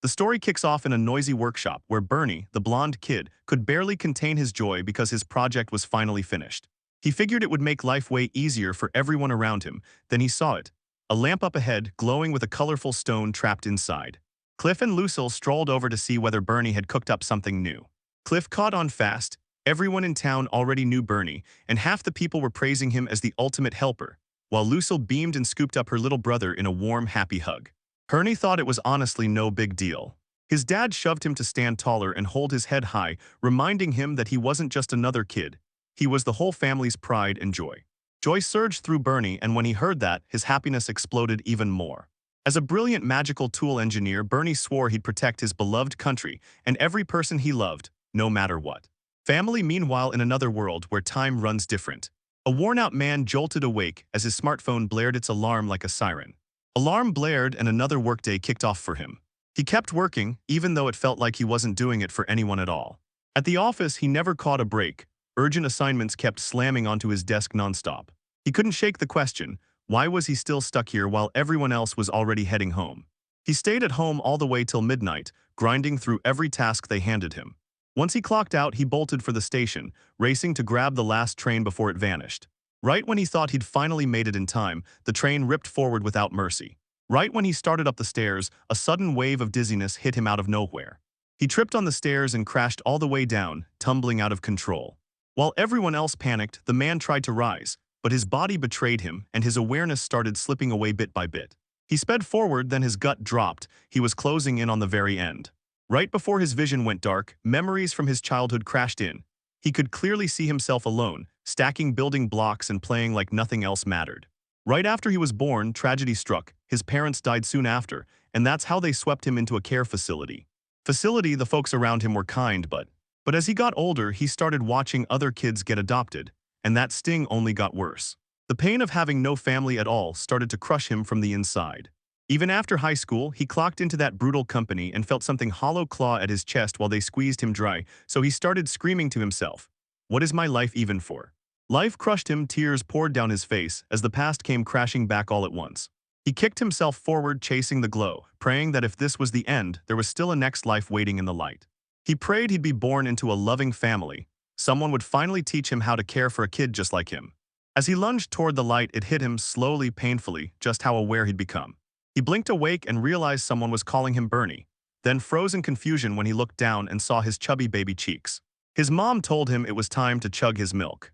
The story kicks off in a noisy workshop where Bernie, the blonde kid, could barely contain his joy because his project was finally finished. He figured it would make life way easier for everyone around him. Then he saw it. A lamp up ahead, glowing with a colorful stone trapped inside. Cliff and Lucille strolled over to see whether Bernie had cooked up something new. Cliff caught on fast. Everyone in town already knew Bernie, and half the people were praising him as the ultimate helper, while Lucille beamed and scooped up her little brother in a warm, happy hug. Bernie thought it was honestly no big deal. His dad shoved him to stand taller and hold his head high, reminding him that he wasn't just another kid. He was the whole family's pride and joy. Joy surged through Bernie, and when he heard that, his happiness exploded even more. As a brilliant magical tool engineer, Bernie swore he'd protect his beloved country and every person he loved, no matter what. Family, meanwhile, in another world where time runs different. A worn-out man jolted awake as his smartphone blared its alarm like a siren. Alarm blared and another workday kicked off for him. He kept working, even though it felt like he wasn't doing it for anyone at all. At the office, he never caught a break. Urgent assignments kept slamming onto his desk nonstop. He couldn't shake the question, why was he still stuck here while everyone else was already heading home? He stayed at home all the way till midnight, grinding through every task they handed him. Once he clocked out, he bolted for the station, racing to grab the last train before it vanished. Right when he thought he'd finally made it in time, the train ripped forward without mercy. Right when he started up the stairs, a sudden wave of dizziness hit him out of nowhere. He tripped on the stairs and crashed all the way down, tumbling out of control. While everyone else panicked, the man tried to rise, but his body betrayed him and his awareness started slipping away bit by bit. He sped forward, then his gut dropped. He was closing in on the very end. Right before his vision went dark, memories from his childhood crashed in. He could clearly see himself alone, stacking building blocks and playing like nothing else mattered. Right after he was born, tragedy struck. His parents died soon after, and that's how they swept him into a care facility. The folks around him were kind, but as he got older, he started watching other kids get adopted, and that sting only got worse. The pain of having no family at all started to crush him from the inside. Even after high school, he clocked into that brutal company and felt something hollow claw at his chest while they squeezed him dry, so he started screaming to himself, "What is my life even for?" Life crushed him, tears poured down his face as the past came crashing back all at once. He kicked himself forward, chasing the glow, praying that if this was the end, there was still a next life waiting in the light. He prayed he'd be born into a loving family. Someone would finally teach him how to care for a kid just like him. As he lunged toward the light, it hit him slowly, painfully, just how aware he'd become. He blinked awake and realized someone was calling him Bernie, then froze in confusion when he looked down and saw his chubby baby cheeks. His mom told him it was time to chug his milk.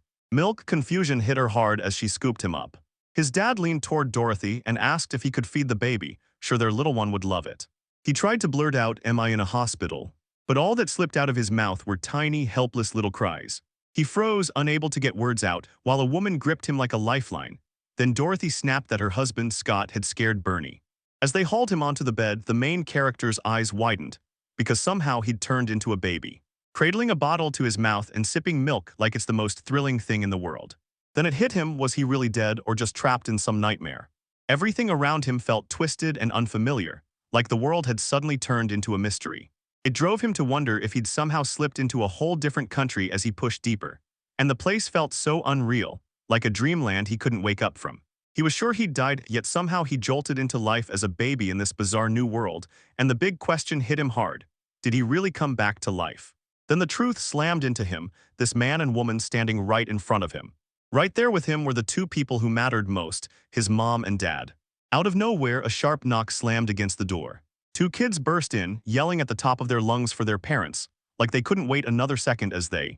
Confusion hit her hard as she scooped him up. His dad leaned toward Dorothy and asked if he could feed the baby, sure their little one would love it. He tried to blurt out, "Am I in a hospital?" But all that slipped out of his mouth were tiny, helpless little cries. He froze, unable to get words out, while a woman gripped him like a lifeline. Then Dorothy snapped that her husband, Scott, had scared Bernie. As they hauled him onto the bed, the main character's eyes widened, because somehow he'd turned into a baby, cradling a bottle to his mouth and sipping milk like it's the most thrilling thing in the world. Then it hit him, was he really dead or just trapped in some nightmare? Everything around him felt twisted and unfamiliar, like the world had suddenly turned into a mystery. It drove him to wonder if he'd somehow slipped into a whole different country as he pushed deeper. And the place felt so unreal, like a dreamland he couldn't wake up from. He was sure he'd died, yet somehow he jolted into life as a baby in this bizarre new world, and the big question hit him hard. Did he really come back to life? Then the truth slammed into him, this man and woman standing right in front of him. Right there with him were the two people who mattered most, his mom and dad. Out of nowhere, a sharp knock slammed against the door. Two kids burst in, yelling at the top of their lungs for their parents, like they couldn't wait another second as they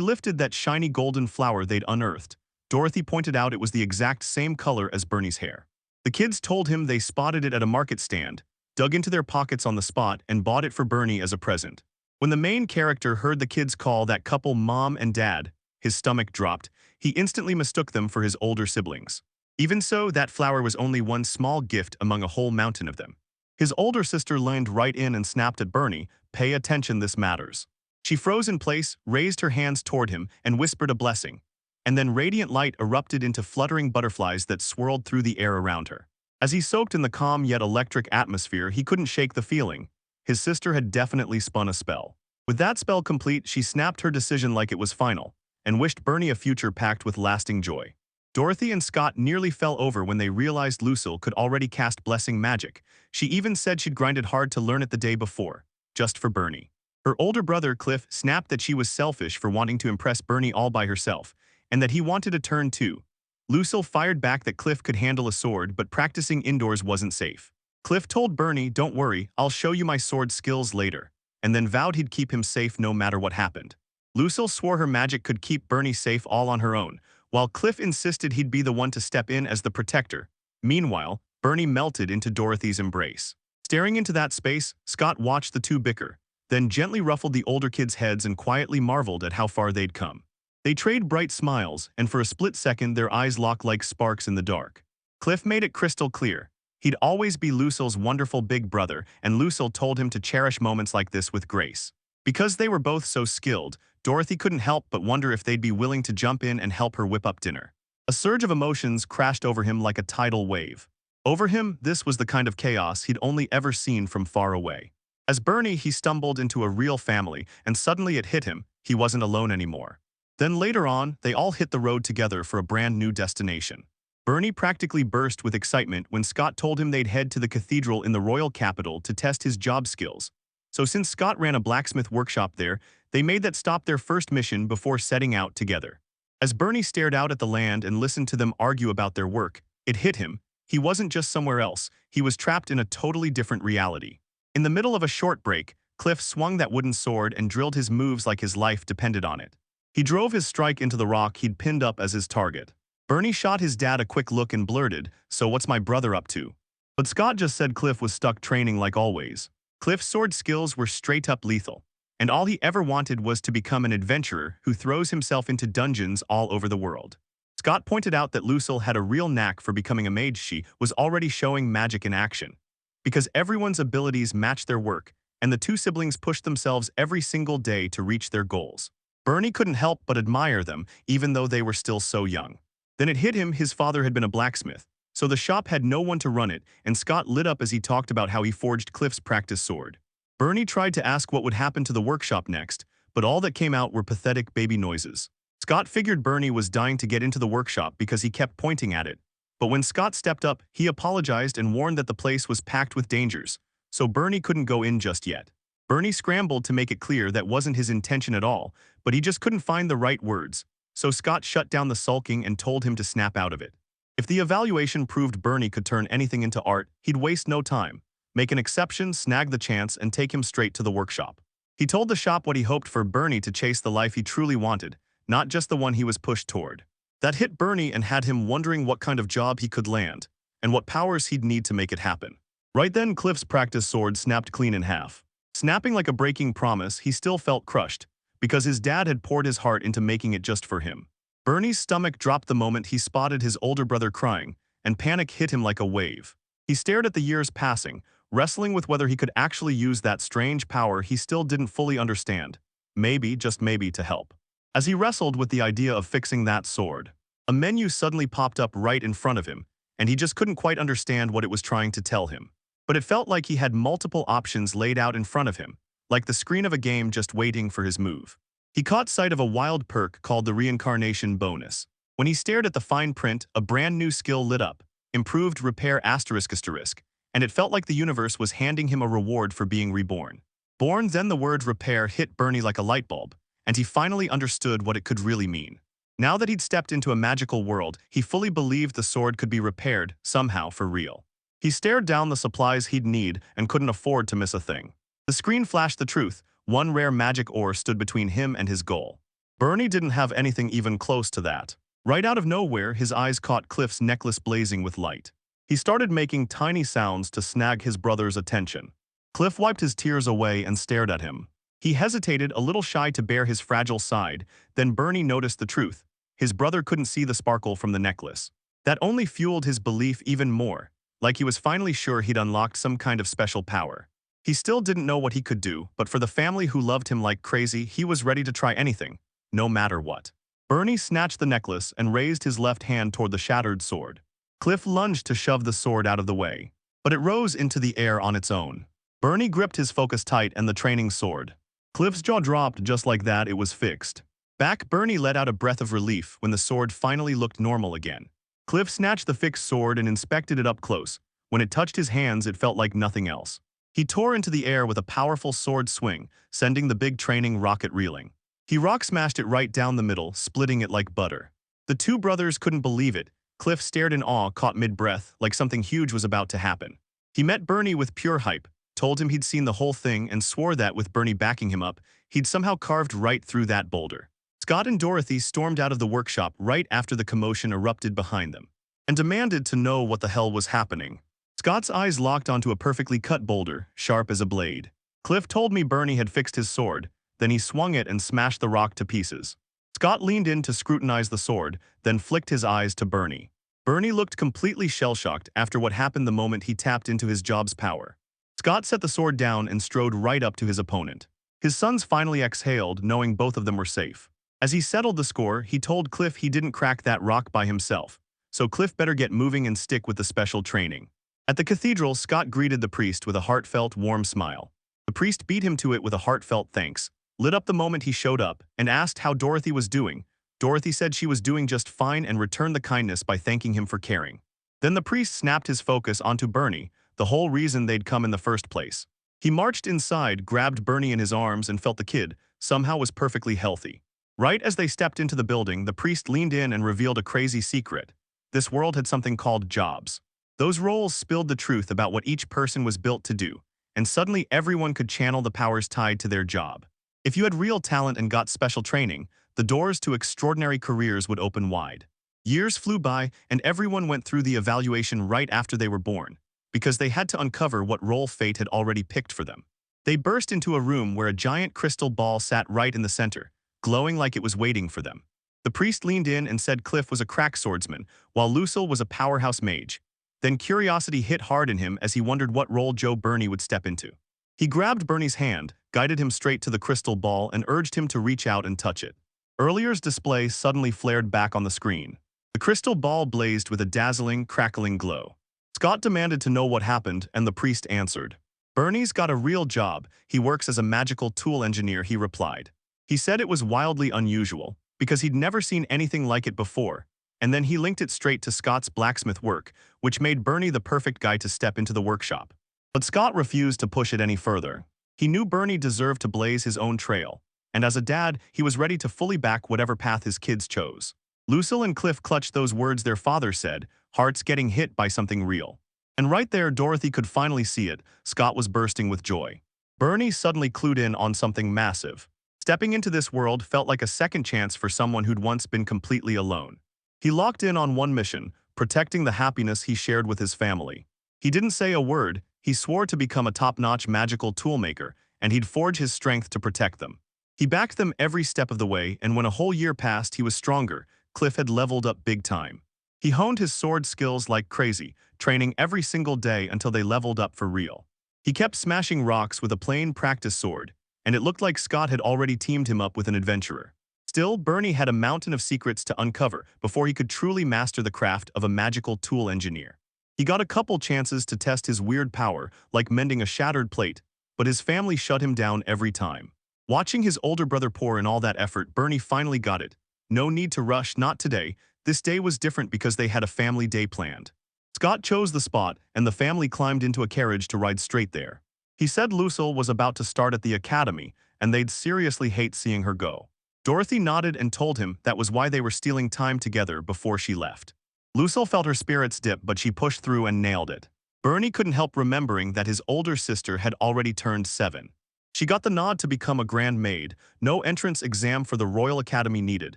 lifted that shiny golden flower they'd unearthed. Dorothy pointed out it was the exact same color as Bernie's hair. The kids told him they spotted it at a market stand, dug into their pockets on the spot, and bought it for Bernie as a present. When the main character heard the kids call that couple mom and dad, his stomach dropped. He instantly mistook them for his older siblings. Even so, that flower was only one small gift among a whole mountain of them. His older sister leaned right in and snapped at Bernie, "Pay attention, this matters." She froze in place, raised her hands toward him, and whispered a blessing. And then radiant light erupted into fluttering butterflies that swirled through the air around her. As he soaked in the calm yet electric atmosphere, he couldn't shake the feeling. His sister had definitely spun a spell. With that spell complete, she snapped her decision like it was final, and wished Bernie a future packed with lasting joy. Dorothy and Scott nearly fell over when they realized Lucille could already cast blessing magic. She even said she'd grinded hard to learn it the day before, just for Bernie. Her older brother, Cliff, snapped that she was selfish for wanting to impress Bernie all by herself, and that he wanted a turn too. Lucille fired back that Cliff could handle a sword, but practicing indoors wasn't safe. Cliff told Bernie, "Don't worry, I'll show you my sword skills later," and then vowed he'd keep him safe no matter what happened. Lucille swore her magic could keep Bernie safe all on her own, while Cliff insisted he'd be the one to step in as the protector. Meanwhile, Bernie melted into Dorothy's embrace. Staring into that space, Scott watched the two bicker, then gently ruffled the older kids' heads and quietly marveled at how far they'd come. They trade bright smiles, and for a split second their eyes locked like sparks in the dark. Cliff made it crystal clear. He'd always be Lucille's wonderful big brother, and Lucille told him to cherish moments like this with grace. Because they were both so skilled, Dorothy couldn't help but wonder if they'd be willing to jump in and help her whip up dinner. A surge of emotions crashed over him like a tidal wave. Over him, this was the kind of chaos he'd only ever seen from far away. As Bernie, he stumbled into a real family, and suddenly it hit him, he wasn't alone anymore. Then later on, they all hit the road together for a brand new destination. Bernie practically burst with excitement when Scott told him they'd head to the cathedral in the royal capital to test his job skills. So since Scott ran a blacksmith workshop there, they made that stop their first mission before setting out together. As Bernie stared out at the land and listened to them argue about their work, it hit him. He wasn't just somewhere else, he was trapped in a totally different reality. In the middle of a short break, Cliff swung that wooden sword and drilled his moves like his life depended on it. He drove his strike into the rock he'd pinned up as his target. Bernie shot his dad a quick look and blurted, "So what's my brother up to?" But Scott just said Cliff was stuck training like always. Cliff's sword skills were straight-up lethal, and all he ever wanted was to become an adventurer who throws himself into dungeons all over the world. Scott pointed out that Lucille had a real knack for becoming a mage. She was already showing magic in action. Because everyone's abilities matched their work, and the two siblings pushed themselves every single day to reach their goals. Bernie couldn't help but admire them, even though they were still so young. Then it hit him his father had been a blacksmith, so the shop had no one to run it, and Scott lit up as he talked about how he forged Cliff's practice sword. Bernie tried to ask what would happen to the workshop next, but all that came out were pathetic baby noises. Scott figured Bernie was dying to get into the workshop because he kept pointing at it. But when Scott stepped up, he apologized and warned that the place was packed with dangers, so Bernie couldn't go in just yet. Bernie scrambled to make it clear that wasn't his intention at all, but he just couldn't find the right words, so Scott shut down the sulking and told him to snap out of it. If the evaluation proved Bernie could turn anything into art, he'd waste no time, make an exception, snag the chance, and take him straight to the workshop. He told the shop what he hoped for Bernie to chase the life he truly wanted, not just the one he was pushed toward. That hit Bernie and had him wondering what kind of job he could land, and what powers he'd need to make it happen. Right then, Cliff's practice sword snapped clean in half. Snapping like a breaking promise, he still felt crushed, because his dad had poured his heart into making it just for him. Bernie's stomach dropped the moment he spotted his older brother crying, and panic hit him like a wave. He stared at the years passing, wrestling with whether he could actually use that strange power he still didn't fully understand. Maybe, just maybe, to help. As he wrestled with the idea of fixing that sword, a menu suddenly popped up right in front of him, and he just couldn't quite understand what it was trying to tell him. But it felt like he had multiple options laid out in front of him, like the screen of a game just waiting for his move. He caught sight of a wild perk called the reincarnation bonus. When he stared at the fine print, a brand new skill lit up, improved repair asterisk, and it felt like the universe was handing him a reward for being reborn. Then the word repair hit Bernie like a light bulb, and he finally understood what it could really mean. Now that he'd stepped into a magical world, he fully believed the sword could be repaired, somehow, for real. He stared down the supplies he'd need and couldn't afford to miss a thing. The screen flashed the truth. One rare magic ore stood between him and his goal. Bernie didn't have anything even close to that. Right out of nowhere, his eyes caught Cliff's necklace blazing with light. He started making tiny sounds to snag his brother's attention. Cliff wiped his tears away and stared at him. He hesitated, a little shy to bare his fragile side, then Bernie noticed the truth. His brother couldn't see the sparkle from the necklace. That only fueled his belief even more, like he was finally sure he'd unlocked some kind of special power. He still didn't know what he could do, but for the family who loved him like crazy, he was ready to try anything, no matter what. Bernie snatched the necklace and raised his left hand toward the shattered sword. Cliff lunged to shove the sword out of the way, but it rose into the air on its own. Bernie gripped his focus tight and the training sword. Cliff's jaw dropped. Just like that, it was fixed. Back, Bernie let out a breath of relief when the sword finally looked normal again. Cliff snatched the fixed sword and inspected it up close. When it touched his hands, it felt like nothing else. He tore into the air with a powerful sword swing, sending the big training rocket reeling. He rock-smashed it right down the middle, splitting it like butter. The two brothers couldn't believe it. Cliff stared in awe, caught mid-breath, like something huge was about to happen. He met Bernie with pure hype, told him he'd seen the whole thing, and swore that, with Bernie backing him up, he'd somehow carved right through that boulder. Scott and Dorothy stormed out of the workshop right after the commotion erupted behind them, and demanded to know what the hell was happening. Scott's eyes locked onto a perfectly cut boulder, sharp as a blade. Cliff told me Bernie had fixed his sword, then he swung it and smashed the rock to pieces. Scott leaned in to scrutinize the sword, then flicked his eyes to Bernie. Bernie looked completely shell-shocked after what happened the moment he tapped into his job's power. Scott set the sword down and strode right up to his opponent. His sons finally exhaled, knowing both of them were safe. As he settled the score, he told Cliff he didn't crack that rock by himself, so Cliff better get moving and stick with the special training. At the cathedral, Scott greeted the priest with a heartfelt, warm smile. The priest beat him to it with a heartfelt thanks, lit up the moment he showed up, and asked how Dorothy was doing. Dorothy said she was doing just fine and returned the kindness by thanking him for caring. Then the priest snapped his focus onto Bernie, the whole reason they'd come in the first place. He marched inside, grabbed Bernie in his arms, and felt the kid somehow was perfectly healthy. Right as they stepped into the building, the priest leaned in and revealed a crazy secret. This world had something called jobs. Those roles spilled the truth about what each person was built to do, and suddenly everyone could channel the powers tied to their job. If you had real talent and got special training, the doors to extraordinary careers would open wide. Years flew by, and everyone went through the evaluation right after they were born, because they had to uncover what role fate had already picked for them. They burst into a room where a giant crystal ball sat right in the center, glowing like it was waiting for them. The priest leaned in and said Cliff was a crack swordsman, while Lucille was a powerhouse mage. Then curiosity hit hard in him as he wondered what role Joe Bernie would step into. He grabbed Bernie's hand, guided him straight to the crystal ball, and urged him to reach out and touch it. Earlier's display suddenly flared back on the screen. The crystal ball blazed with a dazzling, crackling glow. Scott demanded to know what happened, and the priest answered. Bernie's got a real job. He works as a magical tool engineer, he replied. He said it was wildly unusual, because he'd never seen anything like it before, and then he linked it straight to Scott's blacksmith work, which made Bernie the perfect guy to step into the workshop. But Scott refused to push it any further. He knew Bernie deserved to blaze his own trail, and as a dad, he was ready to fully back whatever path his kids chose. Lucille and Cliff clutched those words their father said, hearts getting hit by something real. And right there, Dorothy could finally see it. Scott was bursting with joy. Bernie suddenly clued in on something massive. Stepping into this world felt like a second chance for someone who'd once been completely alone. He locked in on one mission, protecting the happiness he shared with his family. He didn't say a word. He swore to become a top-notch magical toolmaker, and he'd forge his strength to protect them. He backed them every step of the way, and when a whole year passed, he was stronger. Cliff had leveled up big time. He honed his sword skills like crazy, training every single day until they leveled up for real. He kept smashing rocks with a plain practice sword, and it looked like Scott had already teamed him up with an adventurer. Still, Bernie had a mountain of secrets to uncover before he could truly master the craft of a magical tool engineer. He got a couple chances to test his weird power, like mending a shattered plate, but his family shut him down every time. Watching his older brother pour in all that effort, Bernie finally got it. No need to rush, not today. This day was different because they had a family day planned. Scott chose the spot, and the family climbed into a carriage to ride straight there. He said Lucille was about to start at the academy, and they'd seriously hate seeing her go. Dorothy nodded and told him that was why they were stealing time together before she left. Lucille felt her spirits dip, but she pushed through and nailed it. Bernie couldn't help remembering that his older sister had already turned 7. She got the nod to become a grand maid, no entrance exam for the Royal Academy needed,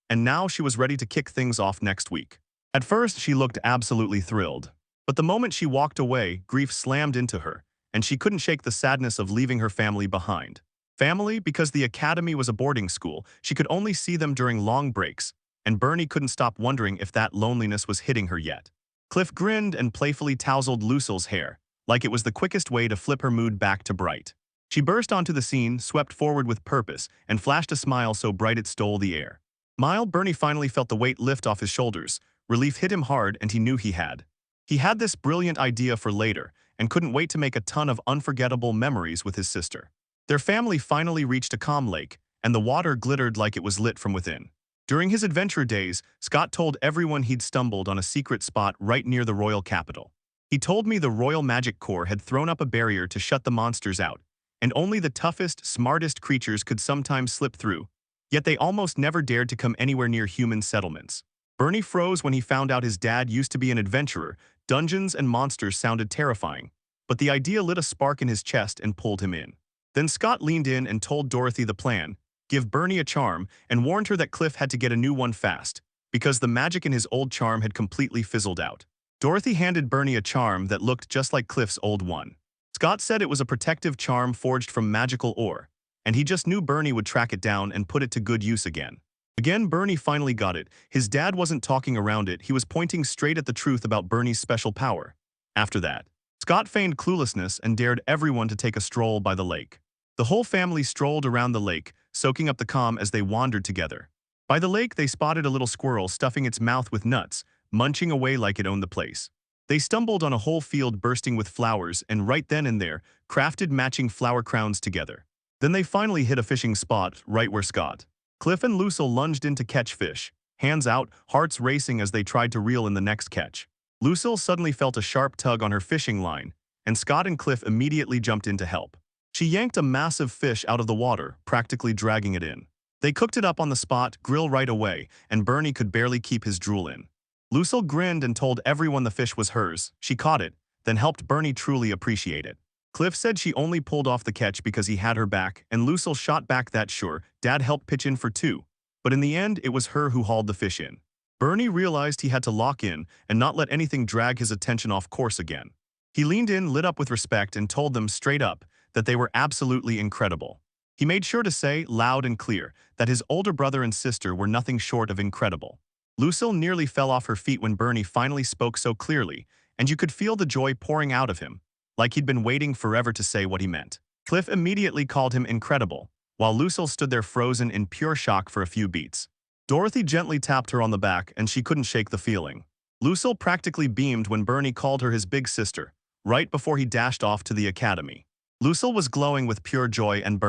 and now she was ready to kick things off next week. At first, she looked absolutely thrilled, but the moment she walked away, grief slammed into her, and she couldn't shake the sadness of leaving her family behind. Family, because the academy was a boarding school, she could only see them during long breaks, and Bernie couldn't stop wondering if that loneliness was hitting her yet. Cliff grinned and playfully tousled Lucille's hair, like it was the quickest way to flip her mood back to bright. She burst onto the scene, swept forward with purpose, and flashed a smile so bright it stole the air. Bernie finally felt the weight lift off his shoulders. Relief hit him hard, and he knew he had. He had this brilliant idea for later, and couldn't wait to make a ton of unforgettable memories with his sister. Their family finally reached a calm lake, and the water glittered like it was lit from within. During his adventure days, Scott told everyone he'd stumbled on a secret spot right near the royal capital. He told me the Royal Magic Corps had thrown up a barrier to shut the monsters out, and only the toughest, smartest creatures could sometimes slip through, yet they almost never dared to come anywhere near human settlements. Bernie froze when he found out his dad used to be an adventurer. Dungeons and monsters sounded terrifying, but the idea lit a spark in his chest and pulled him in. Then Scott leaned in and told Dorothy the plan, give Bernie a charm, and warned her that Cliff had to get a new one fast, because the magic in his old charm had completely fizzled out. Dorothy handed Bernie a charm that looked just like Cliff's old one. Scott said it was a protective charm forged from magical ore, and he just knew Bernie would track it down and put it to good use again. Again, Bernie finally got it. His dad wasn't talking around it, he was pointing straight at the truth about Bernie's special power. After that, Scott feigned cluelessness and dared everyone to take a stroll by the lake. The whole family strolled around the lake, soaking up the calm as they wandered together. By the lake, they spotted a little squirrel stuffing its mouth with nuts, munching away like it owned the place. They stumbled on a whole field bursting with flowers and right then and there, crafted matching flower crowns together. Then they finally hit a fishing spot right where Scott, Cliff and Lucille lunged in to catch fish, hands out, hearts racing as they tried to reel in the next catch. Lucille suddenly felt a sharp tug on her fishing line, and Scott and Cliff immediately jumped in to help. She yanked a massive fish out of the water, practically dragging it in. They cooked it up on the spot, grill right away, and Bernie could barely keep his drool in. Lucille grinned and told everyone the fish was hers. She caught it, then helped Bernie truly appreciate it. Cliff said she only pulled off the catch because he had her back, and Lucille shot back that sure, Dad helped pitch in for two. But in the end, it was her who hauled the fish in. Bernie realized he had to lock in and not let anything drag his attention off course again. He leaned in, lit up with respect, and told them straight up that they were absolutely incredible. He made sure to say, loud and clear, that his older brother and sister were nothing short of incredible. Lucille nearly fell off her feet when Bernie finally spoke so clearly, and you could feel the joy pouring out of him, like he'd been waiting forever to say what he meant. Cliff immediately called him incredible, while Lucille stood there frozen in pure shock for a few beats. Dorothy gently tapped her on the back, and she couldn't shake the feeling. Lucille practically beamed when Bernie called her his big sister, right before he dashed off to the academy. Lucille was glowing with pure joy and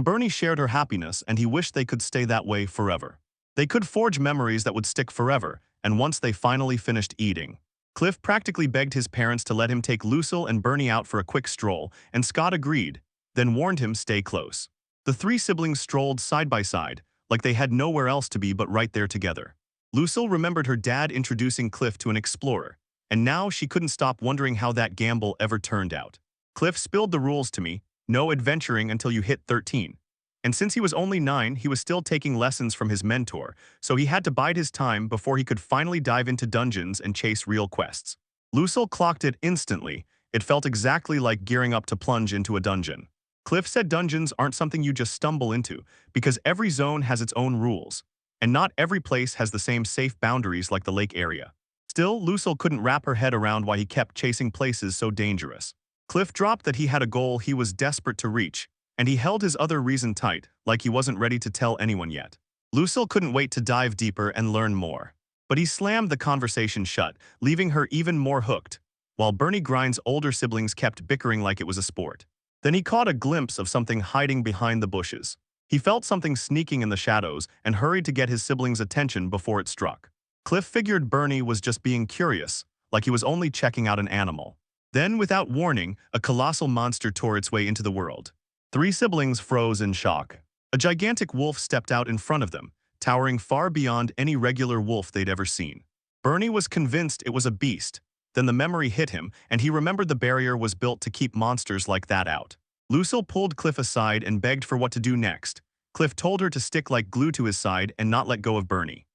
Bernie shared her happiness, and he wished they could stay that way forever. They could forge memories that would stick forever, and once they finally finished eating, Cliff practically begged his parents to let him take Lucille and Bernie out for a quick stroll, and Scott agreed, then warned him stay close. The three siblings strolled side by side, like they had nowhere else to be but right there together. Lucille remembered her dad introducing Cliff to an explorer, and now she couldn't stop wondering how that gamble ever turned out. Cliff spilled the rules to me, no adventuring until you hit 13. And since he was only 9, he was still taking lessons from his mentor, so he had to bide his time before he could finally dive into dungeons and chase real quests. Lucille clocked it instantly. It felt exactly like gearing up to plunge into a dungeon. Cliff said dungeons aren't something you just stumble into, because every zone has its own rules, and not every place has the same safe boundaries like the lake area. Still, Lucille couldn't wrap her head around why he kept chasing places so dangerous. Cliff dropped that he had a goal he was desperate to reach, and he held his other reason tight, like he wasn't ready to tell anyone yet. Lucille couldn't wait to dive deeper and learn more. But he slammed the conversation shut, leaving her even more hooked, while Bernie Grind's older siblings kept bickering like it was a sport. Then he caught a glimpse of something hiding behind the bushes. He felt something sneaking in the shadows and hurried to get his siblings' attention before it struck. Cliff figured Bernie was just being curious, like he was only checking out an animal. Then, without warning, a colossal monster tore its way into the world. Three siblings froze in shock. A gigantic wolf stepped out in front of them, towering far beyond any regular wolf they'd ever seen. Bernie was convinced it was a beast. Then the memory hit him, and he remembered the barrier was built to keep monsters like that out. Lucille pulled Cliff aside and begged for what to do next. Cliff told her to stick like glue to his side and not let go of Bernie.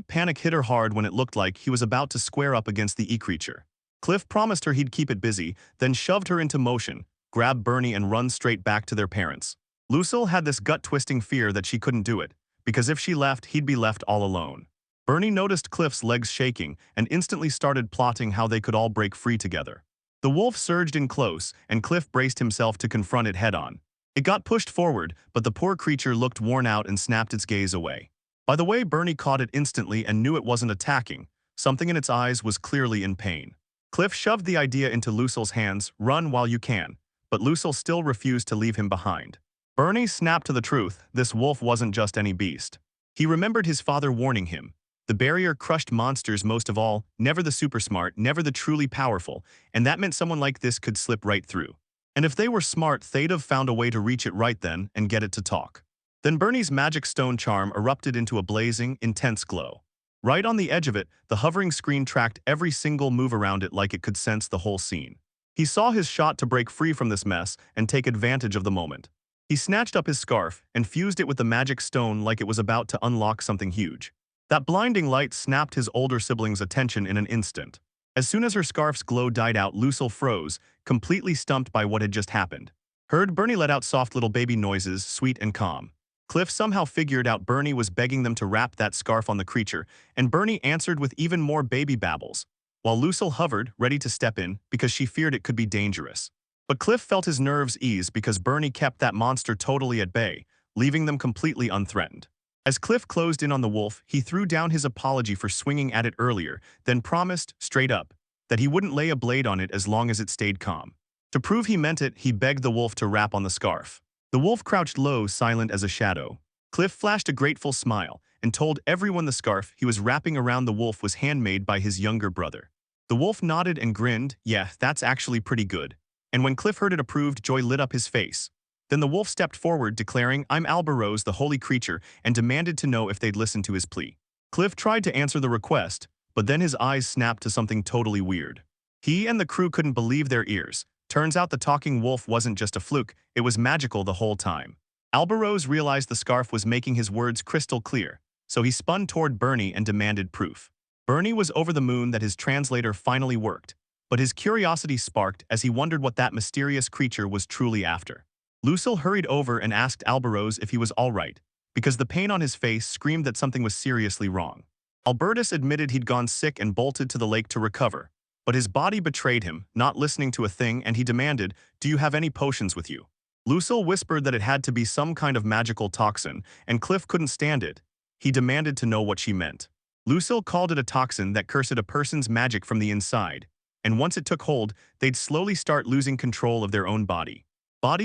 Panic hit her hard when it looked like he was about to square up against the e-creature. Cliff promised her he'd keep it busy, then shoved her into motion, grabbed Bernie and run straight back to their parents. Lucille had this gut-twisting fear that she couldn't do it, because if she left, he'd be left all alone. Bernie noticed Cliff's legs shaking and instantly started plotting how they could all break free together. The wolf surged in close, and Cliff braced himself to confront it head-on. It got pushed forward, but the poor creature looked worn out and snapped its gaze away. By the way, Bernie caught it instantly and knew it wasn't attacking. Something in its eyes was clearly in pain. Cliff shoved the idea into Lucille's hands, run while you can, but Lucille still refused to leave him behind. Bernie snapped to the truth. This wolf wasn't just any beast. He remembered his father warning him. The barrier crushed monsters most of all, never the super smart, never the truly powerful, and that meant someone like this could slip right through. And if they were smart, they'd have found a way to reach it right then and get it to talk. Then Bernie's magic stone charm erupted into a blazing, intense glow. Right on the edge of it, the hovering screen tracked every single move around it like it could sense the whole scene. He saw his shot to break free from this mess and take advantage of the moment. He snatched up his scarf and fused it with the magic stone like it was about to unlock something huge. That blinding light snapped his older sibling's attention in an instant. As soon as her scarf's glow died out, Lucille froze, completely stumped by what had just happened. Bernie let out soft little baby noises, sweet and calm. Cliff somehow figured out Bernie was begging them to wrap that scarf on the creature, and Bernie answered with even more baby babbles, while Lucille hovered, ready to step in, because she feared it could be dangerous. But Cliff felt his nerves ease because Bernie kept that monster totally at bay, leaving them completely unthreatened. As Cliff closed in on the wolf, he threw down his apology for swinging at it earlier, then promised, straight up, that he wouldn't lay a blade on it as long as it stayed calm. To prove he meant it, he begged the wolf to rap on the scarf. The wolf crouched low, silent as a shadow. Cliff flashed a grateful smile and told everyone the scarf he was wrapping around the wolf was handmade by his younger brother. The wolf nodded and grinned. Yeah, that's actually pretty good. And when Cliff heard it approved, joy lit up his face. Then the wolf stepped forward, declaring, "I'm Albaros, the holy creature," and demanded to know if they'd listen to his plea. Cliff tried to answer the request, but then his eyes snapped to something totally weird. He and the crew couldn't believe their ears. Turns out the talking wolf wasn't just a fluke, it was magical the whole time. Albaros realized the scarf was making his words crystal clear, so he spun toward Bernie and demanded proof. Bernie was over the moon that his translator finally worked, but his curiosity sparked as he wondered what that mysterious creature was truly after. Lucille hurried over and asked Albaros if he was all right, because the pain on his face screamed that something was seriously wrong. Albertus admitted he'd gone sick and bolted to the lake to recover, but his body betrayed him, not listening to a thing, and he demanded, "Do you have any potions with you?" Lucille whispered that it had to be some kind of magical toxin, and Cliff couldn't stand it. He demanded to know what she meant. Lucille called it a toxin that cursed a person's magic from the inside, and once it took hold, they'd slowly start losing control of their own body.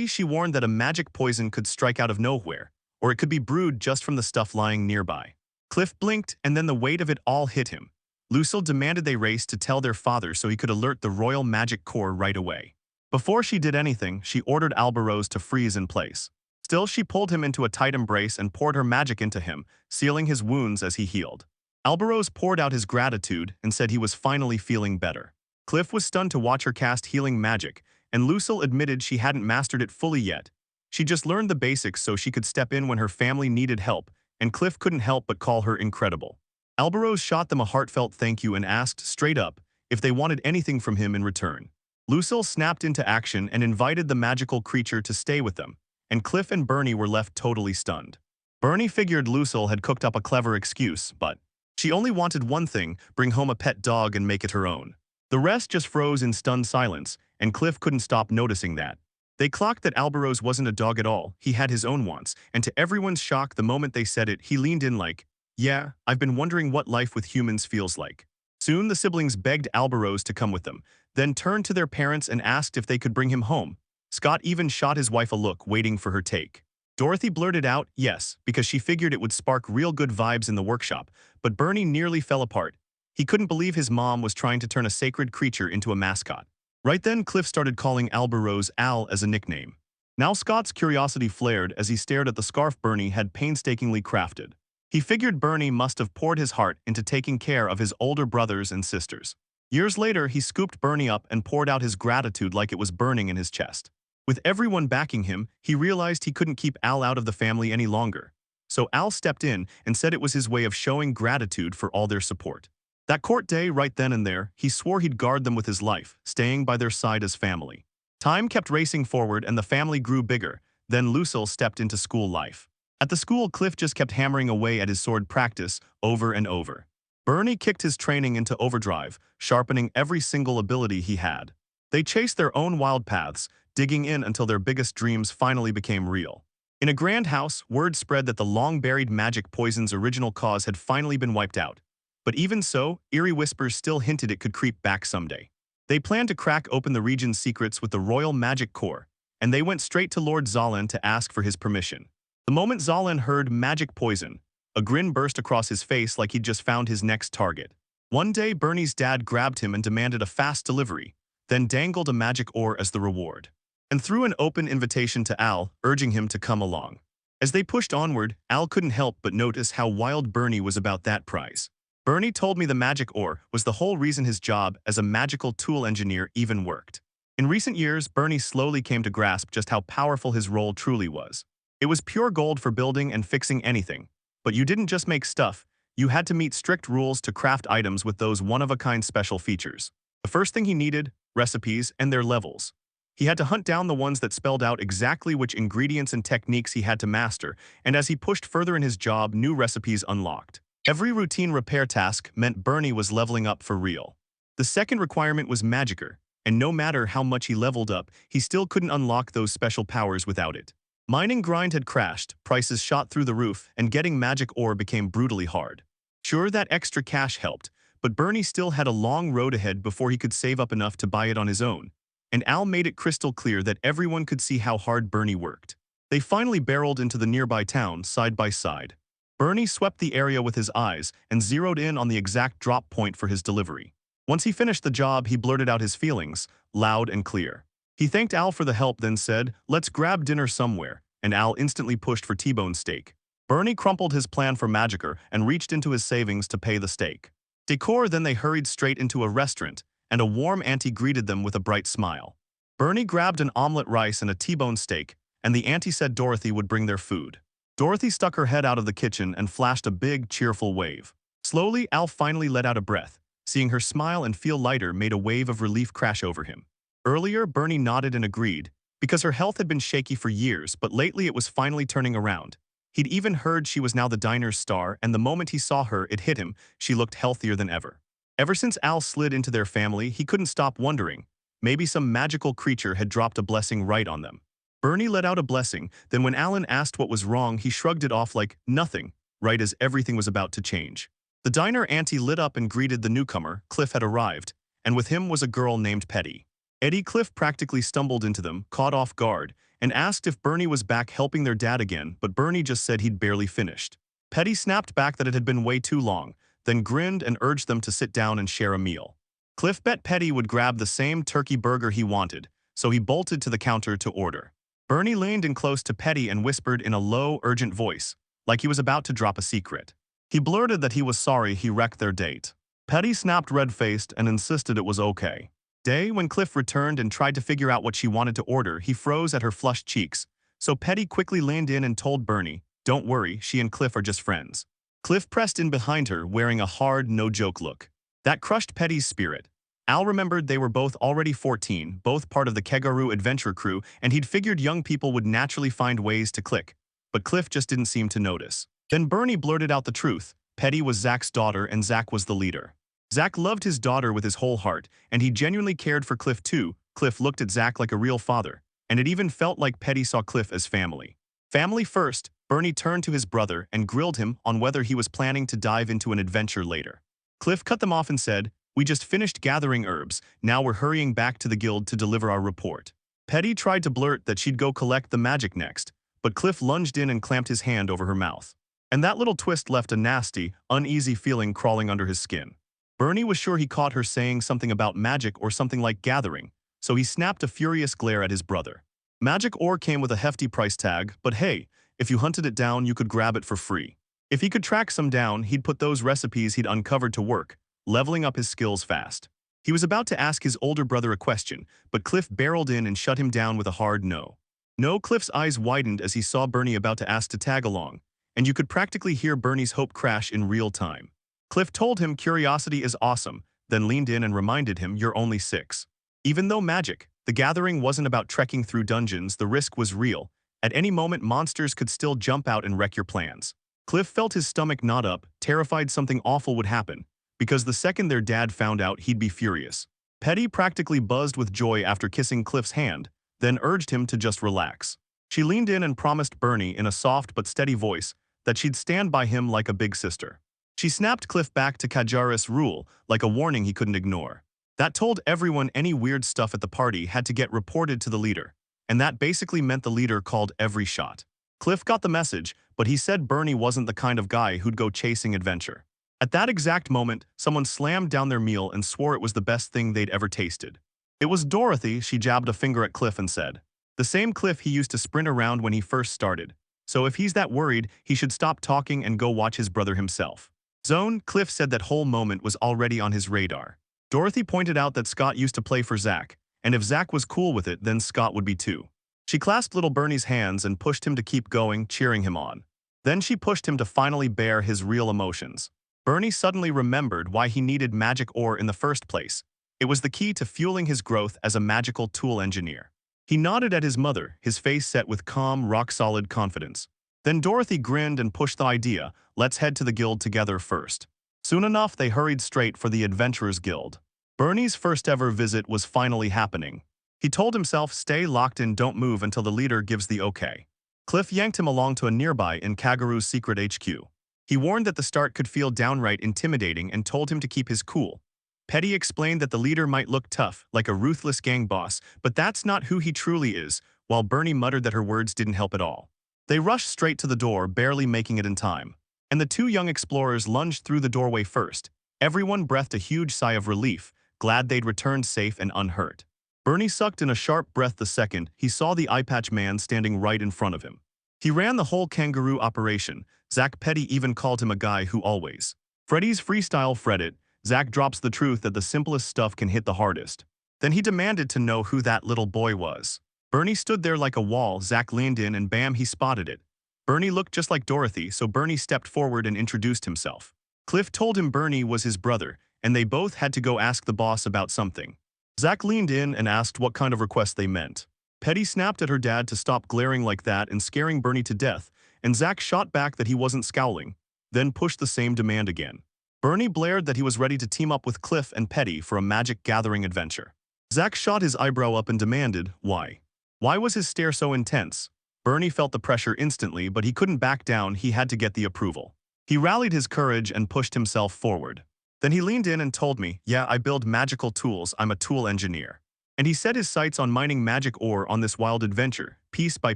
She warned that a magic poison could strike out of nowhere, or it could be brewed just from the stuff lying nearby. Cliff blinked, and then the weight of it all hit him. Lucille demanded they race to tell their father so he could alert the Royal Magic Corps right away. Before she did anything, she ordered Albaros to freeze in place. Still, she pulled him into a tight embrace and poured her magic into him, sealing his wounds as he healed. Albaros poured out his gratitude and said he was finally feeling better. Cliff was stunned to watch her cast healing magic, and Lucille admitted she hadn't mastered it fully yet. She just learned the basics so she could step in when her family needed help, and Cliff couldn't help but call her incredible. Albaros shot them a heartfelt thank you and asked, straight up, if they wanted anything from him in return. Lucille snapped into action and invited the magical creature to stay with them, and Cliff and Bernie were left totally stunned. Bernie figured Lucille had cooked up a clever excuse, but she only wanted one thing, bring home a pet dog and make it her own. The rest just froze in stunned silence, and Cliff couldn't stop noticing that. They clocked that Albaros wasn't a dog at all, he had his own wants, and to everyone's shock the moment they said it, he leaned in like, "Yeah, I've been wondering what life with humans feels like." Soon the siblings begged Albaros to come with them, then turned to their parents and asked if they could bring him home. Scott even shot his wife a look, waiting for her take. Dorothy blurted out, yes, because she figured it would spark real good vibes in the workshop, but Bernie nearly fell apart. He couldn't believe his mom was trying to turn a sacred creature into a mascot. Right then, Cliff started calling Albaros Al as a nickname. Now Scott's curiosity flared as he stared at the scarf Bernie had painstakingly crafted. He figured Bernie must have poured his heart into taking care of his older brothers and sisters. Years later, he scooped Bernie up and poured out his gratitude like it was burning in his chest. With everyone backing him, he realized he couldn't keep Al out of the family any longer. So Al stepped in and said it was his way of showing gratitude for all their support. That court day, right then and there, he swore he'd guard them with his life, staying by their side as family. Time kept racing forward and the family grew bigger. Then Lucille stepped into school life. At the school, Cliff just kept hammering away at his sword practice over and over. Bernie kicked his training into overdrive, sharpening every single ability he had. They chased their own wild paths, digging in until their biggest dreams finally became real. In a grand house, word spread that the long-buried magic poison's original cause had finally been wiped out. But even so, eerie whispers still hinted it could creep back someday. They planned to crack open the region's secrets with the Royal Magic Corps, and they went straight to Lord Zalen to ask for his permission. The moment Zalen heard magic poison, a grin burst across his face like he'd just found his next target. One day, Bernie's dad grabbed him and demanded a fast delivery, then dangled a magic ore as the reward, and threw an open invitation to Al, urging him to come along. As they pushed onward, Al couldn't help but notice how wild Bernie was about that prize. Bernie told me the magic ore was the whole reason his job as a magical tool engineer even worked. In recent years, Bernie slowly came to grasp just how powerful his role truly was. It was pure gold for building and fixing anything. But you didn't just make stuff, you had to meet strict rules to craft items with those one-of-a-kind special features. The first thing he needed, recipes and their levels. He had to hunt down the ones that spelled out exactly which ingredients and techniques he had to master, and as he pushed further in his job, new recipes unlocked. Every routine repair task meant Bernie was leveling up for real. The second requirement was Magicker, and no matter how much he leveled up, he still couldn't unlock those special powers without it. Mining grind had crashed, prices shot through the roof, and getting magic ore became brutally hard. Sure, that extra cash helped, but Bernie still had a long road ahead before he could save up enough to buy it on his own. And Al made it crystal clear that everyone could see how hard Bernie worked. They finally barreled into the nearby town, side by side. Bernie swept the area with his eyes and zeroed in on the exact drop point for his delivery. Once he finished the job, he blurted out his feelings, loud and clear. He thanked Al for the help, then said, "Let's grab dinner somewhere," and Al instantly pushed for T-bone steak. Bernie crumpled his plan for Magicker and reached into his savings to pay the steak. Then they hurried straight into a restaurant, and a warm auntie greeted them with a bright smile. Bernie grabbed an omelet rice and a T-bone steak, and the auntie said Dorothy would bring their food. Dorothy stuck her head out of the kitchen and flashed a big, cheerful wave. Slowly, Al finally let out a breath. Seeing her smile and feel lighter made a wave of relief crash over him. Earlier, Bernie nodded and agreed, because her health had been shaky for years, but lately it was finally turning around. He'd even heard she was now the diner's star, and the moment he saw her, it hit him, she looked healthier than ever. Ever since Al slid into their family, he couldn't stop wondering. Maybe some magical creature had dropped a blessing right on them. Bernie let out a blessing, then when Alan asked what was wrong, he shrugged it off like nothing, right as everything was about to change. The diner auntie lit up and greeted the newcomer. Cliff had arrived, and with him was a girl named Petty. Eddie Cliff practically stumbled into them, caught off guard, and asked if Bernie was back helping their dad again, but Bernie just said he'd barely finished. Petty snapped back that it had been way too long, then grinned and urged them to sit down and share a meal. Cliff bet Petty would grab the same turkey burger he wanted, so he bolted to the counter to order. Bernie leaned in close to Petty and whispered in a low, urgent voice, like he was about to drop a secret. He blurted that he was sorry he wrecked their date. Petty snapped red-faced and insisted it was okay. When Cliff returned and tried to figure out what she wanted to order, he froze at her flushed cheeks, so Petty quickly leaned in and told Bernie, "Don't worry, she and Cliff are just friends." Cliff pressed in behind her, wearing a hard, no-joke look. That crushed Petty's spirit. Al remembered they were both already 14, both part of the Kegaru adventure crew, and he'd figured young people would naturally find ways to click. But Cliff just didn't seem to notice. Then Bernie blurted out the truth. Petty was Zach's daughter and Zach was the leader. Zach loved his daughter with his whole heart, and he genuinely cared for Cliff too. Cliff looked at Zach like a real father, and it even felt like Petty saw Cliff as family. Family first, Bernie turned to his brother and grilled him on whether he was planning to dive into an adventure later. Cliff cut them off and said, "We just finished gathering herbs, now we're hurrying back to the guild to deliver our report." Petty tried to blurt that she'd go collect the magic next, but Cliff lunged in and clamped his hand over her mouth. And that little twist left a nasty, uneasy feeling crawling under his skin. Bernie was sure he caught her saying something about magic or something like gathering, so he snapped a furious glare at his brother. Magic ore came with a hefty price tag, but hey, if you hunted it down, you could grab it for free. If he could track some down, he'd put those recipes he'd uncovered to work, leveling up his skills fast. He was about to ask his older brother a question, but Cliff barreled in and shut him down with a hard no. No, Cliff's eyes widened as he saw Bernie about to ask to tag along, and you could practically hear Bernie's hope crash in real time. Cliff told him curiosity is awesome, then leaned in and reminded him you're only 6. Even though magic, the gathering wasn't about trekking through dungeons, the risk was real. At any moment, monsters could still jump out and wreck your plans. Cliff felt his stomach knot up, terrified something awful would happen, because the second their dad found out, he'd be furious. Petty practically buzzed with joy after kissing Cliff's hand, then urged him to just relax. She leaned in and promised Bernie in a soft but steady voice that she'd stand by him like a big sister. She snapped Cliff back to Kajaris rule, like a warning he couldn't ignore. That told everyone any weird stuff at the party had to get reported to the leader. and that basically meant the leader called every shot. Cliff got the message, but he said Bernie wasn't the kind of guy who'd go chasing adventure. At that exact moment, someone slammed down their meal and swore it was the best thing they'd ever tasted. It was Dorothy. She jabbed a finger at Cliff and said, "The same Cliff he used to sprint around when he first started. So if he's that worried, he should stop talking and go watch his brother himself." Zone, Cliff said that whole moment was already on his radar. Dorothy pointed out that Scott used to play for Zach, and if Zach was cool with it, then Scott would be too. She clasped little Bernie's hands and pushed him to keep going, cheering him on. Then she pushed him to finally bear his real emotions. Bernie suddenly remembered why he needed magic ore in the first place. It was the key to fueling his growth as a magical tool engineer. He nodded at his mother, his face set with calm, rock-solid confidence. Then Dorothy grinned and pushed the idea, "Let's head to the guild together first." Soon enough, they hurried straight for the Adventurers Guild. Bernie's first ever visit was finally happening. He told himself, "Stay locked in, don't move until the leader gives the okay." Cliff yanked him along to a nearby in Kagaru's secret HQ. He warned that the start could feel downright intimidating and told him to keep his cool. Petty explained that the leader might look tough, like a ruthless gang boss, but that's not who he truly is, while Bernie muttered that her words didn't help at all. They rushed straight to the door, barely making it in time. And the two young explorers lunged through the doorway first. Everyone breathed a huge sigh of relief, glad they'd returned safe and unhurt. Bernie sucked in a sharp breath the second he saw the eye-patch man standing right in front of him. He ran the whole kangaroo operation. Zach Petty even called him a guy who always. Freddy's freestyle fretted. Zach drops the truth that the simplest stuff can hit the hardest. Then he demanded to know who that little boy was. Bernie stood there like a wall. Zach leaned in and bam, he spotted it. Bernie looked just like Dorothy, so Bernie stepped forward and introduced himself. Cliff told him Bernie was his brother, and they both had to go ask the boss about something. Zach leaned in and asked what kind of request they meant. Petty snapped at her dad to stop glaring like that and scaring Bernie to death, and Zach shot back that he wasn't scowling, then pushed the same demand again. Bernie blared that he was ready to team up with Cliff and Petty for a magic gathering adventure. Zach shot his eyebrow up and demanded, "Why? Why was his stare so intense?" Bernie felt the pressure instantly, but he couldn't back down. He had to get the approval. He rallied his courage and pushed himself forward. Then he leaned in and told me, "Yeah, I build magical tools. I'm a tool engineer." And he set his sights on mining magic ore on this wild adventure, piece by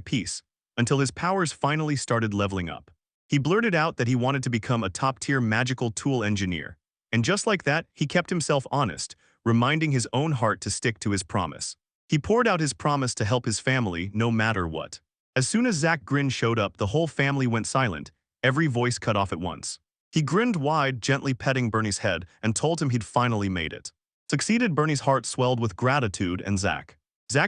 piece, until his powers finally started leveling up. He blurted out that he wanted to become a top-tier magical tool engineer. And just like that, he kept himself honest, reminding his own heart to stick to his promise. He poured out his promise to help his family no matter what. As soon as Zach Grin showed up, the whole family went silent, every voice cut off at once. He grinned wide, gently petting Bernie's head, and told him he'd finally made it. Succeeded. Bernie's heart swelled with gratitude, and Zach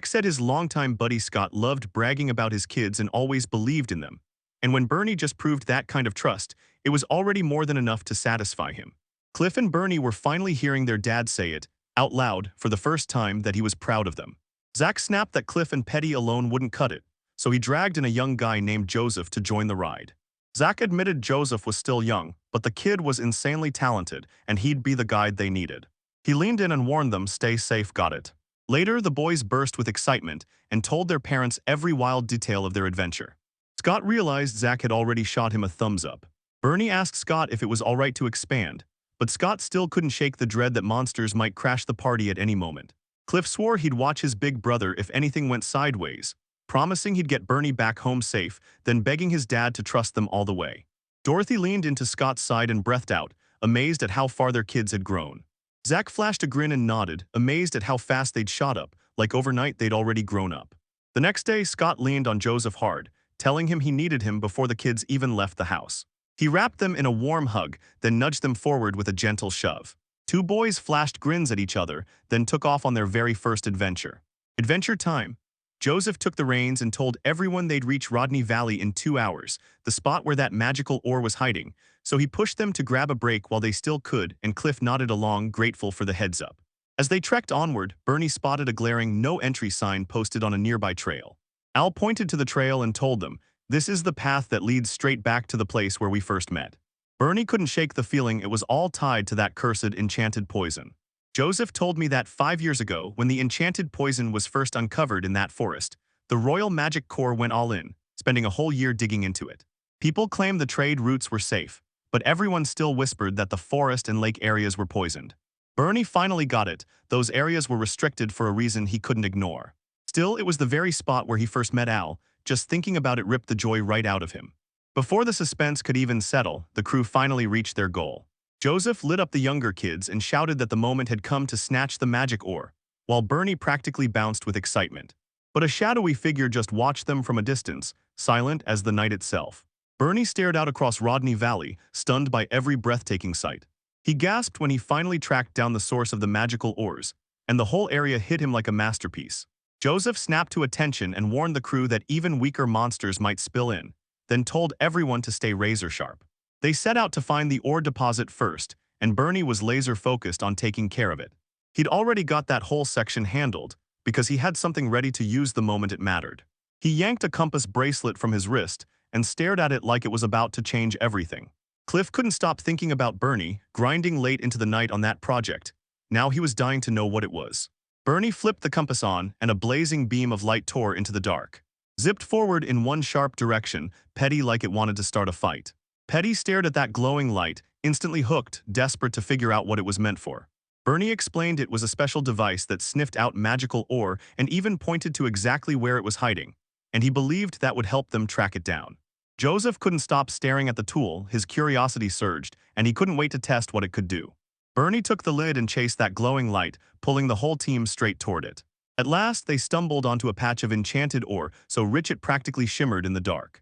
said his longtime buddy Scott loved bragging about his kids and always believed in them. And when Bernie just proved that kind of trust, it was already more than enough to satisfy him. Cliff and Bernie were finally hearing their dad say it, out loud, for the first time, that he was proud of them. Zach snapped that Cliff and Petty alone wouldn't cut it, so he dragged in a young guy named Joseph to join the ride. Zach admitted Joseph was still young, but the kid was insanely talented, and he'd be the guide they needed. He leaned in and warned them, "Stay safe, got it." Later, the boys burst with excitement and told their parents every wild detail of their adventure. Scott realized Zach had already shot him a thumbs up. Bernie asked Scott if it was alright to expand, but Scott still couldn't shake the dread that monsters might crash the party at any moment. Cliff swore he'd watch his big brother if anything went sideways, promising he'd get Bernie back home safe, then begging his dad to trust them all the way. Dorothy leaned into Scott's side and breathed out, amazed at how far their kids had grown. Zach flashed a grin and nodded, amazed at how fast they'd shot up, like overnight they'd already grown up. The next day, Scott leaned on Joseph hard, telling him he needed him before the kids even left the house. He wrapped them in a warm hug, then nudged them forward with a gentle shove. Two boys flashed grins at each other, then took off on their very first adventure. Adventure time. Joseph took the reins and told everyone they'd reach Rodney Valley in 2 hours, the spot where that magical ore was hiding, so he pushed them to grab a break while they still could, and Cliff nodded along, grateful for the heads-up. As they trekked onward, Bernie spotted a glaring no entry sign posted on a nearby trail. Al pointed to the trail and told them, "This is the path that leads straight back to the place where we first met." Bernie couldn't shake the feeling it was all tied to that cursed enchanted poison. Joseph told me that 5 years ago, when the enchanted poison was first uncovered in that forest, the Royal Magic Corps went all in, spending a whole year digging into it. People claimed the trade routes were safe, but everyone still whispered that the forest and lake areas were poisoned. Bernie finally got it. Those areas were restricted for a reason he couldn't ignore. Still, it was the very spot where he first met Al. Just thinking about it ripped the joy right out of him. Before the suspense could even settle, the crew finally reached their goal. Joseph lit up the younger kids and shouted that the moment had come to snatch the magic ore, while Bernie practically bounced with excitement. But a shadowy figure just watched them from a distance, silent as the night itself. Bernie stared out across Rodney Valley, stunned by every breathtaking sight. He gasped when he finally tracked down the source of the magical ores, and the whole area hit him like a masterpiece. Joseph snapped to attention and warned the crew that even weaker monsters might spill in, then told everyone to stay razor-sharp. They set out to find the ore deposit first, and Bernie was laser-focused on taking care of it. He'd already got that whole section handled, because he had something ready to use the moment it mattered. He yanked a compass bracelet from his wrist and stared at it like it was about to change everything. Cliff couldn't stop thinking about Bernie, grinding late into the night on that project. Now he was dying to know what it was. Bernie flipped the compass on, and a blazing beam of light tore into the dark. Zipped forward in one sharp direction, Petty like it wanted to start a fight. Petty stared at that glowing light, instantly hooked, desperate to figure out what it was meant for. Bernie explained it was a special device that sniffed out magical ore and even pointed to exactly where it was hiding, and he believed that would help them track it down. Joseph couldn't stop staring at the tool, his curiosity surged, and he couldn't wait to test what it could do. Bernie took the lid and chased that glowing light, pulling the whole team straight toward it. At last, they stumbled onto a patch of enchanted ore so rich it practically shimmered in the dark.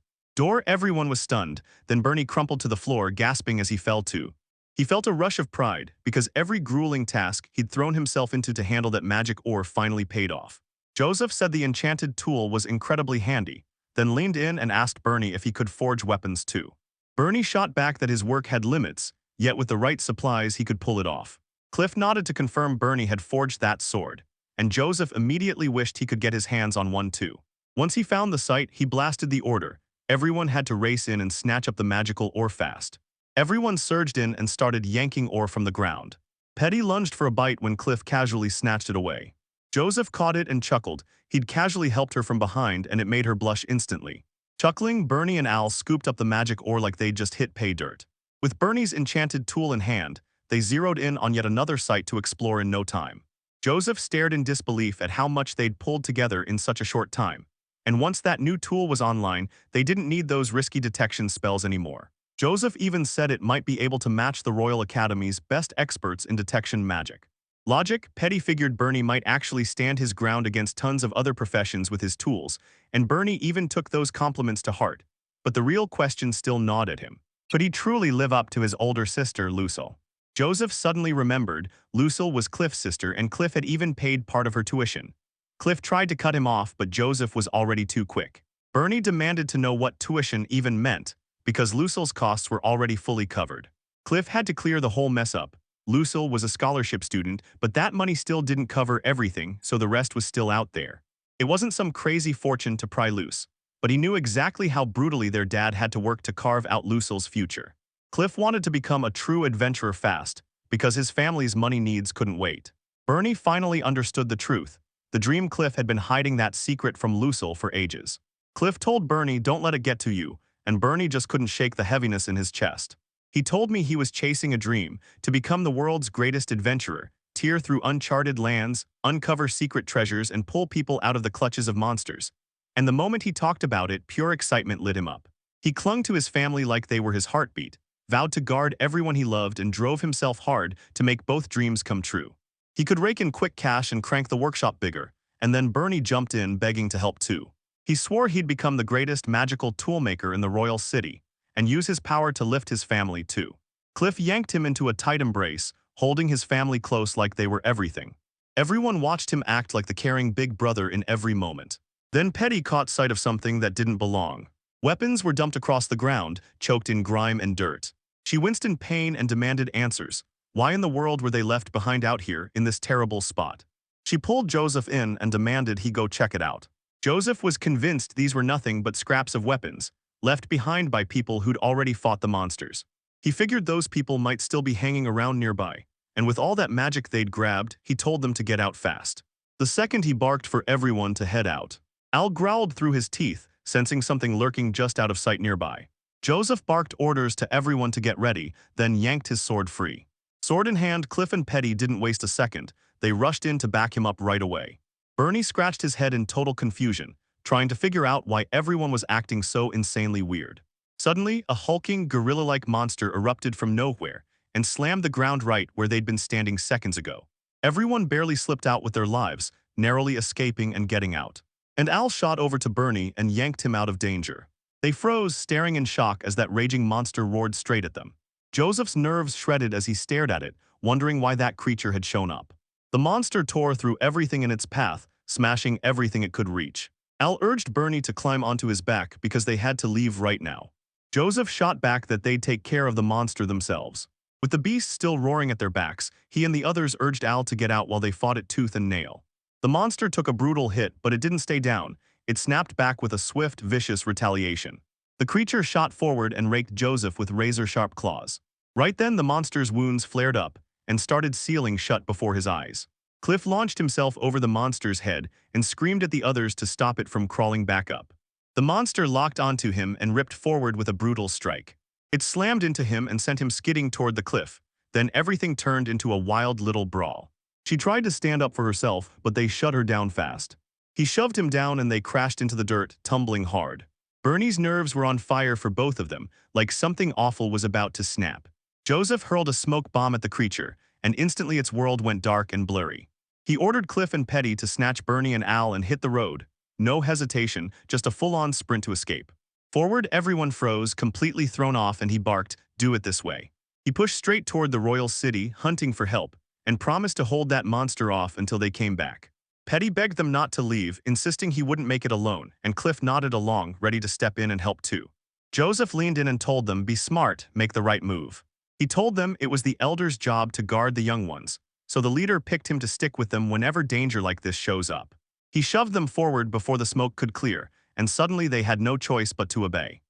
Everyone was stunned, then Bernie crumpled to the floor, gasping as he fell to. He felt a rush of pride, because every grueling task he'd thrown himself into to handle that magic ore finally paid off. Joseph said the enchanted tool was incredibly handy, then leaned in and asked Bernie if he could forge weapons too. Bernie shot back that his work had limits, yet with the right supplies he could pull it off. Cliff nodded to confirm Bernie had forged that sword, and Joseph immediately wished he could get his hands on one too. Once he found the site, he blasted the order. Everyone had to race in and snatch up the magical ore fast. Everyone surged in and started yanking ore from the ground. Petty lunged for a bite when Cliff casually snatched it away. Joseph caught it and chuckled. He'd casually helped her from behind, and it made her blush instantly. Chuckling, Bernie and Al scooped up the magic ore like they'd just hit pay dirt. With Bernie's enchanted tool in hand, they zeroed in on yet another site to explore in no time. Joseph stared in disbelief at how much they'd pulled together in such a short time. And once that new tool was online, they didn't need those risky detection spells anymore. Joseph even said it might be able to match the Royal Academy's best experts in detection magic. Logic, Petty figured Bernie might actually stand his ground against tons of other professions with his tools, and Bernie even took those compliments to heart. But the real question still gnawed at him. Could he truly live up to his older sister, Lucille? Joseph suddenly remembered Lucille was Cliff's sister, and Cliff had even paid part of her tuition. Cliff tried to cut him off, but Joseph was already too quick. Bernie demanded to know what tuition even meant, because Lucille's costs were already fully covered. Cliff had to clear the whole mess up. Lucille was a scholarship student, but that money still didn't cover everything, so the rest was still out there. It wasn't some crazy fortune to pry loose, but he knew exactly how brutally their dad had to work to carve out Lucille's future. Cliff wanted to become a true adventurer fast, because his family's money needs couldn't wait. Bernie finally understood the truth. The dream Cliff had been hiding that secret from Lucille for ages. Cliff told Bernie, "Don't let it get to you," and Bernie just couldn't shake the heaviness in his chest. He told me he was chasing a dream, to become the world's greatest adventurer, tear through uncharted lands, uncover secret treasures, and pull people out of the clutches of monsters. And the moment he talked about it, pure excitement lit him up. He clung to his family like they were his heartbeat, vowed to guard everyone he loved, and drove himself hard to make both dreams come true. He could rake in quick cash and crank the workshop bigger, and then Bernie jumped in, begging to help too. He swore he'd become the greatest magical toolmaker in the royal city, and use his power to lift his family too. Cliff yanked him into a tight embrace, holding his family close like they were everything. Everyone watched him act like the caring big brother in every moment. Then Petty caught sight of something that didn't belong. Weapons were dumped across the ground, choked in grime and dirt. She winced in pain and demanded answers. Why in the world were they left behind out here in this terrible spot? She pulled Joseph in and demanded he go check it out. Joseph was convinced these were nothing but scraps of weapons, left behind by people who'd already fought the monsters. He figured those people might still be hanging around nearby, and with all that magic they'd grabbed, he told them to get out fast. The second he barked for everyone to head out. Al growled through his teeth, sensing something lurking just out of sight nearby. Joseph barked orders to everyone to get ready, then yanked his sword free. Sword in hand, Cliff and Petty didn't waste a second. They rushed in to back him up right away. Bernie scratched his head in total confusion, trying to figure out why everyone was acting so insanely weird. Suddenly, a hulking, gorilla-like monster erupted from nowhere and slammed the ground right where they'd been standing seconds ago. Everyone barely slipped out with their lives, narrowly escaping and getting out. And Al shot over to Bernie and yanked him out of danger. They froze, staring in shock as that raging monster roared straight at them. Joseph's nerves shredded as he stared at it, wondering why that creature had shown up. The monster tore through everything in its path, smashing everything it could reach. Al urged Bernie to climb onto his back because they had to leave right now. Joseph shot back that they'd take care of the monster themselves. With the beast still roaring at their backs, he and the others urged Al to get out while they fought it tooth and nail. The monster took a brutal hit, but it didn't stay down. It snapped back with a swift, vicious retaliation. The creature shot forward and raked Joseph with razor-sharp claws. Right then, the monster's wounds flared up and started sealing shut before his eyes. Cliff launched himself over the monster's head and screamed at the others to stop it from crawling back up. The monster locked onto him and ripped forward with a brutal strike. It slammed into him and sent him skidding toward the cliff. Then everything turned into a wild little brawl. She tried to stand up for herself, but they shut her down fast. He shoved him down and they crashed into the dirt, tumbling hard. Bernie's nerves were on fire for both of them, like something awful was about to snap. Joseph hurled a smoke bomb at the creature, and instantly its world went dark and blurry. He ordered Cliff and Petty to snatch Bernie and Al and hit the road. No hesitation, just a full-on sprint to escape. Forward, everyone froze, completely thrown off, and he barked, "Do it this way." He pushed straight toward the royal city, hunting for help, and promised to hold that monster off until they came back. Petty begged them not to leave, insisting he wouldn't make it alone, and Cliff nodded along, ready to step in and help too. Joseph leaned in and told them, "Be smart, make the right move." He told them it was the elders' job to guard the young ones, so the leader picked him to stick with them whenever danger like this shows up. He shoved them forward before the smoke could clear, and suddenly they had no choice but to obey.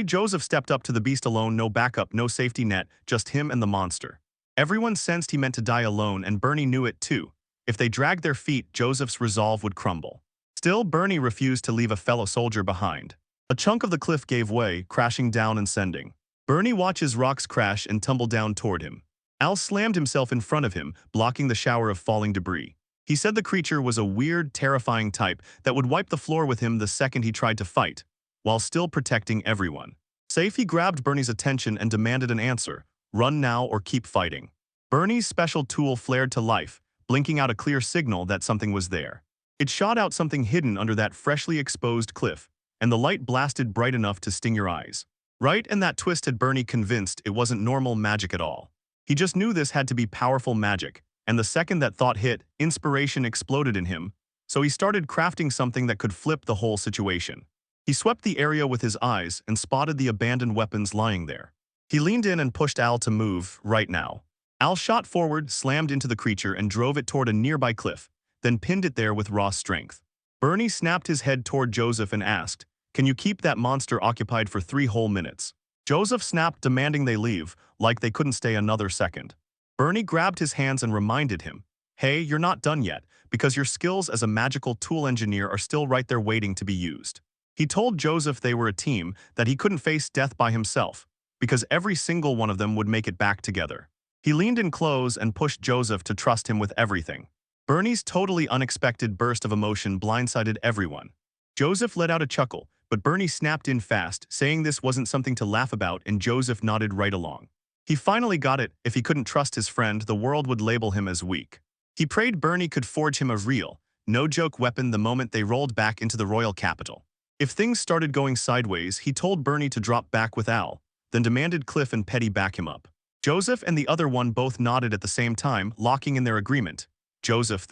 Joseph stepped up to the beast alone, no backup, no safety net, just him and the monster. Everyone sensed he meant to die alone, and Bernie knew it too. If they dragged their feet, Joseph's resolve would crumble. Still, Bernie refused to leave a fellow soldier behind. A chunk of the cliff gave way, crashing down and sending. Bernie watches rocks crash and tumble down toward him. Al slammed himself in front of him, blocking the shower of falling debris. He said the creature was a weird, terrifying type that would wipe the floor with him the second he tried to fight, while still protecting everyone. Safe, he grabbed Bernie's attention and demanded an answer: run now or keep fighting. Bernie's special tool flared to life, blinking out a clear signal that something was there. It shot out something hidden under that freshly exposed cliff, and the light blasted bright enough to sting your eyes. Right, and that twist had Bernie convinced it wasn't normal magic at all. He just knew this had to be powerful magic, and the second that thought hit, inspiration exploded in him, so he started crafting something that could flip the whole situation. He swept the area with his eyes and spotted the abandoned weapons lying there. He leaned in and pushed Al to move, right now. Al shot forward, slammed into the creature, and drove it toward a nearby cliff, then pinned it there with raw strength. Bernie snapped his head toward Joseph and asked, "Can you keep that monster occupied for 3 whole minutes?" Joseph snapped, demanding they leave, like they couldn't stay another second. Bernie grabbed his hands and reminded him, "Hey, you're not done yet, because your skills as a magical tool engineer are still right there waiting to be used." He told Joseph they were a team, that he couldn't face death by himself, because every single one of them would make it back together. He leaned in close and pushed Joseph to trust him with everything. Bernie's totally unexpected burst of emotion blindsided everyone. Joseph let out a chuckle, but Bernie snapped in fast, saying this wasn't something to laugh about, and Joseph nodded right along. He finally got it. If he couldn't trust his friend, the world would label him as weak. He prayed Bernie could forge him a real, no-joke weapon the moment they rolled back into the royal capital. If things started going sideways, he told Bernie to drop back with Al, then demanded Cliff and Petty back him up. Joseph and the other one both nodded at the same time, locking in their agreement. Joseph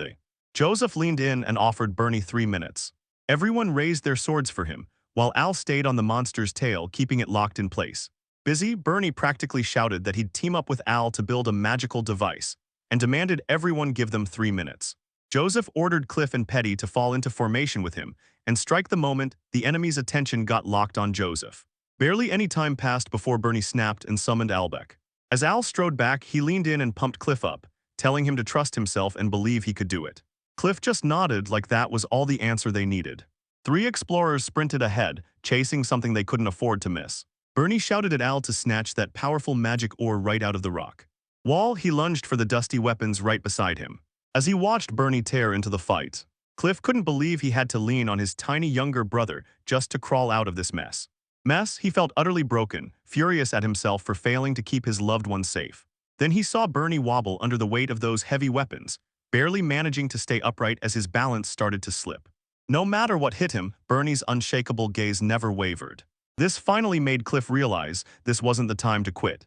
leaned in and offered Bernie 3 minutes. Everyone raised their swords for him, while Al stayed on the monster's tail, keeping it locked in place. Busy, Bernie practically shouted that he'd team up with Al to build a magical device, and demanded everyone give them 3 minutes. Joseph ordered Cliff and Petty to fall into formation with him, and strike the moment the enemy's attention got locked on Joseph. Barely any time passed before Bernie snapped and summoned Albec. As Al strode back, he leaned in and pumped Cliff up, telling him to trust himself and believe he could do it. Cliff just nodded like that was all the answer they needed. 3 explorers sprinted ahead, chasing something they couldn't afford to miss. Bernie shouted at Al to snatch that powerful magic ore right out of the rock wall. He lunged for the dusty weapons right beside him. As he watched Bernie tear into the fight, Cliff couldn't believe he had to lean on his tiny younger brother just to crawl out of this mess. He felt utterly broken, furious at himself for failing to keep his loved ones safe. Then he saw Bernie wobble under the weight of those heavy weapons, barely managing to stay upright as his balance started to slip. No matter what hit him, Bernie's unshakable gaze never wavered. This finally made Cliff realize this wasn't the time to quit.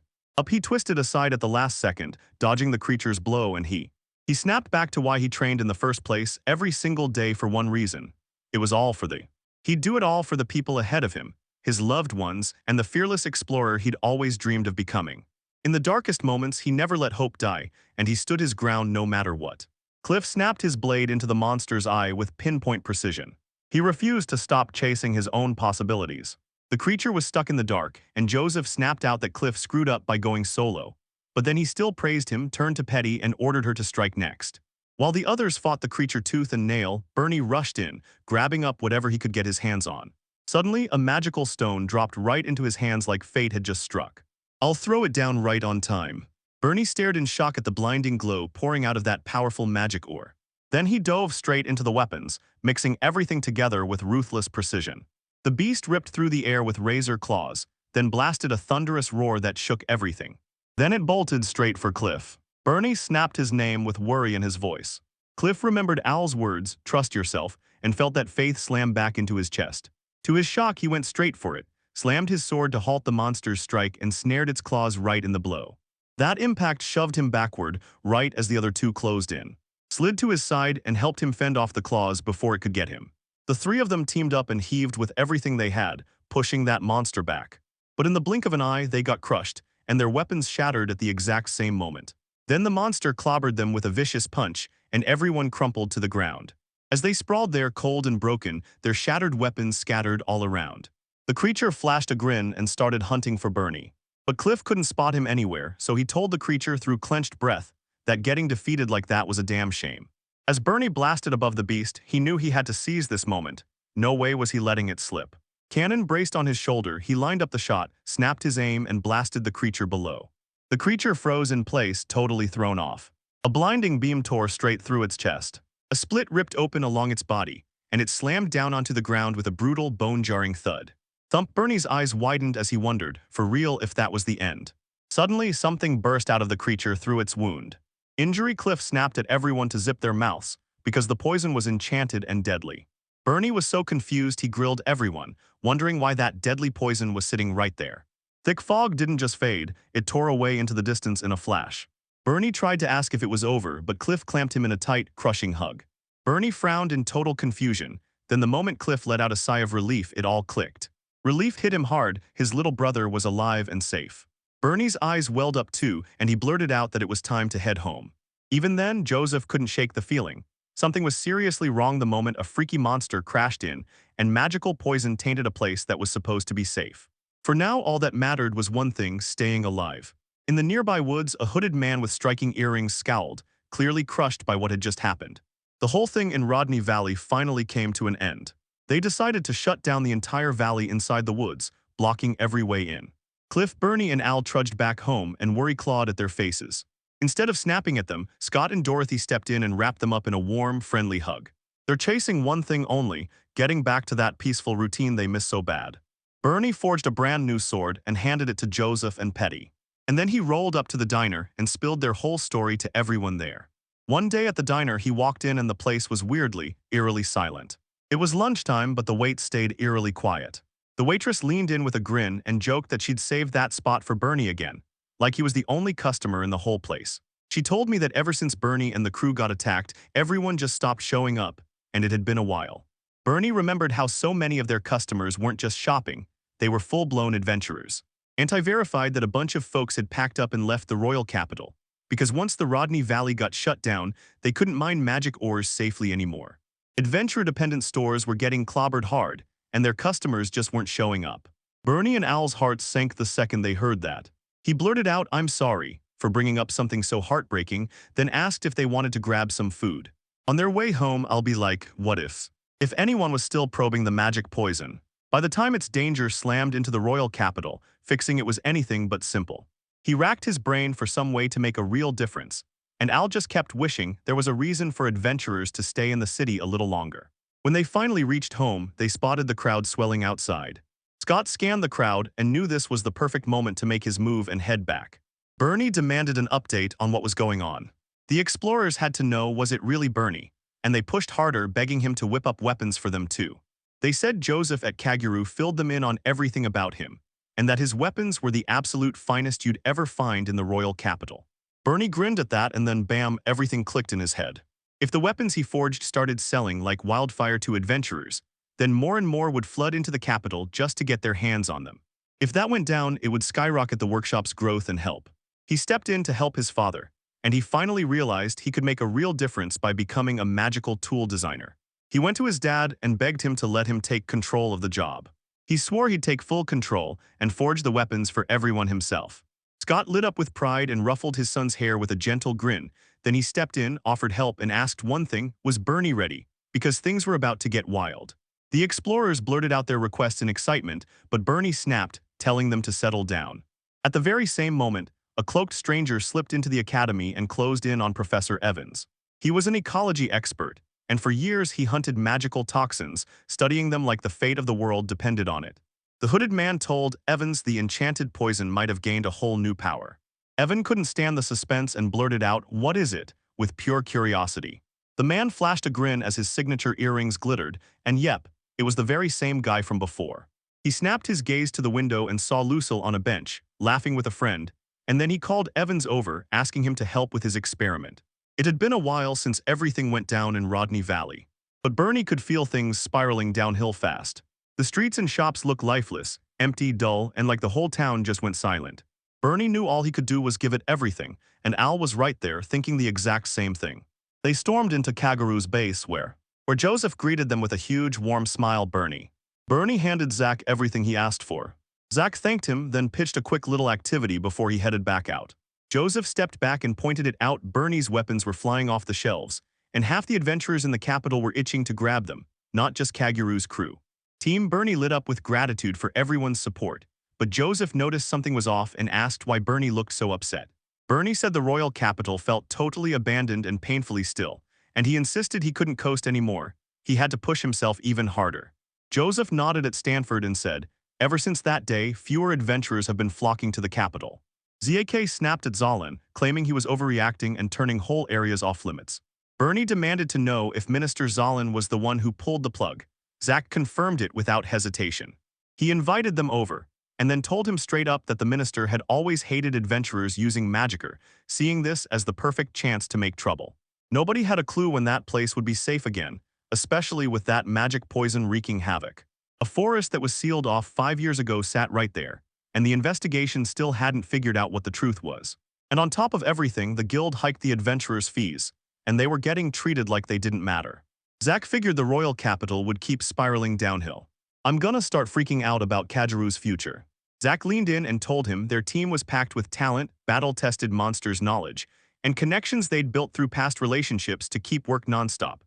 He twisted aside at the last second, dodging the creature's blow, and he snapped back to why he trained in the first place every single day for one reason. It was all for the. He'd do it all for the people ahead of him, his loved ones, and the fearless explorer he'd always dreamed of becoming. In the darkest moments, he never let hope die, and he stood his ground no matter what. Cliff snapped his blade into the monster's eye with pinpoint precision. He refused to stop chasing his own possibilities. The creature was stuck in the dark, and Joseph snapped out that Cliff screwed up by going solo. But then he still praised him, turned to Petty, and ordered her to strike next. While the others fought the creature tooth and nail, Bernie rushed in, grabbing up whatever he could get his hands on. Suddenly, a magical stone dropped right into his hands like fate had just struck. "I'll throw it down right on time." Bernie stared in shock at the blinding glow pouring out of that powerful magic ore. Then he dove straight into the weapons, mixing everything together with ruthless precision. The beast ripped through the air with razor claws, then blasted a thunderous roar that shook everything. Then it bolted straight for Cliff. Bernie snapped his name with worry in his voice. Cliff remembered Al's words, "Trust yourself," and felt that faith slam back into his chest. To his shock, he went straight for it, slammed his sword to halt the monster's strike, and snared its claws right in the blow. That impact shoved him backward, right as the other two closed in, slid to his side, and helped him fend off the claws before it could get him. The three of them teamed up and heaved with everything they had, pushing that monster back. But in the blink of an eye, they got crushed, and their weapons shattered at the exact same moment. Then the monster clobbered them with a vicious punch, and everyone crumpled to the ground. As they sprawled there cold and broken, their shattered weapons scattered all around. The creature flashed a grin and started hunting for Bernie. But Cliff couldn't spot him anywhere, so he told the creature through clenched breath that getting defeated like that was a damn shame. As Bernie blasted above the beast, he knew he had to seize this moment. No way was he letting it slip. Cannon braced on his shoulder, he lined up the shot, snapped his aim, and blasted the creature below. The creature froze in place, totally thrown off. A blinding beam tore straight through its chest. A split ripped open along its body, and it slammed down onto the ground with a brutal, bone-jarring thud. Thump. Bernie's eyes widened as he wondered, for real, if that was the end. Suddenly, something burst out of the creature through its wound. Injury. Cliff snapped at everyone to zip their mouths, because the poison was enchanted and deadly. Bernie was so confused he grilled everyone, wondering why that deadly poison was sitting right there. Thick fog didn't just fade, it tore away into the distance in a flash. Bernie tried to ask if it was over, but Cliff clamped him in a tight, crushing hug. Bernie frowned in total confusion. Then the moment Cliff let out a sigh of relief, it all clicked. Relief hit him hard, his little brother was alive and safe. Bernie's eyes welled up too, and he blurted out that it was time to head home. Even then, Joseph couldn't shake the feeling. Something was seriously wrong the moment a freaky monster crashed in, and magical poison tainted a place that was supposed to be safe. For now, all that mattered was one thing: staying alive. In the nearby woods, a hooded man with striking earrings scowled, clearly crushed by what had just happened. The whole thing in Rodney Valley finally came to an end. They decided to shut down the entire valley inside the woods, blocking every way in. Cliff, Bernie, and Al trudged back home and worry clawed at their faces. Instead of snapping at them, Scott and Dorothy stepped in and wrapped them up in a warm, friendly hug. They're chasing one thing only: getting back to that peaceful routine they miss so bad. Bernie forged a brand new sword and handed it to Joseph and Petty. And then he rolled up to the diner and spilled their whole story to everyone there. One day at the diner, he walked in and the place was weirdly, eerily silent. It was lunchtime, but the wait stayed eerily quiet. The waitress leaned in with a grin and joked that she'd saved that spot for Bernie again, like he was the only customer in the whole place. She told me that ever since Bernie and the crew got attacked, everyone just stopped showing up, and it had been a while. Bernie remembered how so many of their customers weren't just shopping, they were full-blown adventurers. And I verified that a bunch of folks had packed up and left the royal capital, because once the Rodney Valley got shut down, they couldn't mine magic ores safely anymore. Adventure-dependent stores were getting clobbered hard, and their customers just weren't showing up. Bernie and Al's hearts sank the second they heard that. He blurted out, "I'm sorry," for bringing up something so heartbreaking, then asked if they wanted to grab some food. On their way home, I'll be like, what if anyone was still probing the magic poison? By the time its danger slammed into the royal capital, fixing it was anything but simple. He racked his brain for some way to make a real difference, and Al just kept wishing there was a reason for adventurers to stay in the city a little longer. When they finally reached home, they spotted the crowd swelling outside. Scott scanned the crowd and knew this was the perfect moment to make his move and head back. Bernie demanded an update on what was going on. The explorers had to know, was it really Bernie? And they pushed harder, begging him to whip up weapons for them too. They said Joseph at Kaguru filled them in on everything about him, and that his weapons were the absolute finest you'd ever find in the royal capital. Bernie grinned at that, and then bam, everything clicked in his head. If the weapons he forged started selling like wildfire to adventurers, then more and more would flood into the capital just to get their hands on them. If that went down, it would skyrocket the workshop's growth and help. He stepped in to help his father, and he finally realized he could make a real difference by becoming a magical tool designer. He went to his dad and begged him to let him take control of the job. He swore he'd take full control and forge the weapons for everyone himself. Scott lit up with pride and ruffled his son's hair with a gentle grin. Then he stepped in, offered help, and asked one thing: was Bernie ready? Because things were about to get wild. The explorers blurted out their requests in excitement, but Bernie snapped, telling them to settle down. At the very same moment, a cloaked stranger slipped into the academy and closed in on Professor Evans. He was an ecology expert, and for years he hunted magical toxins, studying them like the fate of the world depended on it. The hooded man told Evans the enchanted poison might have gained a whole new power. Evan couldn't stand the suspense and blurted out, "What is it?" with pure curiosity. The man flashed a grin as his signature earrings glittered, and yep, it was the very same guy from before. He snapped his gaze to the window and saw Lucille on a bench, laughing with a friend, and then he called Evans over, asking him to help with his experiment. It had been a while since everything went down in Rodney Valley, but Bernie could feel things spiraling downhill fast. The streets and shops looked lifeless, empty, dull, and like the whole town just went silent. Bernie knew all he could do was give it everything, and Al was right there thinking the exact same thing. They stormed into Kaguru's base where Joseph greeted them with a huge, warm smile. Bernie handed Zach everything he asked for. Zach thanked him, then pitched a quick little activity before he headed back out. Joseph stepped back and pointed it out. Bernie's weapons were flying off the shelves, and half the adventurers in the capital were itching to grab them, not just Kaguru's crew. Team Bernie lit up with gratitude for everyone's support, but Joseph noticed something was off and asked why Bernie looked so upset. Bernie said the royal capital felt totally abandoned and painfully still, and he insisted he couldn't coast anymore. He had to push himself even harder. Joseph nodded at Stanford and said, "Ever since that day, fewer adventurers have been flocking to the capital." Zak snapped at Zalin, claiming he was overreacting and turning whole areas off limits. Bernie demanded to know if Minister Zalin was the one who pulled the plug. Zach confirmed it without hesitation. He invited them over, and then told him straight up that the minister had always hated adventurers using magicka, seeing this as the perfect chance to make trouble. Nobody had a clue when that place would be safe again, especially with that magic poison wreaking havoc. A forest that was sealed off 5 years ago sat right there, and the investigation still hadn't figured out what the truth was. And on top of everything, the guild hiked the adventurers' fees, and they were getting treated like they didn't matter. Zach figured the royal capital would keep spiraling downhill. "I'm gonna start freaking out about Kageru's future." Zach leaned in and told him their team was packed with talent, battle-tested monsters knowledge, and connections they'd built through past relationships to keep work nonstop.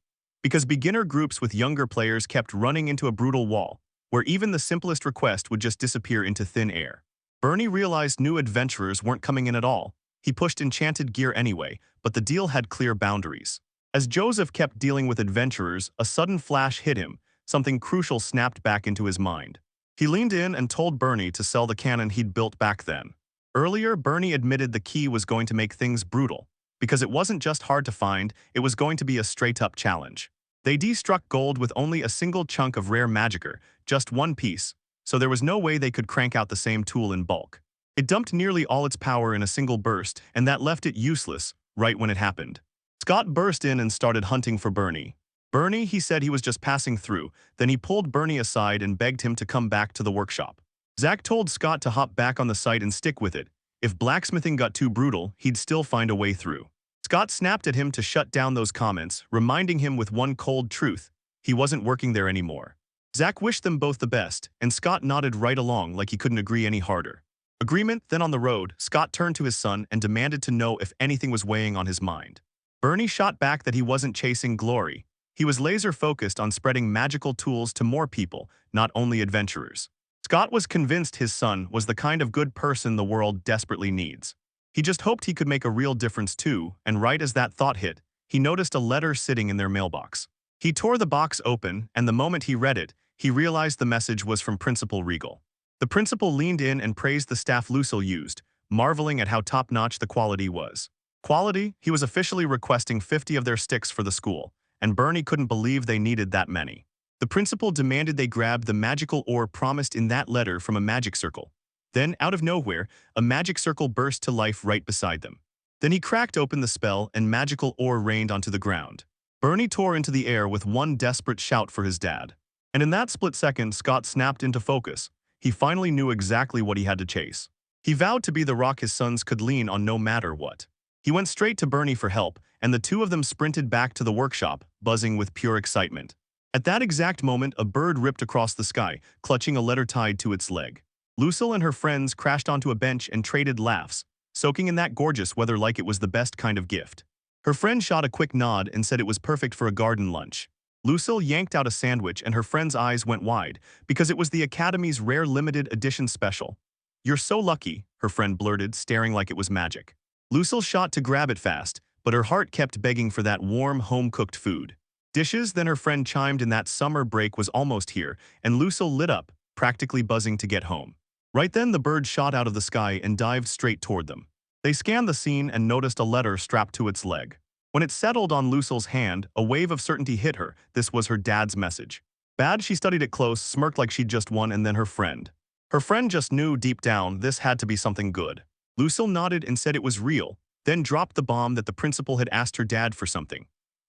Because beginner groups with younger players kept running into a brutal wall, where even the simplest request would just disappear into thin air. Bernie realized new adventurers weren't coming in at all. He pushed enchanted gear anyway, but the deal had clear boundaries. As Joseph kept dealing with adventurers, a sudden flash hit him. Something crucial snapped back into his mind. He leaned in and told Bernie to sell the cannon he'd built back then. Earlier, Bernie admitted the key was going to make things brutal. Because it wasn't just hard to find, it was going to be a straight-up challenge. They struck gold with only a single chunk of rare magicka, just one piece, so there was no way they could crank out the same tool in bulk. It dumped nearly all its power in a single burst, and that left it useless, right when it happened. Scott burst in and started hunting for Bernie. Bernie, he said he was just passing through, then he pulled Bernie aside and begged him to come back to the workshop. Zach told Scott to hop back on the site and stick with it. If blacksmithing got too brutal, he'd still find a way through. Scott snapped at him to shut down those comments, reminding him with one cold truth: he wasn't working there anymore. Zach wished them both the best, and Scott nodded right along like he couldn't agree any harder. Agreement. Then on the road, Scott turned to his son and demanded to know if anything was weighing on his mind. Bernie shot back that he wasn't chasing glory. He was laser-focused on spreading magical tools to more people, not only adventurers. Scott was convinced his son was the kind of good person the world desperately needs. He just hoped he could make a real difference too, and right as that thought hit, he noticed a letter sitting in their mailbox. He tore the box open, and the moment he read it, he realized the message was from Principal Regal. The principal leaned in and praised the staff Lucille used, marveling at how top-notch the quality was. Quality? He was officially requesting 50 of their sticks for the school, and Bernie couldn't believe they needed that many. The principal demanded they grab the magical ore promised in that letter from a magic circle. Then, out of nowhere, a magic circle burst to life right beside them. Then he cracked open the spell and magical ore rained onto the ground. Bernie tore into the air with one desperate shout for his dad. And in that split second, Scott snapped into focus. He finally knew exactly what he had to chase. He vowed to be the rock his sons could lean on no matter what. He went straight to Bernie for help, and the two of them sprinted back to the workshop, buzzing with pure excitement. At that exact moment, a bird ripped across the sky, clutching a letter tied to its leg. Lucille and her friends crashed onto a bench and traded laughs, soaking in that gorgeous weather like it was the best kind of gift. Her friend shot a quick nod and said it was perfect for a garden lunch. Lucille yanked out a sandwich and her friend's eyes went wide, because it was the Academy's rare limited edition special. "You're so lucky," her friend blurted, staring like it was magic. Lucille shot to grab it fast, but her heart kept begging for that warm, home-cooked food. Dishes, then her friend chimed in that summer break was almost here, and Lucille lit up, practically buzzing to get home. Right then the bird shot out of the sky and dived straight toward them. They scanned the scene and noticed a letter strapped to its leg. When it settled on Lucille's hand, a wave of certainty hit her. This was her dad's message. Bad, she studied it close, smirked like she'd just won, and then her friend. Her friend just knew deep down this had to be something good. Lucille nodded and said it was real, then dropped the bomb that the principal had asked her dad for something.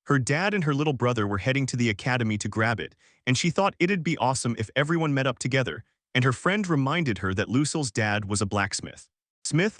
Her dad and her little brother were heading to the academy to grab it, and she thought it'd be awesome if everyone met up together, and her friend reminded her that Lucille's dad was a blacksmith.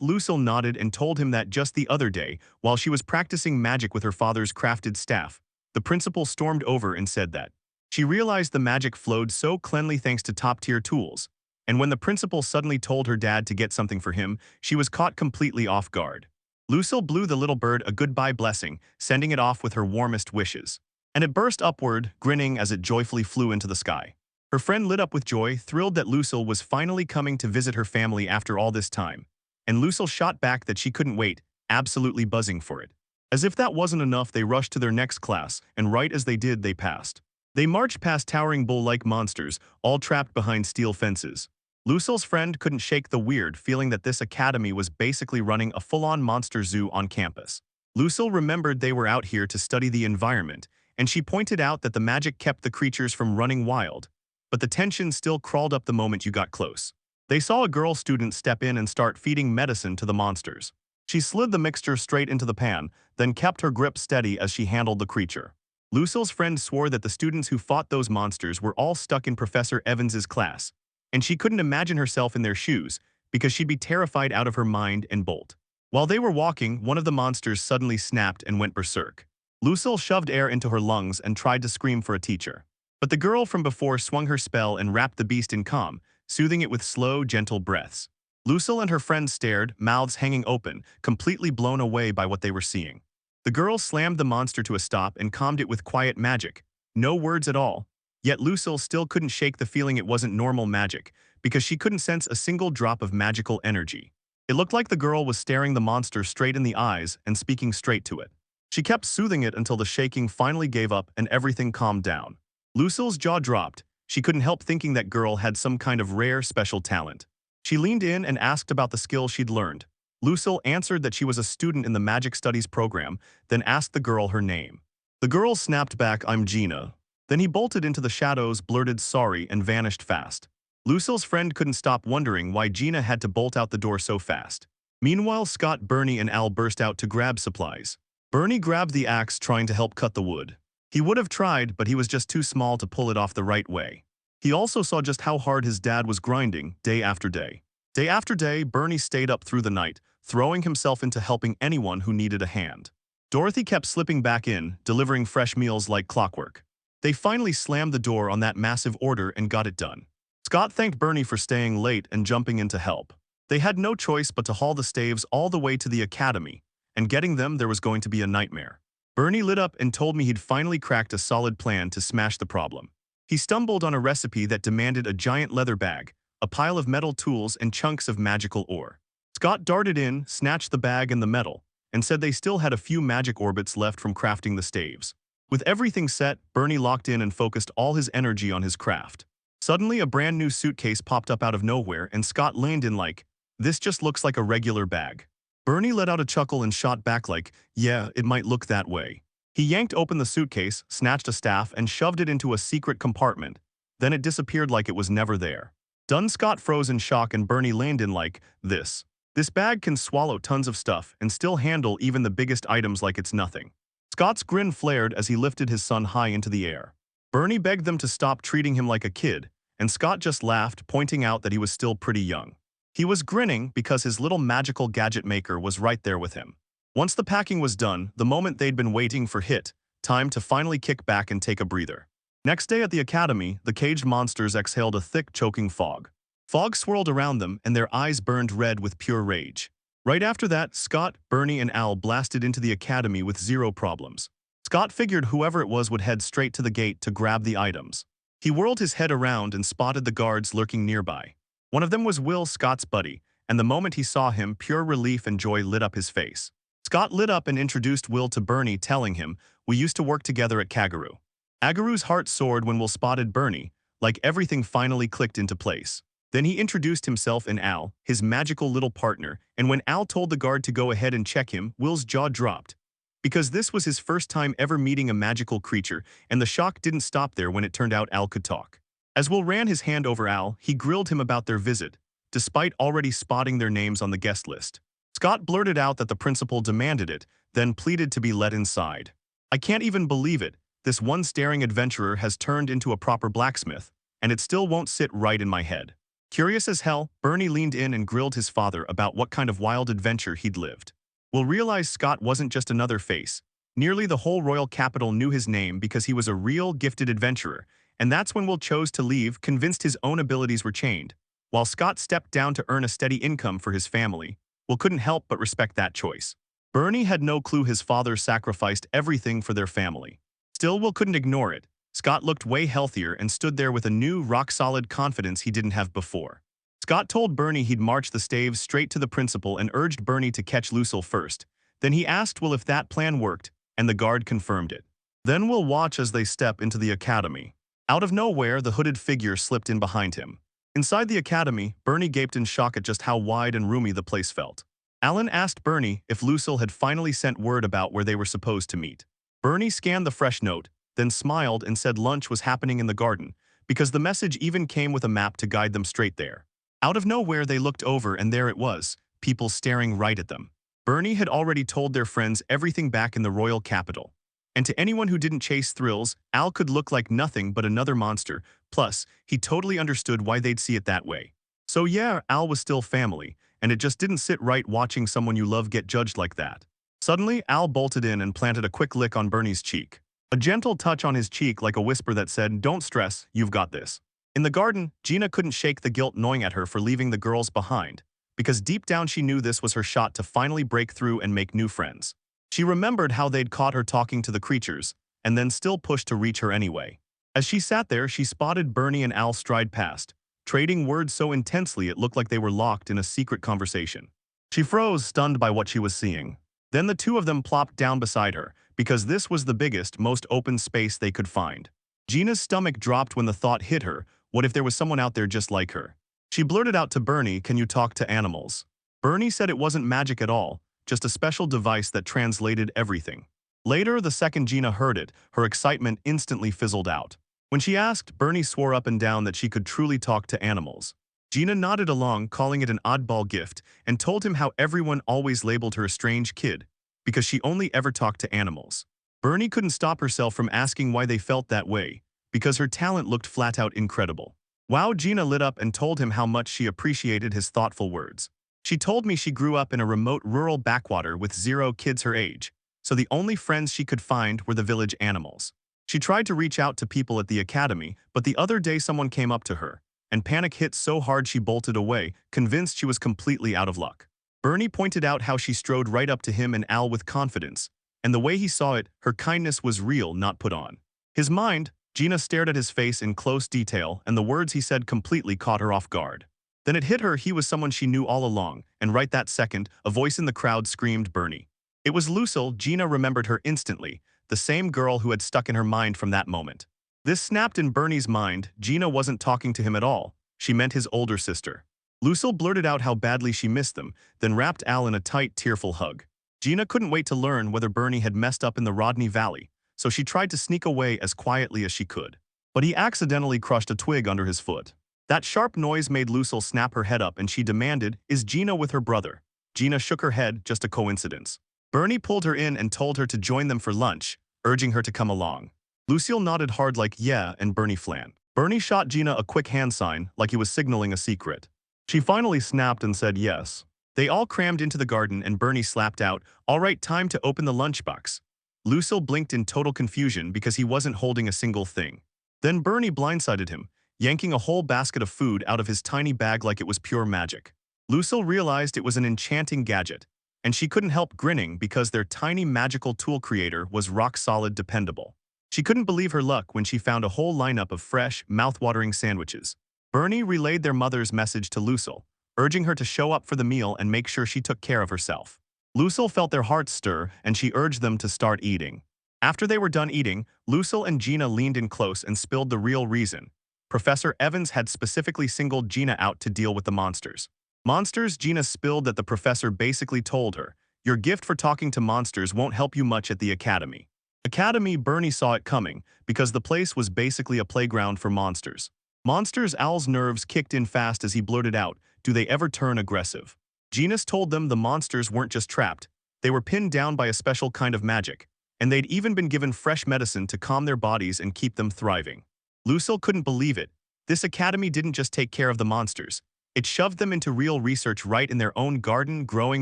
Lucille nodded and told him that just the other day, while she was practicing magic with her father's crafted staff, the principal stormed over and said that she realized the magic flowed so cleanly thanks to top-tier tools, and when the principal suddenly told her dad to get something for him, she was caught completely off guard. Lucille blew the little bird a goodbye blessing, sending it off with her warmest wishes. And it burst upward, grinning as it joyfully flew into the sky. Her friend lit up with joy, thrilled that Lucille was finally coming to visit her family after all this time. And Lucille shot back that she couldn't wait, absolutely buzzing for it. As if that wasn't enough, they rushed to their next class, and right as they did, they passed. They marched past towering bull-like monsters, all trapped behind steel fences. Lucille's friend couldn't shake the weird feeling that this academy was basically running a full-on monster zoo on campus. Lucille remembered they were out here to study the environment, and she pointed out that the magic kept the creatures from running wild. But the tension still crawled up the moment you got close. They saw a girl student step in and start feeding medicine to the monsters. She slid the mixture straight into the pan, then kept her grip steady as she handled the creature. Lucille's friend swore that the students who fought those monsters were all stuck in Professor Evans's class, and she couldn't imagine herself in their shoes because she'd be terrified out of her mind and bolt. While they were walking, one of the monsters suddenly snapped and went berserk. Lucille shoved air into her lungs and tried to scream for a teacher. But the girl from before swung her spell and wrapped the beast in calm, soothing it with slow, gentle breaths. Lucille and her friends stared, mouths hanging open, completely blown away by what they were seeing. The girl slammed the monster to a stop and calmed it with quiet magic. No words at all. Yet Lucille still couldn't shake the feeling it wasn't normal magic, because she couldn't sense a single drop of magical energy. It looked like the girl was staring the monster straight in the eyes and speaking straight to it. She kept soothing it until the shaking finally gave up and everything calmed down. Lucille's jaw dropped. She couldn't help thinking that girl had some kind of rare, special talent. She leaned in and asked about the skill she'd learned. Lucille answered that she was a student in the Magic Studies program, then asked the girl her name. The girl snapped back, "I'm Gina." Then he bolted into the shadows, blurted sorry, and vanished fast. Lucille's friend couldn't stop wondering why Gina had to bolt out the door so fast. Meanwhile, Scott, Bernie, and Al burst out to grab supplies. Bernie grabbed the axe, trying to help cut the wood. He would have tried, but he was just too small to pull it off the right way. He also saw just how hard his dad was grinding, day after day. Day after day, Bernie stayed up through the night, throwing himself into helping anyone who needed a hand. Dorothy kept slipping back in, delivering fresh meals like clockwork. They finally slammed the door on that massive order and got it done. Scott thanked Bernie for staying late and jumping in to help. They had no choice but to haul the staves all the way to the academy, and getting them there was going to be a nightmare. Bernie lit up and told me he'd finally cracked a solid plan to smash the problem. He stumbled on a recipe that demanded a giant leather bag, a pile of metal tools, and chunks of magical ore. Scott darted in, snatched the bag and the medal, and said they still had a few magic orbits left from crafting the staves. With everything set, Bernie locked in and focused all his energy on his craft. Suddenly, a brand new suitcase popped up out of nowhere, and Scott leaned in like, "This just looks like a regular bag." Bernie let out a chuckle and shot back like, "Yeah, it might look that way." He yanked open the suitcase, snatched a staff, and shoved it into a secret compartment. Then it disappeared like it was never there. Done. Scott froze in shock, and Bernie leaned in like, This bag can swallow tons of stuff and still handle even the biggest items like it's nothing." Scott's grin flared as he lifted his son high into the air. Bernie begged them to stop treating him like a kid, and Scott just laughed, pointing out that he was still pretty young. He was grinning because his little magical gadget maker was right there with him. Once the packing was done, the moment they'd been waiting for hit, time to finally kick back and take a breather. Next day at the academy, the caged monsters exhaled a thick, choking fog. Fog swirled around them, and their eyes burned red with pure rage. Right after that, Scott, Bernie, and Al blasted into the academy with zero problems. Scott figured whoever it was would head straight to the gate to grab the items. He whirled his head around and spotted the guards lurking nearby. One of them was Will, Scott's buddy, and the moment he saw him, pure relief and joy lit up his face. Scott lit up and introduced Will to Bernie, telling him, "We used to work together at Kaguru." Agaru's heart soared when Will spotted Bernie, like everything finally clicked into place. Then he introduced himself and Al, his magical little partner, and when Al told the guard to go ahead and check him, Will's jaw dropped. Because this was his first time ever meeting a magical creature, and the shock didn't stop there when it turned out Al could talk. As Will ran his hand over Al, he grilled him about their visit, despite already spotting their names on the guest list. Scott blurted out that the principal demanded it, then pleaded to be let inside. "I can't even believe it. This one staring adventurer has turned into a proper blacksmith, and it still won't sit right in my head." Curious as hell, Bernie leaned in and grilled his father about what kind of wild adventure he'd lived. Will realized Scott wasn't just another face. Nearly the whole royal capital knew his name because he was a real gifted adventurer, and that's when Will chose to leave, convinced his own abilities were chained. While Scott stepped down to earn a steady income for his family, Will couldn't help but respect that choice. Bernie had no clue his father sacrificed everything for their family. Still, Will couldn't ignore it. Scott looked way healthier and stood there with a new, rock-solid confidence he didn't have before. Scott told Bernie he'd march the staves straight to the principal and urged Bernie to catch Lucille first. Then he asked Will if that plan worked, and the guard confirmed it. Then Will watch as they step into the academy. Out of nowhere, the hooded figure slipped in behind him. Inside the academy, Bernie gaped in shock at just how wide and roomy the place felt. Alan asked Bernie if Lucille had finally sent word about where they were supposed to meet. Bernie scanned the fresh note, then smiled and said lunch was happening in the garden, because the message even came with a map to guide them straight there. Out of nowhere, they looked over, and there it was, people staring right at them. Bernie had already told their friends everything back in the royal capital. And to anyone who didn't chase thrills, Al could look like nothing but another monster, plus, he totally understood why they'd see it that way. So yeah, Al was still family, and it just didn't sit right watching someone you love get judged like that. Suddenly, Al bolted in and planted a quick lick on Bernie's cheek. A gentle touch on his cheek like a whisper that said, "Don't stress, you've got this." In the garden, Gina couldn't shake the guilt gnawing at her for leaving the girls behind, because deep down she knew this was her shot to finally break through and make new friends. She remembered how they'd caught her talking to the creatures, and then still pushed to reach her anyway. As she sat there, she spotted Bernie and Al stride past, trading words so intensely it looked like they were locked in a secret conversation. She froze, stunned by what she was seeing. Then the two of them plopped down beside her, because this was the biggest, most open space they could find. Gina's stomach dropped when the thought hit her, what if there was someone out there just like her? She blurted out to Bernie, "Can you talk to animals?" Bernie said it wasn't magic at all, just a special device that translated everything. Later, the second Gina heard it, her excitement instantly fizzled out. When she asked, Bernie swore up and down that she could truly talk to animals. Gina nodded along, calling it an oddball gift, and told him how everyone always labeled her a strange kid, because she only ever talked to animals. Bernie couldn't stop herself from asking why they felt that way, because her talent looked flat out incredible. Wow, Gina lit up and told him how much she appreciated his thoughtful words. She told me she grew up in a remote rural backwater with 0 kids her age, so the only friends she could find were the village animals. She tried to reach out to people at the academy, but the other day someone came up to her, and panic hit so hard she bolted away, convinced she was completely out of luck. Bernie pointed out how she strode right up to him and Al with confidence, and the way he saw it, her kindness was real, not put on. His mind, Gina stared at his face in close detail, and the words he said completely caught her off guard. Then it hit her he was someone she knew all along, and right that second, a voice in the crowd screamed Bernie. It was Lucille. Gina remembered her instantly, the same girl who had stuck in her mind from that moment. This snapped in Bernie's mind. Gina wasn't talking to him at all. She meant his older sister. Lucille blurted out how badly she missed them, then wrapped Al in a tight, tearful hug. Gina couldn't wait to learn whether Bernie had messed up in the Rodney Valley, so she tried to sneak away as quietly as she could. But he accidentally crushed a twig under his foot. That sharp noise made Lucille snap her head up and she demanded, "Is Gina with her brother?" Gina shook her head, just a coincidence. Bernie pulled her in and told her to join them for lunch, urging her to come along. Lucille nodded hard like yeah, and Bernie flan. Bernie shot Gina a quick hand sign like he was signaling a secret. She finally snapped and said yes. They all crammed into the garden and Bernie slapped out, "All right, time to open the lunchbox." Lucille blinked in total confusion because he wasn't holding a single thing. Then Bernie blindsided him, yanking a whole basket of food out of his tiny bag like it was pure magic. Lucille realized it was an enchanting gadget, and she couldn't help grinning because their tiny magical tool creator was rock-solid dependable. She couldn't believe her luck when she found a whole lineup of fresh, mouth-watering sandwiches. Bernie relayed their mother's message to Lucille, urging her to show up for the meal and make sure she took care of herself. Lucille felt their hearts stir, and she urged them to start eating. After they were done eating, Lucille and Gina leaned in close and spilled the real reason. Professor Evans had specifically singled Gina out to deal with the monsters. Monsters, Gina spilled that the professor basically told her, "Your gift for talking to monsters won't help you much at the academy." Academy, Bernie saw it coming, because the place was basically a playground for monsters. Monsters. Al's nerves kicked in fast as he blurted out, "Do they ever turn aggressive?" Gina told them the monsters weren't just trapped, they were pinned down by a special kind of magic, and they'd even been given fresh medicine to calm their bodies and keep them thriving. Lucille couldn't believe it. This academy didn't just take care of the monsters. It shoved them into real research right in their own garden, growing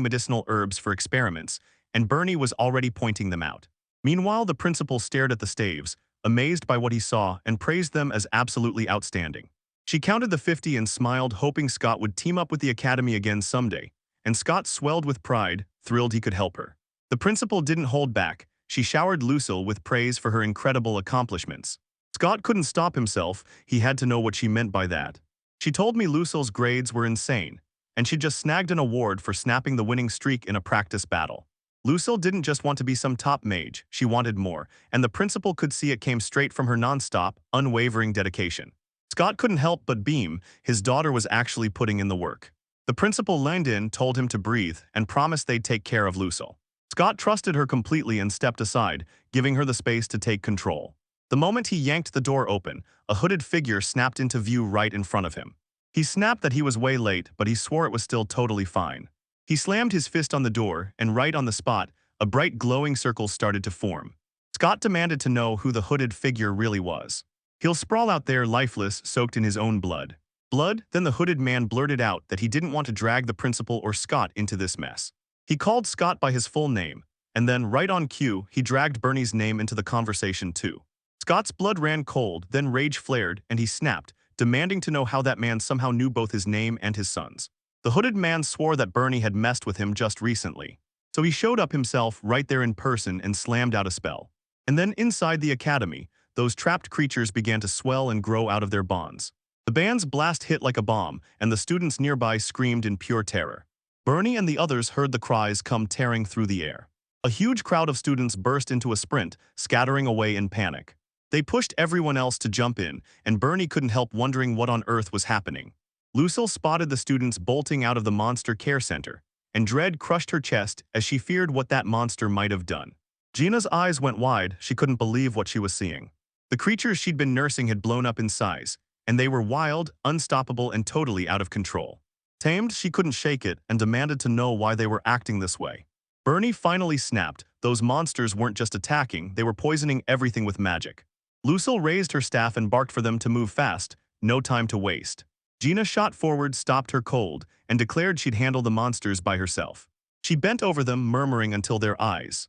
medicinal herbs for experiments, and Bernie was already pointing them out. Meanwhile, the principal stared at the staves, amazed by what he saw, and praised them as absolutely outstanding. She counted the 50 and smiled, hoping Scott would team up with the academy again someday, and Scott swelled with pride, thrilled he could help her. The principal didn't hold back. She showered Lucille with praise for her incredible accomplishments. Scott couldn't stop himself. He had to know what she meant by that. "She told me Lucille's grades were insane, and she just snagged an award for snapping the winning streak in a practice battle." Lucille didn't just want to be some top mage, she wanted more, and the principal could see it came straight from her non-stop, unwavering dedication. Scott couldn't help but beam. His daughter was actually putting in the work. The principal leaned in, told him to breathe, and promised they'd take care of Lucille. Scott trusted her completely and stepped aside, giving her the space to take control. The moment he yanked the door open, a hooded figure snapped into view right in front of him. He snapped that he was way late, but he swore it was still totally fine. He slammed his fist on the door, and right on the spot, a bright glowing circle started to form. Scott demanded to know who the hooded figure really was. "He'll sprawl out there lifeless, soaked in his own blood." Blood? Then the hooded man blurted out that he didn't want to drag the principal or Scott into this mess. He called Scott by his full name, and then, right on cue, he dragged Bernie's name into the conversation too. Scott's blood ran cold, then rage flared, and he snapped, demanding to know how that man somehow knew both his name and his son's. The hooded man swore that Bernie had messed with him just recently. So he showed up himself right there in person and slammed out a spell. And then inside the academy, those trapped creatures began to swell and grow out of their bonds. The band's blast hit like a bomb, and the students nearby screamed in pure terror. Bernie and the others heard the cries come tearing through the air. A huge crowd of students burst into a sprint, scattering away in panic. They pushed everyone else to jump in, and Bernie couldn't help wondering what on earth was happening. Lucille spotted the students bolting out of the monster care center, and dread crushed her chest as she feared what that monster might have done. Gina's eyes went wide. She couldn't believe what she was seeing. The creatures she'd been nursing had blown up in size, and they were wild, unstoppable, and totally out of control. Tamed, she couldn't shake it and demanded to know why they were acting this way. Bernie finally snapped. Those monsters weren't just attacking, they were poisoning everything with magic. Lucille raised her staff and barked for them to move fast, no time to waste. Gina shot forward, stopped her cold, and declared she'd handle the monsters by herself. She bent over them, murmuring until their eyes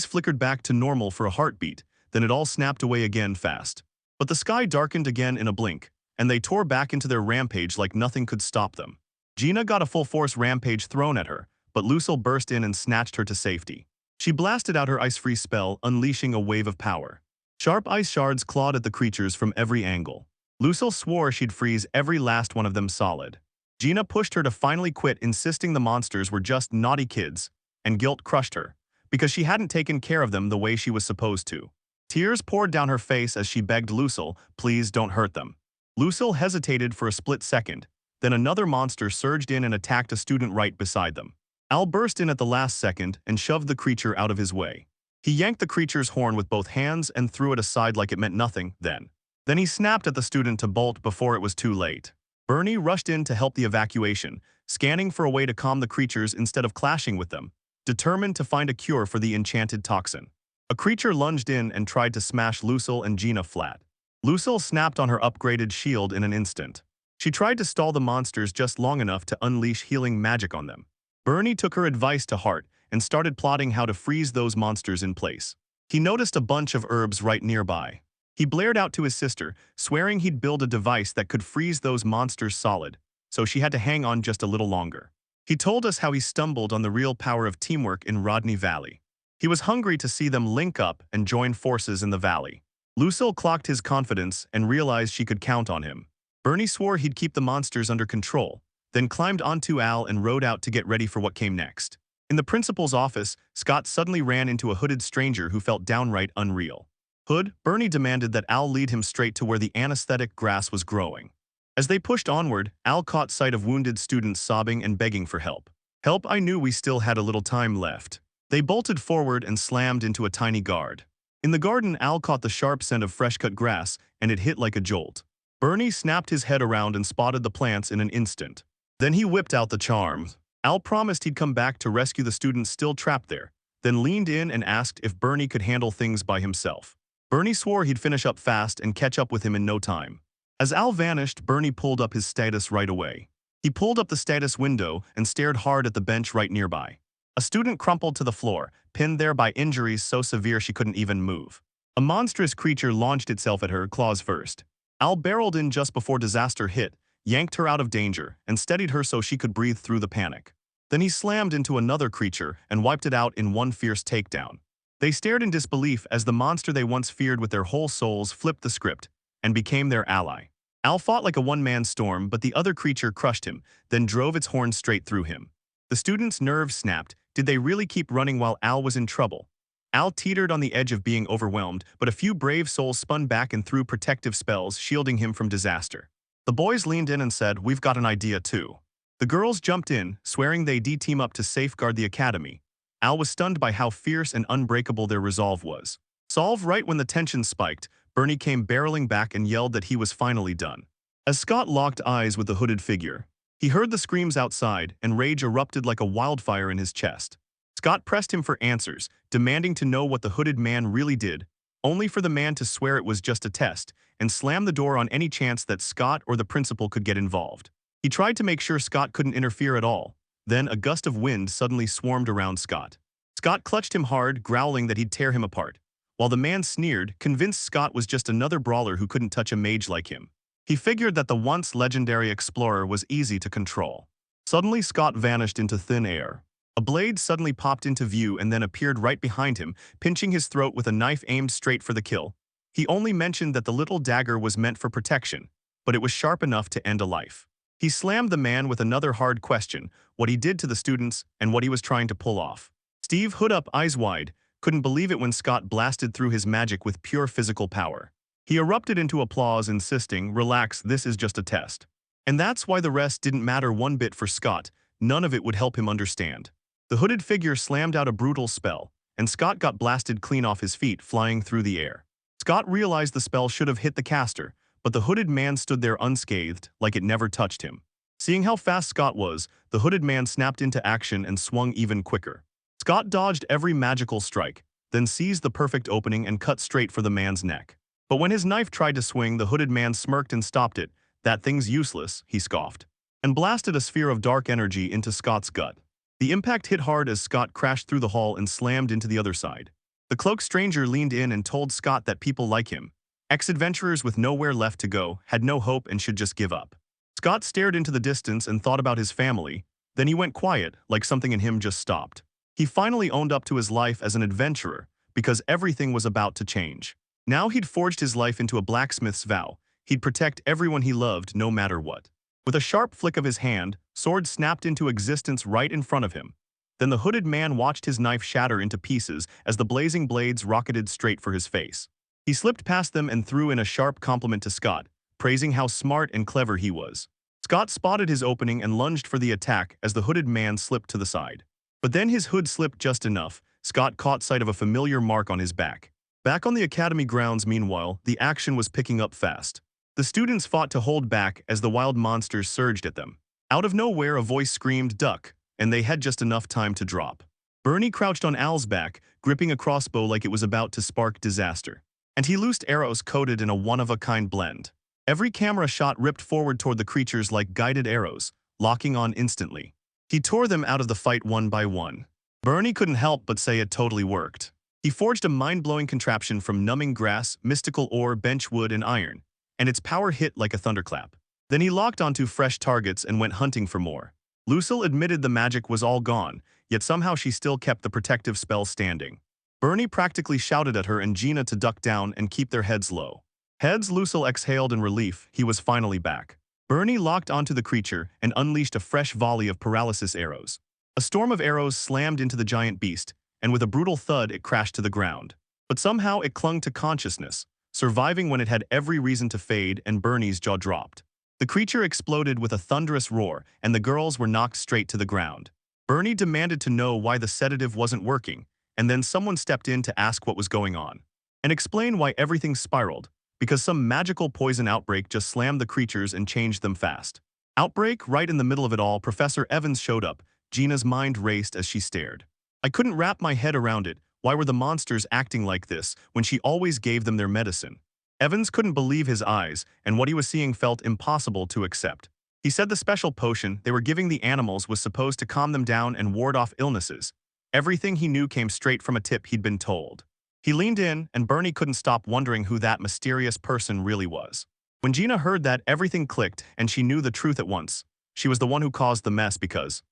flickered back to normal for a heartbeat, then it all snapped away again fast. But the sky darkened again in a blink, and they tore back into their rampage like nothing could stop them. Gina got a full-force rampage thrown at her, but Lucille burst in and snatched her to safety. She blasted out her ice-freeze spell, unleashing a wave of power. Sharp ice shards clawed at the creatures from every angle. Lucille swore she'd freeze every last one of them solid. Gina pushed her to finally quit, insisting the monsters were just naughty kids, and guilt crushed her, because she hadn't taken care of them the way she was supposed to. Tears poured down her face as she begged Lucille, please don't hurt them. Lucille hesitated for a split second, then another monster surged in and attacked a student right beside them. Al burst in at the last second and shoved the creature out of his way. He yanked the creature's horn with both hands and threw it aside like it meant nothing, Then he snapped at the student to bolt before it was too late. Bernie rushed in to help the evacuation, scanning for a way to calm the creatures instead of clashing with them, determined to find a cure for the enchanted toxin. A creature lunged in and tried to smash Lucille and Gina flat. Lucille snapped on her upgraded shield in an instant. She tried to stall the monsters just long enough to unleash healing magic on them. Bernie took her advice to heart and started plotting how to freeze those monsters in place. He noticed a bunch of herbs right nearby. He blared out to his sister, swearing he'd build a device that could freeze those monsters solid, so she had to hang on just a little longer. He told us how he stumbled on the real power of teamwork in Rodney Valley. He was hungry to see them link up and join forces in the valley. Lucille clocked his confidence and realized she could count on him. Bernie swore he'd keep the monsters under control, then climbed onto Al and rode out to get ready for what came next. In the principal's office, Scott suddenly ran into a hooded stranger who felt downright unreal. Hood, Bernie demanded that Al lead him straight to where the anesthetic grass was growing. As they pushed onward, Al caught sight of wounded students sobbing and begging for help. Help, I knew we still had a little time left. They bolted forward and slammed into a tiny guard. In the garden, Al caught the sharp scent of fresh-cut grass, and it hit like a jolt. Bernie snapped his head around and spotted the plants in an instant. Then he whipped out the charm. Al promised he'd come back to rescue the students still trapped there, then leaned in and asked if Bernie could handle things by himself. Bernie swore he'd finish up fast and catch up with him in no time. As Al vanished, Bernie pulled up his status right away. He pulled up the status window and stared hard at the bench right nearby. A student crumpled to the floor, pinned there by injuries so severe she couldn't even move. A monstrous creature launched itself at her, claws first. Al barreled in just before disaster hit, yanked her out of danger, and steadied her so she could breathe through the panic. Then he slammed into another creature and wiped it out in one fierce takedown. They stared in disbelief as the monster they once feared with their whole souls flipped the script and became their ally. Al fought like a one-man storm, but the other creature crushed him, then drove its horn straight through him. The students' nerves snapped. Did they really keep running while Al was in trouble? Al teetered on the edge of being overwhelmed, but a few brave souls spun back and threw protective spells, shielding him from disaster. The boys leaned in and said, "We've got an idea too." The girls jumped in, swearing they'd team up to safeguard the academy. Al was stunned by how fierce and unbreakable their resolve was. Solve right when the tension spiked, Bernie came barreling back and yelled that he was finally done. As Scott locked eyes with the hooded figure, he heard the screams outside and rage erupted like a wildfire in his chest. Scott pressed him for answers, demanding to know what the hooded man really did, only for the man to swear it was just a test and slam the door on any chance that Scott or the principal could get involved. He tried to make sure Scott couldn't interfere at all. Then a gust of wind suddenly swarmed around Scott. Scott clutched him hard, growling that he'd tear him apart, while the man sneered, convinced Scott was just another brawler who couldn't touch a mage like him. He figured that the once legendary explorer was easy to control. Suddenly, Scott vanished into thin air. A blade suddenly popped into view and then appeared right behind him, pinching his throat with a knife aimed straight for the kill. He only mentioned that the little dagger was meant for protection, but it was sharp enough to end a life. He slammed the man with another hard question, what he did to the students and what he was trying to pull off. Steve, hood up, eyes wide, couldn't believe it when Scott blasted through his magic with pure physical power. He erupted into applause, insisting, "Relax, this is just a test." And that's why the rest didn't matter one bit for Scott. None of it would help him understand. The hooded figure slammed out a brutal spell, and Scott got blasted clean off his feet, flying through the air. Scott realized the spell should have hit the caster, but the hooded man stood there unscathed, like it never touched him. Seeing how fast Scott was, the hooded man snapped into action and swung even quicker. Scott dodged every magical strike, then seized the perfect opening and cut straight for the man's neck. But when his knife tried to swing, the hooded man smirked and stopped it. "That thing's useless," he scoffed, and blasted a sphere of dark energy into Scott's gut. The impact hit hard as Scott crashed through the hall and slammed into the other side. The cloaked stranger leaned in and told Scott that people like him, ex-adventurers with nowhere left to go, had no hope and should just give up. Scott stared into the distance and thought about his family. Then he went quiet, like something in him just stopped. He finally owned up to his life as an adventurer, because everything was about to change. Now he'd forged his life into a blacksmith's vow. He'd protect everyone he loved no matter what. With a sharp flick of his hand, sword snapped into existence right in front of him. Then the hooded man watched his knife shatter into pieces as the blazing blades rocketed straight for his face. He slipped past them and threw in a sharp compliment to Scott, praising how smart and clever he was. Scott spotted his opening and lunged for the attack as the hooded man slipped to the side. But then his hood slipped just enough. Scott caught sight of a familiar mark on his back. Back on the academy grounds, meanwhile, the action was picking up fast. The students fought to hold back as the wild monsters surged at them. Out of nowhere, a voice screamed, "Duck," and they had just enough time to drop. Bernie crouched on Al's back, gripping a crossbow like it was about to spark disaster. And he loosed arrows coated in a one-of-a-kind blend. Every camera shot ripped forward toward the creatures like guided arrows, locking on instantly. He tore them out of the fight one by one. Bernie couldn't help but say it totally worked. He forged a mind-blowing contraption from numbing grass, mystical ore, benchwood, and iron, and its power hit like a thunderclap. Then he locked onto fresh targets and went hunting for more. Lucille admitted the magic was all gone, yet somehow she still kept the protective spell standing. Bernie practically shouted at her and Gina to duck down and keep their heads low. Heads, Lucille exhaled in relief. He was finally back. Bernie locked onto the creature and unleashed a fresh volley of paralysis arrows. A storm of arrows slammed into the giant beast, and with a brutal thud it crashed to the ground. But somehow it clung to consciousness, surviving when it had every reason to fade, and Bernie's jaw dropped. The creature exploded with a thunderous roar, and the girls were knocked straight to the ground. Bernie demanded to know why the sedative wasn't working, and then someone stepped in to ask what was going on, and explain why everything spiraled, because some magical poison outbreak just slammed the creatures and changed them fast. Outbreak? Right in the middle of it all, Professor Evans showed up. Gina's mind raced as she stared. I couldn't wrap my head around it. Why were the monsters acting like this when she always gave them their medicine? Evans couldn't believe his eyes, and what he was seeing felt impossible to accept. He said the special potion they were giving the animals was supposed to calm them down and ward off illnesses. Everything he knew came straight from a tip he'd been told. He leaned in, and Bernie couldn't stop wondering who that mysterious person really was. When Gina heard that, everything clicked, and she knew the truth at once. She was the one who caused the mess because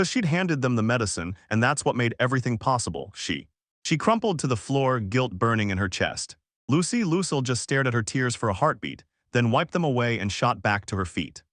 she'd handed them the medicine, and that's what made everything possible. She crumpled to the floor, guilt burning in her chest. Lucille just stared at her tears for a heartbeat, then wiped them away and shot back to her feet.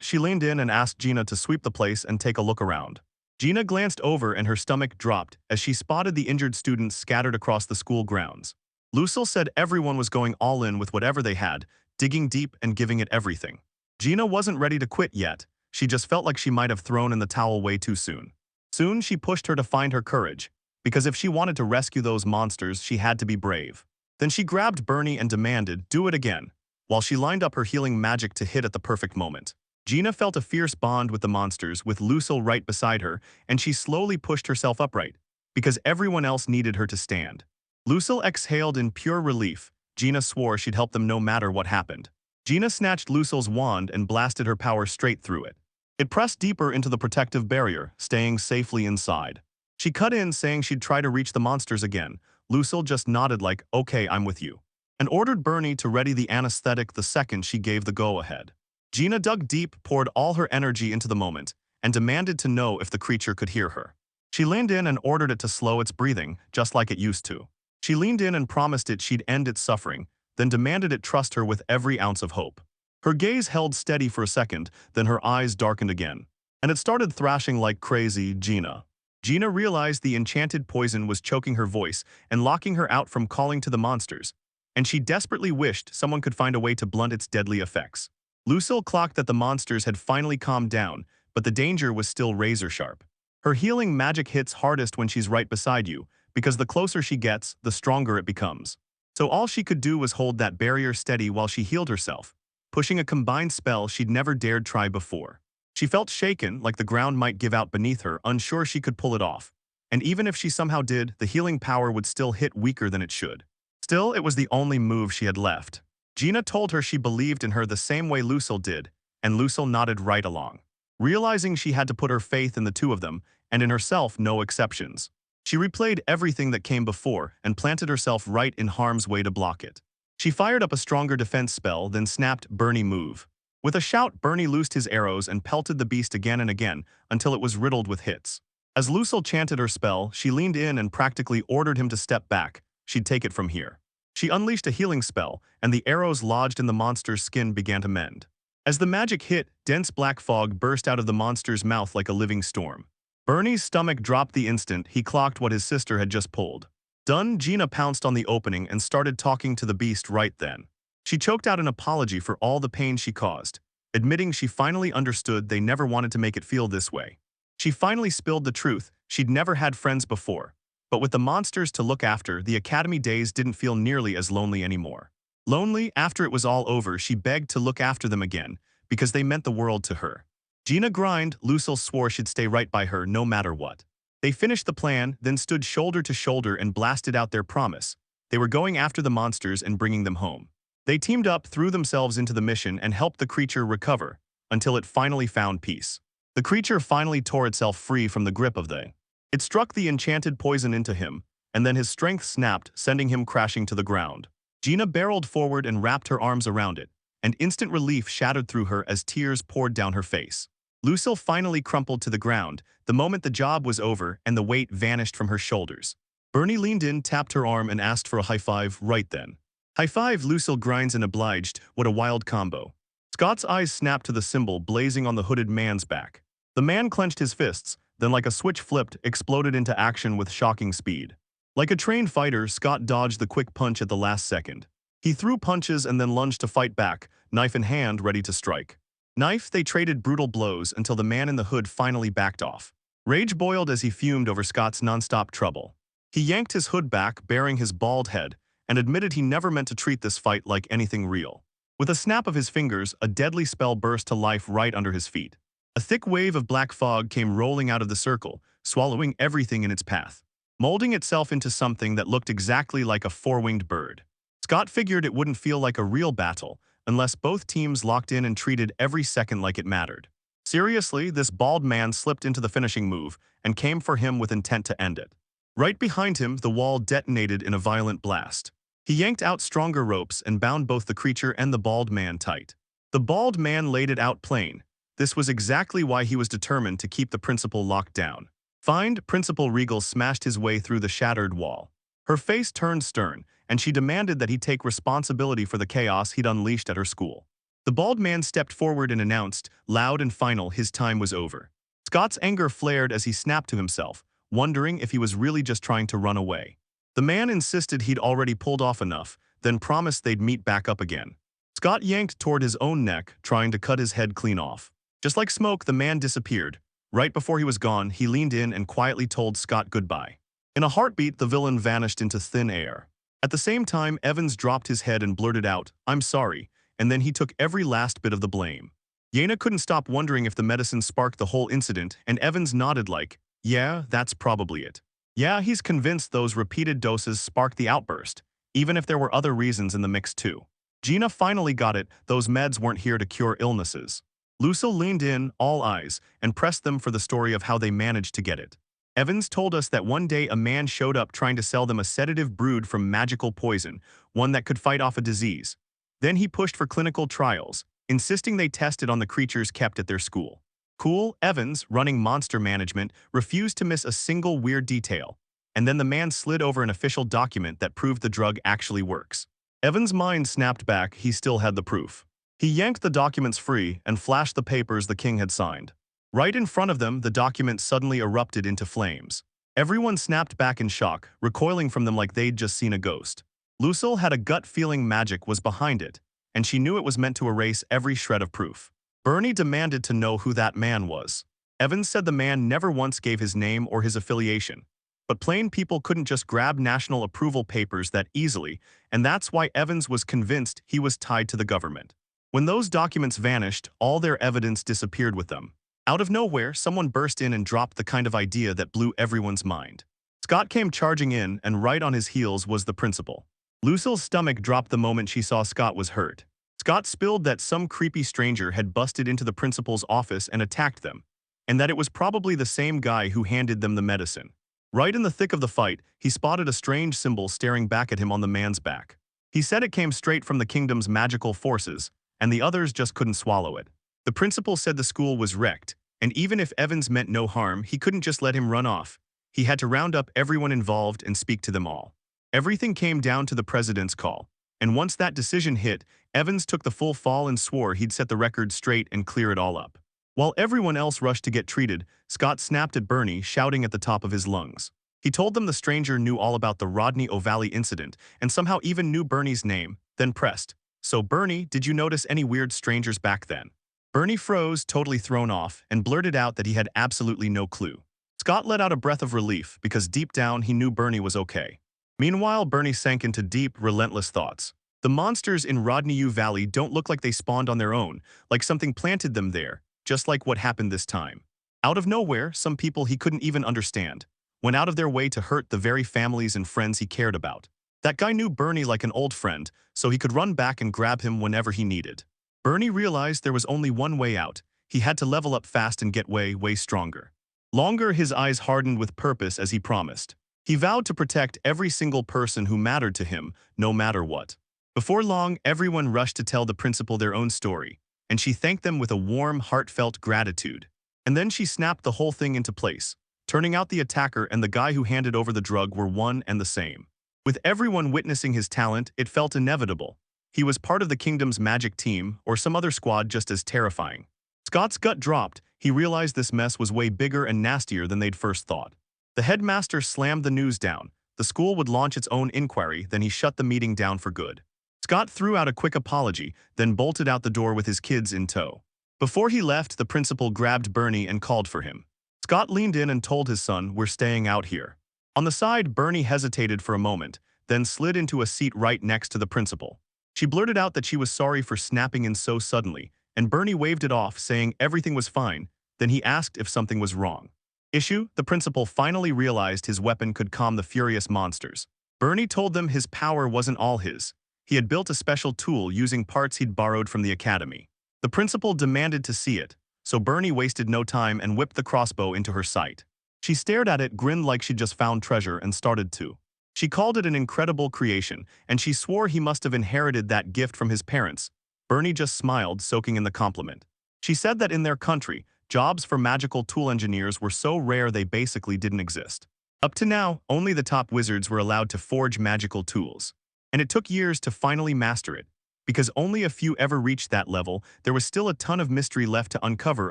She leaned in and asked Gina to sweep the place and take a look around. Gina glanced over and her stomach dropped as she spotted the injured students scattered across the school grounds. Lucille said everyone was going all in with whatever they had, digging deep and giving it everything. Gina wasn't ready to quit yet. She just felt like she might have thrown in the towel way too soon. Soon she pushed her to find her courage, because if she wanted to rescue those monsters, she had to be brave. Then she grabbed Bernie and demanded, "Do it again," while she lined up her healing magic to hit at the perfect moment. Gina felt a fierce bond with the monsters, with Lucille right beside her, and she slowly pushed herself upright, because everyone else needed her to stand. Lucille exhaled in pure relief. Gina swore she'd help them no matter what happened. Gina snatched Lucille's wand and blasted her power straight through it. It pressed deeper into the protective barrier, staying safely inside. She cut in, saying she'd try to reach the monsters again. Lucille just nodded like, "Okay, I'm with you," and ordered Bernie to ready the anesthetic the second she gave the go-ahead. Gina dug deep, poured all her energy into the moment, and demanded to know if the creature could hear her. She leaned in and ordered it to slow its breathing, just like it used to. She leaned in and promised it she'd end its suffering, then demanded it trust her with every ounce of hope. Her gaze held steady for a second, then her eyes darkened again, and it started thrashing like crazy. Gina realized the enchanted poison was choking her voice and locking her out from calling to the monsters, and she desperately wished someone could find a way to blunt its deadly effects. Lucille clocked that the monsters had finally calmed down, but the danger was still razor-sharp. Her healing magic hits hardest when she's right beside you, because the closer she gets, the stronger it becomes. So all she could do was hold that barrier steady while she healed herself, pushing a combined spell she'd never dared try before. She felt shaken, like the ground might give out beneath her, unsure she could pull it off. And even if she somehow did, the healing power would still hit weaker than it should. Still, it was the only move she had left. Gina told her she believed in her the same way Lucille did, and Lucille nodded right along. Realizing she had to put her faith in the two of them, and in herself, no exceptions. She replayed everything that came before and planted herself right in harm's way to block it. She fired up a stronger defense spell, then snapped Bernie move. With a shout, Bernie loosed his arrows and pelted the beast again and again until it was riddled with hits. As Lucille chanted her spell, she leaned in and practically ordered him to step back. She'd take it from here. She unleashed a healing spell, and the arrows lodged in the monster's skin began to mend. As the magic hit, dense black fog burst out of the monster's mouth like a living storm. Bernie's stomach dropped the instant he clocked what his sister had just pulled. Done, Gina pounced on the opening and started talking to the beast right then. She choked out an apology for all the pain she caused, admitting she finally understood they never wanted to make it feel this way. She finally spilled the truth, she'd never had friends before. But with the monsters to look after, the academy days didn't feel nearly as lonely anymore. Lonely, after it was all over, she begged to look after them again, because they meant the world to her. Gina grinned. Lucille swore she'd stay right by her no matter what. They finished the plan, then stood shoulder to shoulder and blasted out their promise. They were going after the monsters and bringing them home. They teamed up, threw themselves into the mission, and helped the creature recover, until it finally found peace. The creature finally tore itself free from the grip of the. It struck the enchanted poison into him, and then his strength snapped, sending him crashing to the ground. Gina barreled forward and wrapped her arms around it, and instant relief shattered through her as tears poured down her face. Lucille finally crumpled to the ground, the moment the job was over and the weight vanished from her shoulders. Bernie leaned in, tapped her arm, and asked for a high five right then. High five, Lucille grinds and obliged. What a wild combo. Scott's eyes snapped to the symbol blazing on the hooded man's back. The man clenched his fists, then like a switch flipped, exploded into action with shocking speed. Like a trained fighter, Scott dodged the quick punch at the last second. He threw punches and then lunged to fight back, knife in hand, ready to strike. Knife, they traded brutal blows until the man in the hood finally backed off. Rage boiled as he fumed over Scott's nonstop trouble. He yanked his hood back, baring his bald head, and admitted he never meant to treat this fight like anything real. With a snap of his fingers, a deadly spell burst to life right under his feet. A thick wave of black fog came rolling out of the circle, swallowing everything in its path, molding itself into something that looked exactly like a four-winged bird. Scott figured it wouldn't feel like a real battle unless both teams locked in and treated every second like it mattered. Seriously, this bald man slipped into the finishing move and came for him with intent to end it. Right behind him, the wall detonated in a violent blast. He yanked out stronger ropes and bound both the creature and the bald man tight. The bald man laid it out plain. This was exactly why he was determined to keep the principal locked down. Find Principal Regal smashed his way through the shattered wall. Her face turned stern, and she demanded that he take responsibility for the chaos he'd unleashed at her school. The bald man stepped forward and announced, loud and final, his time was over. Scott's anger flared as he snapped to himself, wondering if he was really just trying to run away. The man insisted he'd already pulled off enough, then promised they'd meet back up again. Scott yanked toward his own neck, trying to cut his head clean off. Just like smoke, the man disappeared. Right before he was gone, he leaned in and quietly told Scott goodbye. In a heartbeat, the villain vanished into thin air. At the same time, Evans dropped his head and blurted out, "I'm sorry," and then he took every last bit of the blame. Yena couldn't stop wondering if the medicine sparked the whole incident, and Evans nodded like, "Yeah, that's probably it." Yeah, he's convinced those repeated doses sparked the outburst, even if there were other reasons in the mix too. Gina finally got it, those meds weren't here to cure illnesses. Lucille leaned in, all eyes, and pressed them for the story of how they managed to get it. Evans told us that one day a man showed up trying to sell them a sedative brewed from magical poison, one that could fight off a disease. Then he pushed for clinical trials, insisting they test it on the creatures kept at their school. Cool, Evans, running monster management, refused to miss a single weird detail, and then the man slid over an official document that proved the drug actually works. Evans' mind snapped back, he still had the proof. He yanked the documents free and flashed the papers the king had signed. Right in front of them, the document suddenly erupted into flames. Everyone snapped back in shock, recoiling from them like they'd just seen a ghost. Lucille had a gut feeling magic was behind it, and she knew it was meant to erase every shred of proof. Bernie demanded to know who that man was. Evans said the man never once gave his name or his affiliation. But plain people couldn't just grab national approval papers that easily, and that's why Evans was convinced he was tied to the government. When those documents vanished, all their evidence disappeared with them. Out of nowhere, someone burst in and dropped the kind of idea that blew everyone's mind. Scott came charging in, and right on his heels was the principal. Lucille's stomach dropped the moment she saw Scott was hurt. Scott spilled that some creepy stranger had busted into the principal's office and attacked them, and that it was probably the same guy who handed them the medicine. Right in the thick of the fight, he spotted a strange symbol staring back at him on the man's back. He said it came straight from the kingdom's magical forces, and the others just couldn't swallow it. The principal said the school was wrecked, and even if Evans meant no harm, he couldn't just let him run off. He had to round up everyone involved and speak to them all. Everything came down to the president's call. And once that decision hit, Evans took the full fall and swore he'd set the record straight and clear it all up. While everyone else rushed to get treated, Scott snapped at Bernie, shouting at the top of his lungs. He told them the stranger knew all about the Rodney O'Valley incident and somehow even knew Bernie's name, then pressed. "So Bernie, did you notice any weird strangers back then?" Bernie froze, totally thrown off, and blurted out that he had absolutely no clue. Scott let out a breath of relief because deep down he knew Bernie was okay. Meanwhile, Bernie sank into deep, relentless thoughts. The monsters in Rodney U Valley don't look like they spawned on their own, like something planted them there, just like what happened this time. Out of nowhere, some people he couldn't even understand went out of their way to hurt the very families and friends he cared about. That guy knew Bernie like an old friend, so he could run back and grab him whenever he needed. Bernie realized there was only one way out. He had to level up fast and get way stronger. Longer, his eyes hardened with purpose as he promised. He vowed to protect every single person who mattered to him, no matter what. Before long, everyone rushed to tell the principal their own story, and she thanked them with a warm, heartfelt gratitude. And then she snapped the whole thing into place, turning out the attacker and the guy who handed over the drug were one and the same. With everyone witnessing his talent, it felt inevitable. He was part of the kingdom's magic team, or some other squad just as terrifying. Scott's gut dropped. He realized this mess was way bigger and nastier than they'd first thought. The headmaster slammed the news down. The school would launch its own inquiry, then he shut the meeting down for good. Scott threw out a quick apology, then bolted out the door with his kids in tow. Before he left, the principal grabbed Bernie and called for him. Scott leaned in and told his son, "We're staying out here." On the side, Bernie hesitated for a moment, then slid into a seat right next to the principal. She blurted out that she was sorry for snapping in so suddenly, and Bernie waved it off, saying everything was fine. Then he asked if something was wrong. Issue? The principal finally realized his weapon could calm the furious monsters. Bernie told them his power wasn't all his. He had built a special tool using parts he'd borrowed from the academy. The principal demanded to see it, so Bernie wasted no time and whipped the crossbow into her sight. She stared at it, grinned like she'd just found treasure, and started to. She called it an incredible creation, and she swore he must have inherited that gift from his parents. Bernie just smiled, soaking in the compliment. She said that in their country, jobs for magical tool engineers were so rare they basically didn't exist. Up to now, only the top wizards were allowed to forge magical tools. And it took years to finally master it. Because only a few ever reached that level, there was still a ton of mystery left to uncover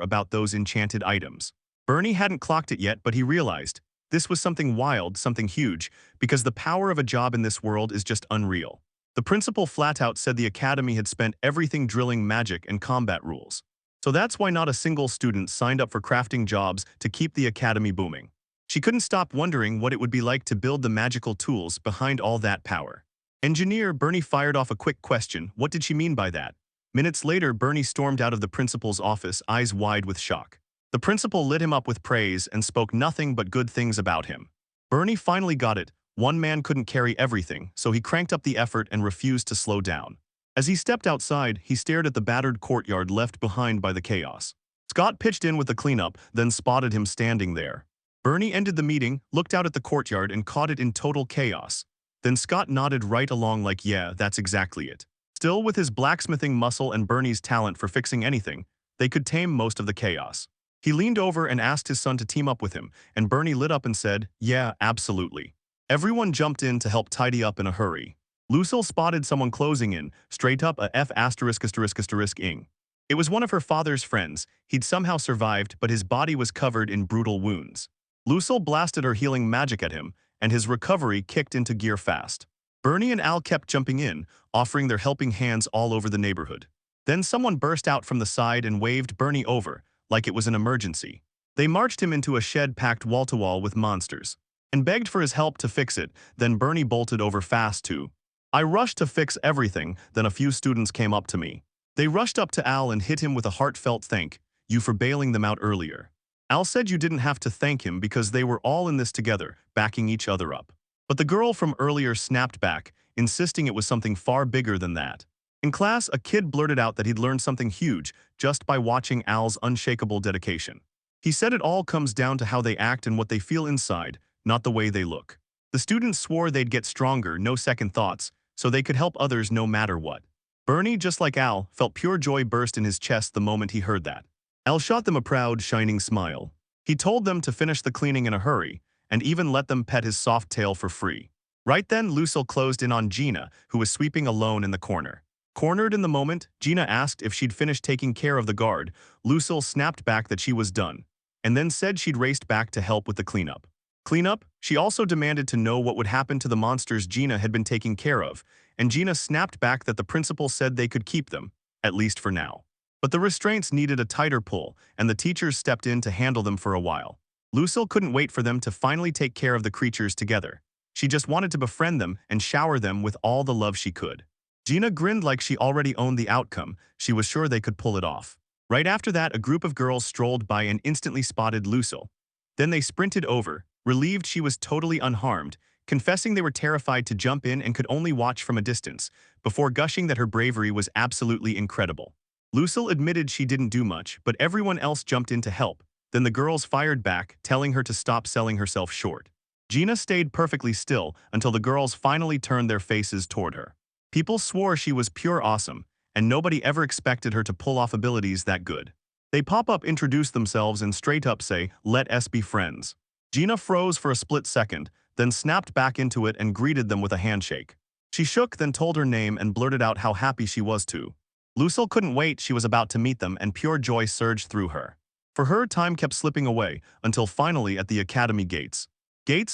about those enchanted items. Bernie hadn't clocked it yet, but he realized this was something wild, something huge, because the power of a job in this world is just unreal. The principal flat out said the academy had spent everything drilling magic and combat rules. So that's why not a single student signed up for crafting jobs to keep the academy booming. She couldn't stop wondering what it would be like to build the magical tools behind all that power. Engineer, Bernie fired off a quick question. What did she mean by that? Minutes later, Bernie stormed out of the principal's office, eyes wide with shock. The principal lit him up with praise and spoke nothing but good things about him. Bernie finally got it. One man couldn't carry everything, so he cranked up the effort and refused to slow down. As he stepped outside, he stared at the battered courtyard left behind by the chaos. Scott pitched in with the cleanup, then spotted him standing there. Bernie ended the meeting, looked out at the courtyard, and caught it in total chaos. Then Scott nodded right along like, yeah, that's exactly it. Still, with his blacksmithing muscle and Bernie's talent for fixing anything, they could tame most of the chaos. He leaned over and asked his son to team up with him, and Bernie lit up and said, yeah, absolutely. Everyone jumped in to help tidy up in a hurry. Lucille spotted someone closing in, straight up a F******ing. It was one of her father's friends. He'd somehow survived, but his body was covered in brutal wounds. Lucille blasted her healing magic at him, and his recovery kicked into gear fast. Bernie and Al kept jumping in, offering their helping hands all over the neighborhood. Then someone burst out from the side and waved Bernie over, like it was an emergency. They marched him into a shed packed wall-to-wall with monsters, and begged for his help to fix it. Then Bernie bolted over fast too. I rushed to fix everything, then a few students came up to me. They rushed up to Al and hit him with a heartfelt thank you for bailing them out earlier. Al said you didn't have to thank him because they were all in this together, backing each other up. But the girl from earlier snapped back, insisting it was something far bigger than that. In class, a kid blurted out that he'd learned something huge just by watching Al's unshakable dedication. He said it all comes down to how they act and what they feel inside, not the way they look. The students swore they'd get stronger, no second thoughts, so they could help others no matter what. Bernie, just like Al, felt pure joy burst in his chest the moment he heard that. Al shot them a proud, shining smile. He told them to finish the cleaning in a hurry, and even let them pet his soft tail for free. Right then, Lucille closed in on Gina, who was sweeping alone in the corner. Cornered in the moment, Gina asked if she'd finished taking care of the guard. Lucille snapped back that she was done, and then said she'd raced back to help with the cleanup. Cleanup? She also demanded to know what would happen to the monsters Gina had been taking care of, and Gina snapped back that the principal said they could keep them, at least for now. But the restraints needed a tighter pull, and the teachers stepped in to handle them for a while. Lucille couldn't wait for them to finally take care of the creatures together. She just wanted to befriend them and shower them with all the love she could. Gina grinned like she already owned the outcome. She was sure they could pull it off. Right after that, a group of girls strolled by and instantly spotted Lucille. Then they sprinted over, relieved she was totally unharmed, confessing they were terrified to jump in and could only watch from a distance, before gushing that her bravery was absolutely incredible. Lucille admitted she didn't do much, but everyone else jumped in to help. Then the girls fired back, telling her to stop selling herself short. Gina stayed perfectly still until the girls finally turned their faces toward her. People swore she was pure awesome, and nobody ever expected her to pull off abilities that good. They pop-up introduce themselves and straight up say, "Let us be friends." Gina froze for a split second, then snapped back into it and greeted them with a handshake. She shook, then told her name and blurted out how happy she was to. Lucille couldn't wait. She was about to meet them, and pure joy surged through her. For her, time kept slipping away, until finally at the academy gates.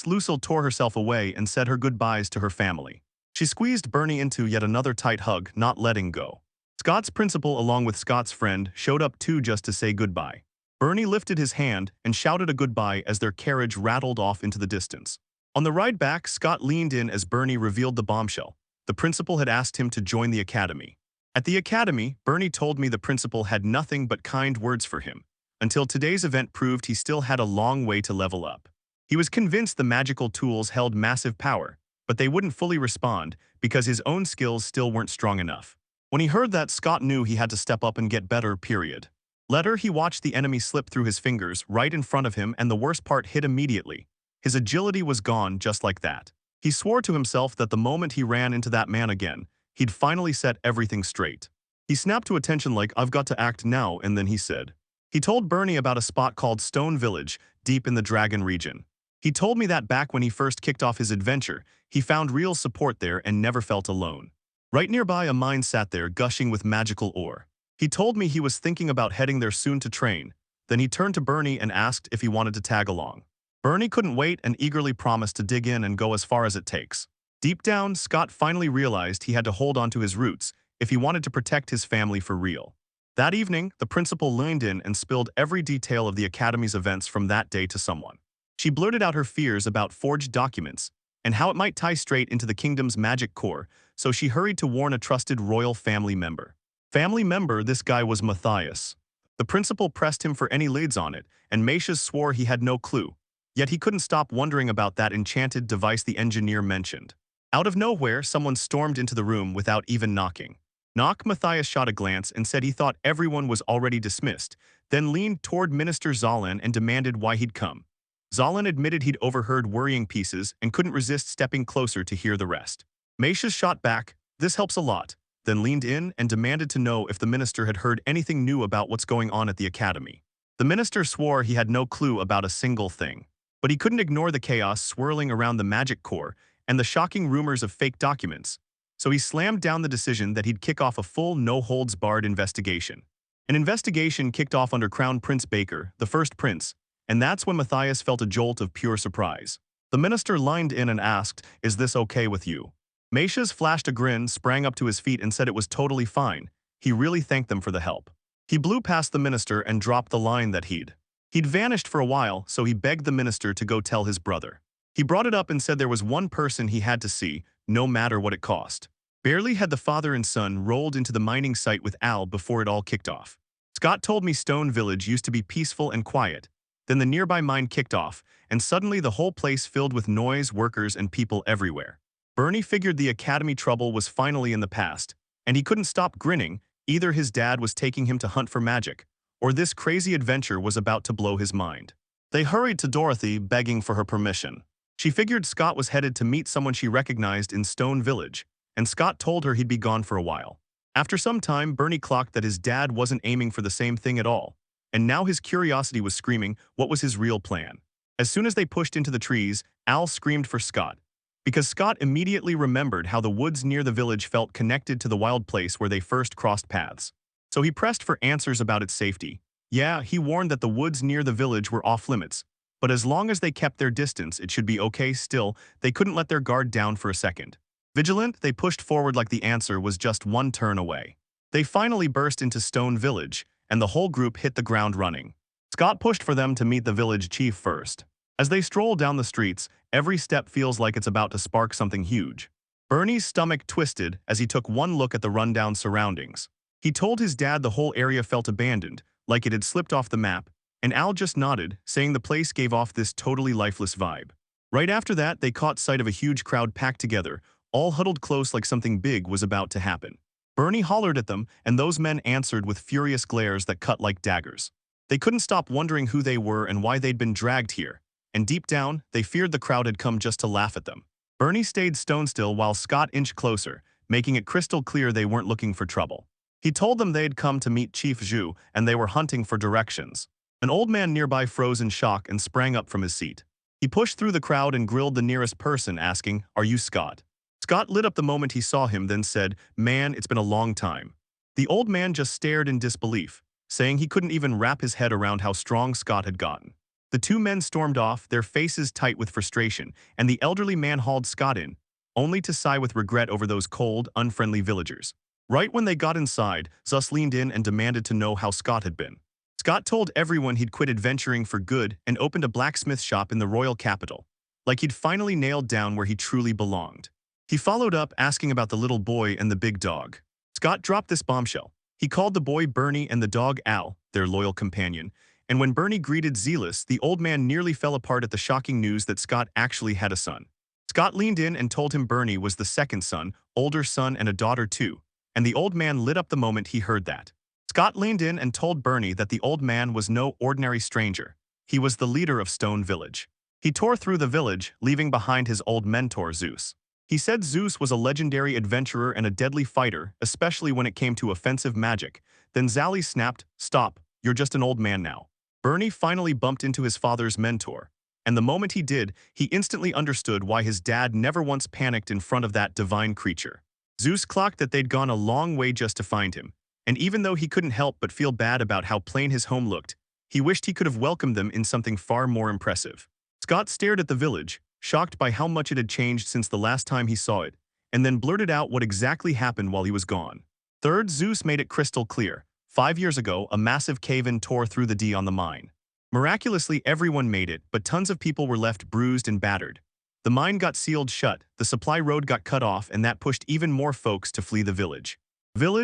Lucille tore herself away and said her goodbyes to her family. She squeezed Bernie into yet another tight hug, not letting go. Scott's principal, along with Scott's friend, showed up too just to say goodbye. Bernie lifted his hand and shouted a goodbye as their carriage rattled off into the distance. On the ride back, Scott leaned in as Bernie revealed the bombshell. The principal had asked him to join the academy. At the academy, Bernie told me the principal had nothing but kind words for him, until today's event proved he still had a long way to level up. He was convinced the magical tools held massive power, but they wouldn't fully respond because his own skills still weren't strong enough. When he heard that, Scott knew he had to step up and get better, period. Later, he watched the enemy slip through his fingers right in front of him, and the worst part hit immediately. His agility was gone just like that. He swore to himself that the moment he ran into that man again, he'd finally set everything straight. He snapped to attention like, "I've got to act now," and then he said. He told Bernie about a spot called Stone Village, deep in the Dragon region. He told me that back when he first kicked off his adventure, he found real support there and never felt alone. Right nearby, a mine sat there, gushing with magical ore. He told me he was thinking about heading there soon to train. Then he turned to Bernie and asked if he wanted to tag along. Bernie couldn't wait and eagerly promised to dig in and go as far as it takes. Deep down, Scott finally realized he had to hold on to his roots if he wanted to protect his family for real. That evening, the principal leaned in and spilled every detail of the academy's events from that day to someone. She blurted out her fears about forged documents and how it might tie straight into the kingdom's magic core, so she hurried to warn a trusted royal family member. This guy was Matthias. The principal pressed him for any leads on it, and Macias swore he had no clue. Yet he couldn't stop wondering about that enchanted device the engineer mentioned. Out of nowhere, someone stormed into the room without even knocking. Matthias shot a glance and said he thought everyone was already dismissed, then leaned toward Minister Zalan and demanded why he'd come. Zalan admitted he'd overheard worrying pieces and couldn't resist stepping closer to hear the rest. Macias shot back, "This helps a lot," then leaned in and demanded to know if the minister had heard anything new about what's going on at the academy. The minister swore he had no clue about a single thing. But he couldn't ignore the chaos swirling around the magic core and the shocking rumors of fake documents, so he slammed down the decision that he'd kick off a full no-holds-barred investigation. An investigation kicked off under Crown Prince Baker, the first prince, and that's when Matthias felt a jolt of pure surprise. The minister leaned in and asked, "Is this okay with you?" Macias flashed a grin, sprang up to his feet and said it was totally fine. He really thanked them for the help. He blew past the minister and dropped the line that He'd vanished for a while, so he begged the minister to go tell his brother. He brought it up and said there was one person he had to see, no matter what it cost. Barely had the father and son rolled into the mining site with Al before it all kicked off. Scott told me Stone Village used to be peaceful and quiet. Then the nearby mine kicked off, and suddenly the whole place filled with noise, workers, and people everywhere. Bernie figured the academy trouble was finally in the past, and he couldn't stop grinning. Either his dad was taking him to hunt for magic, or this crazy adventure was about to blow his mind. They hurried to Dorothy, begging for her permission. She figured Scott was headed to meet someone she recognized in Stone Village, and Scott told her he'd be gone for a while. After some time, Bernie clocked that his dad wasn't aiming for the same thing at all, and now his curiosity was screaming what was his real plan. As soon as they pushed into the trees, Al screamed for Scott. because Scott immediately remembered how the woods near the village felt connected to the wild place where they first crossed paths. So he pressed for answers about its safety. Yeah, he warned that the woods near the village were off-limits, but as long as they kept their distance, it should be okay. Still, they couldn't let their guard down for a second. Vigilant, they pushed forward like the answer was just one turn away. They finally burst into Stone Village, and the whole group hit the ground running. Scott pushed for them to meet the village chief first. As they stroll down the streets, every step feels like it's about to spark something huge. Bernie's stomach twisted as he took one look at the rundown surroundings. He told his dad the whole area felt abandoned, like it had slipped off the map, and Al just nodded, saying the place gave off this totally lifeless vibe. Right after that, they caught sight of a huge crowd packed together, all huddled close like something big was about to happen. Bernie hollered at them, and those men answered with furious glares that cut like daggers. They couldn't stop wondering who they were and why they'd been dragged here, and deep down, they feared the crowd had come just to laugh at them. Bernie stayed stone still while Scott inched closer, making it crystal clear they weren't looking for trouble. He told them they'd come to meet Chief Zhu, and they were hunting for directions. An old man nearby froze in shock and sprang up from his seat. He pushed through the crowd and grilled the nearest person, asking, "Are you Scott?" Scott lit up the moment he saw him, then said, "Man, it's been a long time." The old man just stared in disbelief, saying he couldn't even wrap his head around how strong Scott had gotten. The two men stormed off, their faces tight with frustration, and the elderly man hauled Scott in, only to sigh with regret over those cold, unfriendly villagers. Right when they got inside, Zus leaned in and demanded to know how Scott had been. Scott told everyone he'd quit adventuring for good and opened a blacksmith shop in the royal capital, like he'd finally nailed down where he truly belonged. He followed up asking about the little boy and the big dog. Scott dropped this bombshell. He called the boy Bernie and the dog Al, their loyal companion, and when Bernie greeted Zealous, the old man nearly fell apart at the shocking news that Scott actually had a son. Scott leaned in and told him Bernie was the second son, older son and a daughter too, and the old man lit up the moment he heard that. Scott leaned in and told Bernie that the old man was no ordinary stranger. He was the leader of Stone Village. He tore through the village, leaving behind his old mentor Zeus. He said Zeus was a legendary adventurer and a deadly fighter, especially when it came to offensive magic. Then Zali snapped, "Stop, you're just an old man now." Bernie finally bumped into his father's mentor, and the moment he did, he instantly understood why his dad never once panicked in front of that divine creature. Zeus clocked that they'd gone a long way just to find him, and even though he couldn't help but feel bad about how plain his home looked, he wished he could have welcomed them in something far more impressive. Scott stared at the village, shocked by how much it had changed since the last time he saw it, and then blurted out what exactly happened while he was gone. Third, Zeus made it crystal clear. 5 years ago, a massive cave-in tore through the D on the mine. Miraculously, everyone made it, but tons of people were left bruised and battered. The mine got sealed shut, the supply road got cut off, and that pushed even more folks to flee the village.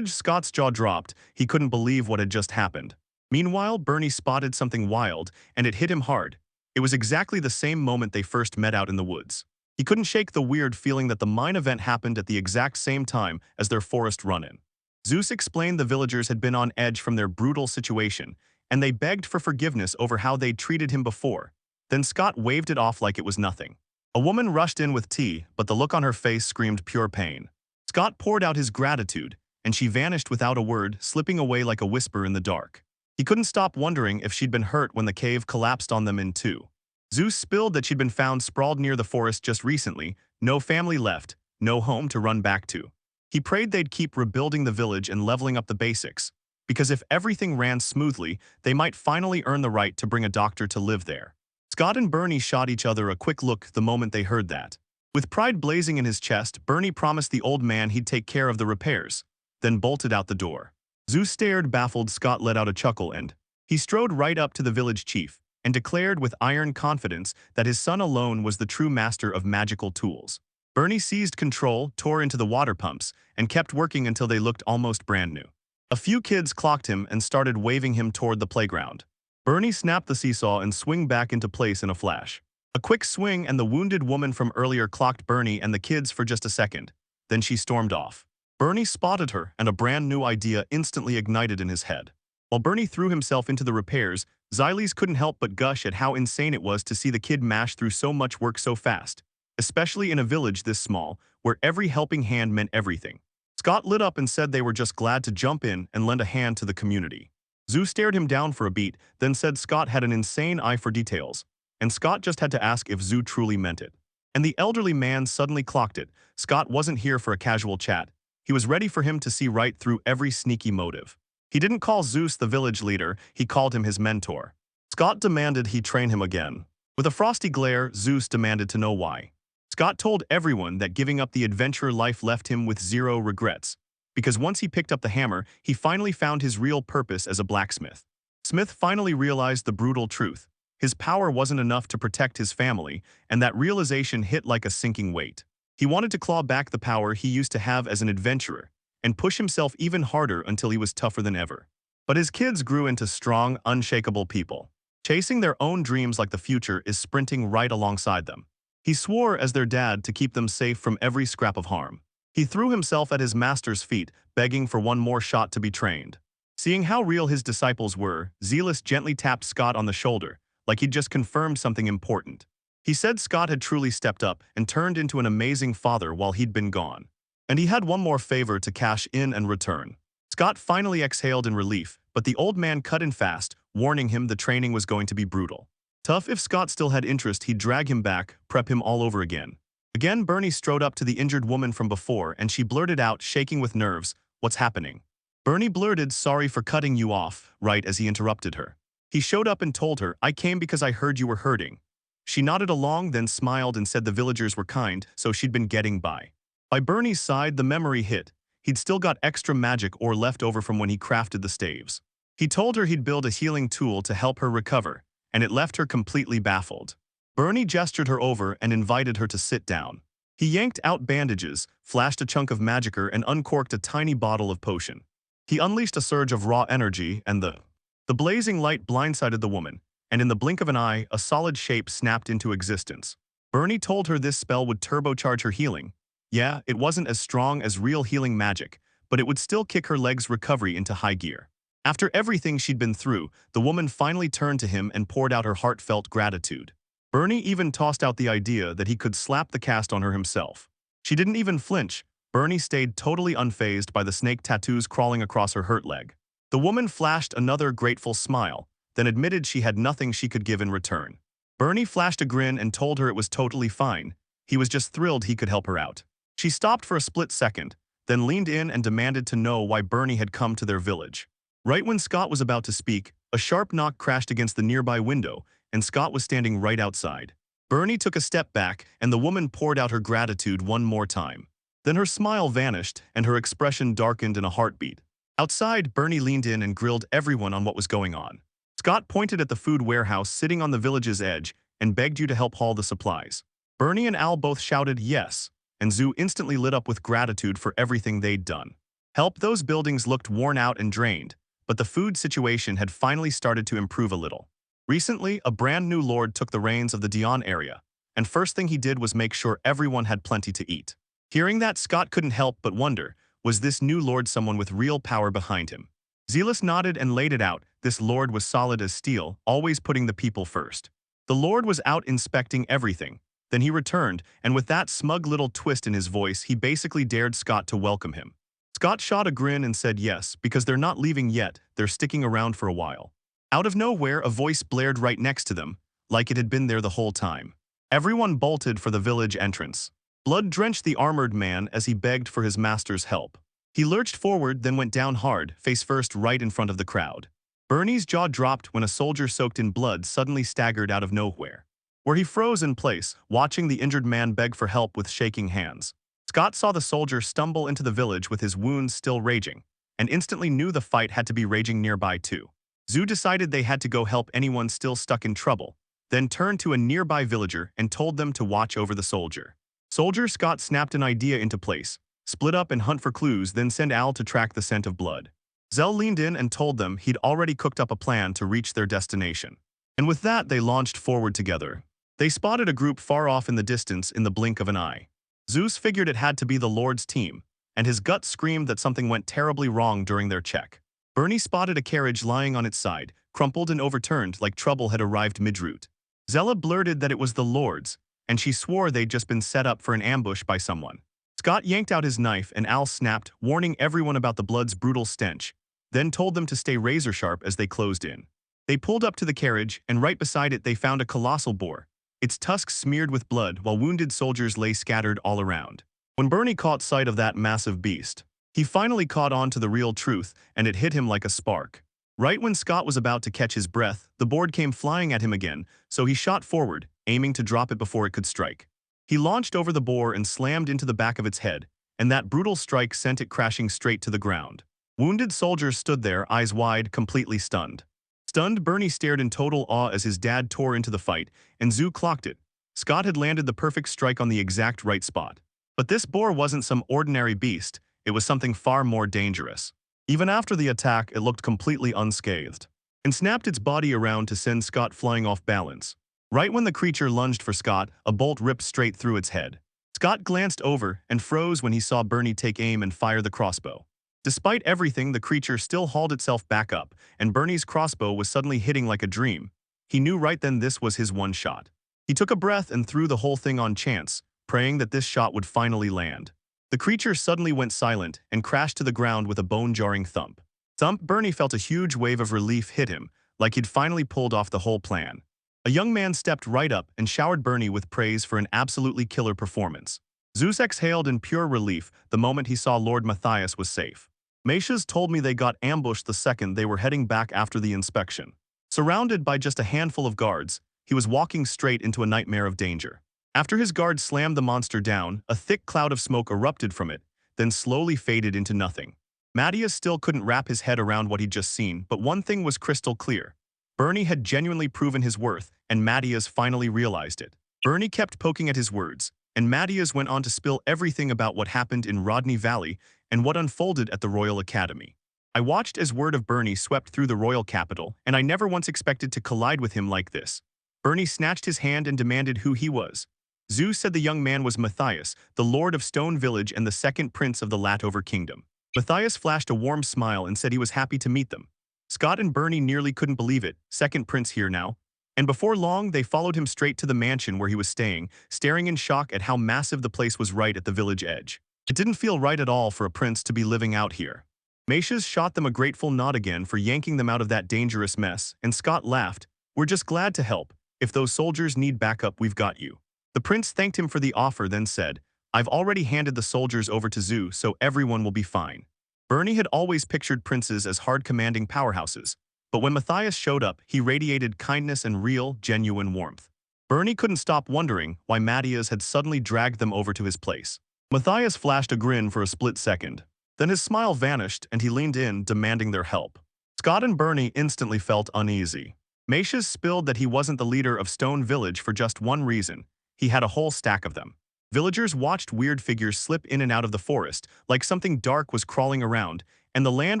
Scott's jaw dropped. He couldn't believe what had just happened. Meanwhile, Bernie spotted something wild, and it hit him hard. It was exactly the same moment they first met out in the woods. He couldn't shake the weird feeling that the mine event happened at the exact same time as their forest run-in. Zeus explained the villagers had been on edge from their brutal situation, and they begged for forgiveness over how they'd treated him before. Then Scott waved it off like it was nothing. A woman rushed in with tea, but the look on her face screamed pure pain. Scott poured out his gratitude, and she vanished without a word, slipping away like a whisper in the dark. He couldn't stop wondering if she'd been hurt when the cave collapsed on them in two. Zeus spilled that she'd been found sprawled near the forest just recently, no family left, no home to run back to. He prayed they'd keep rebuilding the village and leveling up the basics, because if everything ran smoothly, they might finally earn the right to bring a doctor to live there. Scott and Bernie shot each other a quick look the moment they heard that. With pride blazing in his chest, Bernie promised the old man he'd take care of the repairs, then bolted out the door. Zeus stared baffled. Scott let out a chuckle and he strode right up to the village chief and declared with iron confidence that his son alone was the true master of magical tools. Bernie seized control, tore into the water pumps, and kept working until they looked almost brand new. A few kids clocked him and started waving him toward the playground. Bernie snapped the seesaw and swung back into place in a flash. A quick swing and the wounded woman from earlier clocked Bernie and the kids for just a second. Then she stormed off. Bernie spotted her, and a brand new idea instantly ignited in his head. While Bernie threw himself into the repairs, Xyles couldn't help but gush at how insane it was to see the kid mash through so much work so fast, especially in a village this small, where every helping hand meant everything. Scott lit up and said they were just glad to jump in and lend a hand to the community. Zeus stared him down for a beat, then said Scott had an insane eye for details, and Scott just had to ask if Zeus truly meant it. And the elderly man suddenly clocked it. Scott wasn't here for a casual chat. He was ready for him to see right through every sneaky motive. He didn't call Zeus the village leader, he called him his mentor. Scott demanded he train him again. With a frosty glare, Zeus demanded to know why. Scott told everyone that giving up the adventurer life left him with zero regrets. Because once he picked up the hammer, he finally found his real purpose as a blacksmith. Smith finally realized the brutal truth. His power wasn't enough to protect his family, and that realization hit like a sinking weight. He wanted to claw back the power he used to have as an adventurer, and push himself even harder until he was tougher than ever. But his kids grew into strong, unshakable people. Chasing their own dreams like the future is sprinting right alongside them. He swore as their dad to keep them safe from every scrap of harm. He threw himself at his master's feet, begging for one more shot to be trained. Seeing how real his disciples were, Zealous gently tapped Scott on the shoulder, like he'd just confirmed something important. He said Scott had truly stepped up and turned into an amazing father while he'd been gone. And he had one more favor to cash in and return. Scott finally exhaled in relief, but the old man cut in fast, warning him the training was going to be brutal. Tough if Scott still had interest, he'd drag him back, prep him all over again. Again, Bernie strode up to the injured woman from before and she blurted out, shaking with nerves, "What's happening?" Bernie blurted, "Sorry for cutting you off," right as he interrupted her. He showed up and told her, "I came because I heard you were hurting." She nodded along, then smiled and said the villagers were kind, so she'd been getting by. By Bernie's side, the memory hit. He'd still got extra magic ore left over from when he crafted the staves. He told her he'd build a healing tool to help her recover, and it left her completely baffled. Bernie gestured her over and invited her to sit down. He yanked out bandages, flashed a chunk of magicka and uncorked a tiny bottle of potion. He unleashed a surge of raw energy and the blazing light blindsided the woman, and in the blink of an eye, a solid shape snapped into existence. Bernie told her this spell would turbocharge her healing. Yeah, it wasn't as strong as real healing magic, but it would still kick her leg's recovery into high gear. After everything she'd been through, the woman finally turned to him and poured out her heartfelt gratitude. Bernie even tossed out the idea that he could slap the cast on her himself. She didn't even flinch. Bernie stayed totally unfazed by the snake tattoos crawling across her hurt leg. The woman flashed another grateful smile, then admitted she had nothing she could give in return. Bernie flashed a grin and told her it was totally fine. He was just thrilled he could help her out. She stopped for a split second, then leaned in and demanded to know why Bernie had come to their village. Right when Scott was about to speak, a sharp knock crashed against the nearby window, and Scott was standing right outside. Bernie took a step back, and the woman poured out her gratitude one more time. Then her smile vanished, and her expression darkened in a heartbeat. Outside, Bernie leaned in and grilled everyone on what was going on. Scott pointed at the food warehouse sitting on the village's edge and begged you to help haul the supplies. Bernie and Al both shouted yes, and Zoo instantly lit up with gratitude for everything they'd done. Help, those buildings looked worn out and drained, but the food situation had finally started to improve a little. Recently, a brand new lord took the reins of the Dion area, and first thing he did was make sure everyone had plenty to eat. Hearing that, Scott couldn't help but wonder, was this new lord someone with real power behind him? Zealous nodded and laid it out. This lord was solid as steel, always putting the people first. The lord was out inspecting everything. Then he returned, and with that smug little twist in his voice, he basically dared Scott to welcome him. Scott shot a grin and said yes, because they're not leaving yet, they're sticking around for a while. Out of nowhere, a voice blared right next to them, like it had been there the whole time. Everyone bolted for the village entrance. Blood drenched the armored man as he begged for his master's help. He lurched forward, then went down hard, face first right in front of the crowd. Bernie's jaw dropped when a soldier soaked in blood suddenly staggered out of nowhere, where he froze in place, watching the injured man beg for help with shaking hands. Scott saw the soldier stumble into the village with his wounds still raging, and instantly knew the fight had to be raging nearby too. Zoo decided they had to go help anyone still stuck in trouble, then turned to a nearby villager and told them to watch over the soldier. Scott snapped an idea into place, split up and hunt for clues, then send Al to track the scent of blood. Zell leaned in and told them he'd already cooked up a plan to reach their destination. And with that, they launched forward together. They spotted a group far off in the distance in the blink of an eye. Zeus figured it had to be the Lord's team, and his gut screamed that something went terribly wrong during their check. Bernie spotted a carriage lying on its side, crumpled and overturned like trouble had arrived mid-route. Zella blurted that it was the Lord's, and she swore they'd just been set up for an ambush by someone. Scott yanked out his knife and Al snapped, warning everyone about the blood's brutal stench, then told them to stay razor-sharp as they closed in. They pulled up to the carriage, and right beside it they found a colossal boar. its tusks smeared with blood while wounded soldiers lay scattered all around. When Bernie caught sight of that massive beast, he finally caught on to the real truth, and it hit him like a spark. Right when Scott was about to catch his breath, the board came flying at him again, so he shot forward, aiming to drop it before it could strike. He launched over the boar and slammed into the back of its head, and that brutal strike sent it crashing straight to the ground. Wounded soldiers stood there, eyes wide, completely stunned. Stunned, Bernie stared in total awe as his dad tore into the fight, and Zoo clocked it. Scott had landed the perfect strike on the exact right spot. But this boar wasn't some ordinary beast, it was something far more dangerous. Even after the attack, it looked completely unscathed, and snapped its body around to send Scott flying off balance. Right when the creature lunged for Scott, a bolt ripped straight through its head. Scott glanced over and froze when he saw Bernie take aim and fire the crossbow. Despite everything, the creature still hauled itself back up, and Bernie's crossbow was suddenly hitting like a dream. He knew right then this was his one shot. He took a breath and threw the whole thing on chance, praying that this shot would finally land. The creature suddenly went silent and crashed to the ground with a bone-jarring thump. Thump! Bernie felt a huge wave of relief hit him, like he'd finally pulled off the whole plan. A young man stepped right up and showered Bernie with praise for an absolutely killer performance. Zeus exhaled in pure relief the moment he saw Lord Matthias was safe. Meisha's told me they got ambushed the second they were heading back after the inspection. Surrounded by just a handful of guards, he was walking straight into a nightmare of danger. After his guards slammed the monster down, a thick cloud of smoke erupted from it, then slowly faded into nothing. Matthias still couldn't wrap his head around what he'd just seen, but one thing was crystal clear. Bernie had genuinely proven his worth, and Matthias finally realized it. Bernie kept poking at his words, and Matthias went on to spill everything about what happened in Rodney Valley and what unfolded at the Royal Academy. I watched as word of Bernie swept through the royal capital, and I never once expected to collide with him like this. Bernie snatched his hand and demanded who he was. Zeus said the young man was Matthias, the Lord of Stone Village and the second prince of the Latover Kingdom. Matthias flashed a warm smile and said he was happy to meet them. Scott and Bernie nearly couldn't believe it, second prince here now. And before long, they followed him straight to the mansion where he was staying, staring in shock at how massive the place was right at the village edge. It didn't feel right at all for a prince to be living out here. Meisha's shot them a grateful nod again for yanking them out of that dangerous mess, and Scott laughed. "We're just glad to help. If those soldiers need backup, we've got you." The prince thanked him for the offer, then said, "I've already handed the soldiers over to Zoo, so everyone will be fine." Bernie had always pictured princes as hard commanding powerhouses, but when Matthias showed up, he radiated kindness and real, genuine warmth. Bernie couldn't stop wondering why Matthias had suddenly dragged them over to his place. Matthias flashed a grin for a split second. Then his smile vanished and he leaned in, demanding their help. Scott and Bernie instantly felt uneasy. Meisha spilled that he wasn't the leader of Stone Village for just one reason. He had a whole stack of them. Villagers watched weird figures slip in and out of the forest, like something dark was crawling around, and the land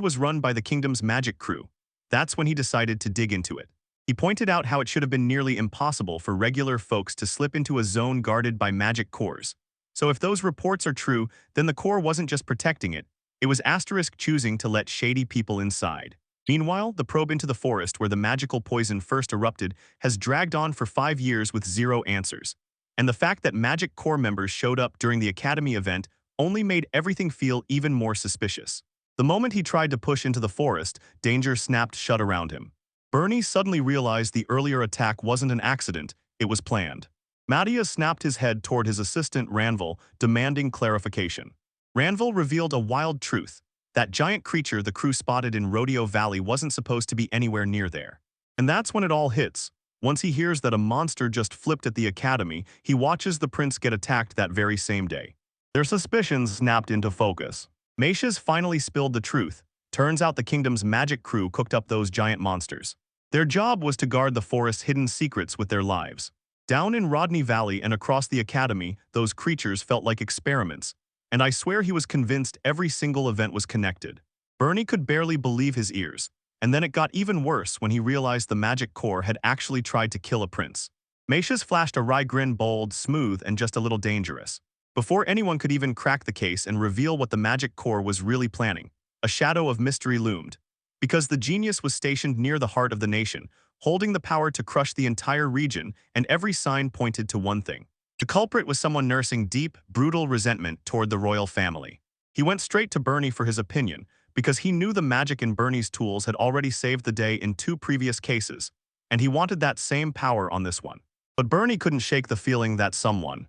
was run by the kingdom's magic crew. That's when he decided to dig into it. He pointed out how it should have been nearly impossible for regular folks to slip into a zone guarded by magic cores. So if those reports are true, then the core wasn't just protecting it, it was asterisk choosing to let shady people inside. Meanwhile, the probe into the forest where the magical poison first erupted has dragged on for 5 years with zero answers. And the fact that Magic Corps members showed up during the Academy event only made everything feel even more suspicious. The moment he tried to push into the forest, danger snapped shut around him. Bernie suddenly realized the earlier attack wasn't an accident, it was planned. Matthias snapped his head toward his assistant Ranvil, demanding clarification. Ranvil revealed a wild truth. That giant creature the crew spotted in Rodeo Valley wasn't supposed to be anywhere near there. And that's when it all hits. Once he hears that a monster just flipped at the academy, he watches the prince get attacked that very same day. Their suspicions snapped into focus. Meisha's finally spilled the truth. Turns out the kingdom's magic crew cooked up those giant monsters. Their job was to guard the forest's hidden secrets with their lives. Down in Rodney Valley and across the academy, those creatures felt like experiments. And I swear he was convinced every single event was connected. Bernie could barely believe his ears. And then it got even worse when he realized the Magic Corps had actually tried to kill a prince. Meisha's flashed a wry grin, bold, smooth, and just a little dangerous. Before anyone could even crack the case and reveal what the Magic Corps was really planning, a shadow of mystery loomed. Because the genius was stationed near the heart of the nation, holding the power to crush the entire region, and every sign pointed to one thing. The culprit was someone nursing deep, brutal resentment toward the royal family. He went straight to Bernie for his opinion, because he knew the magic in Bernie's tools had already saved the day in 2 previous cases, and he wanted that same power on this one. But Bernie couldn't shake the feeling that someone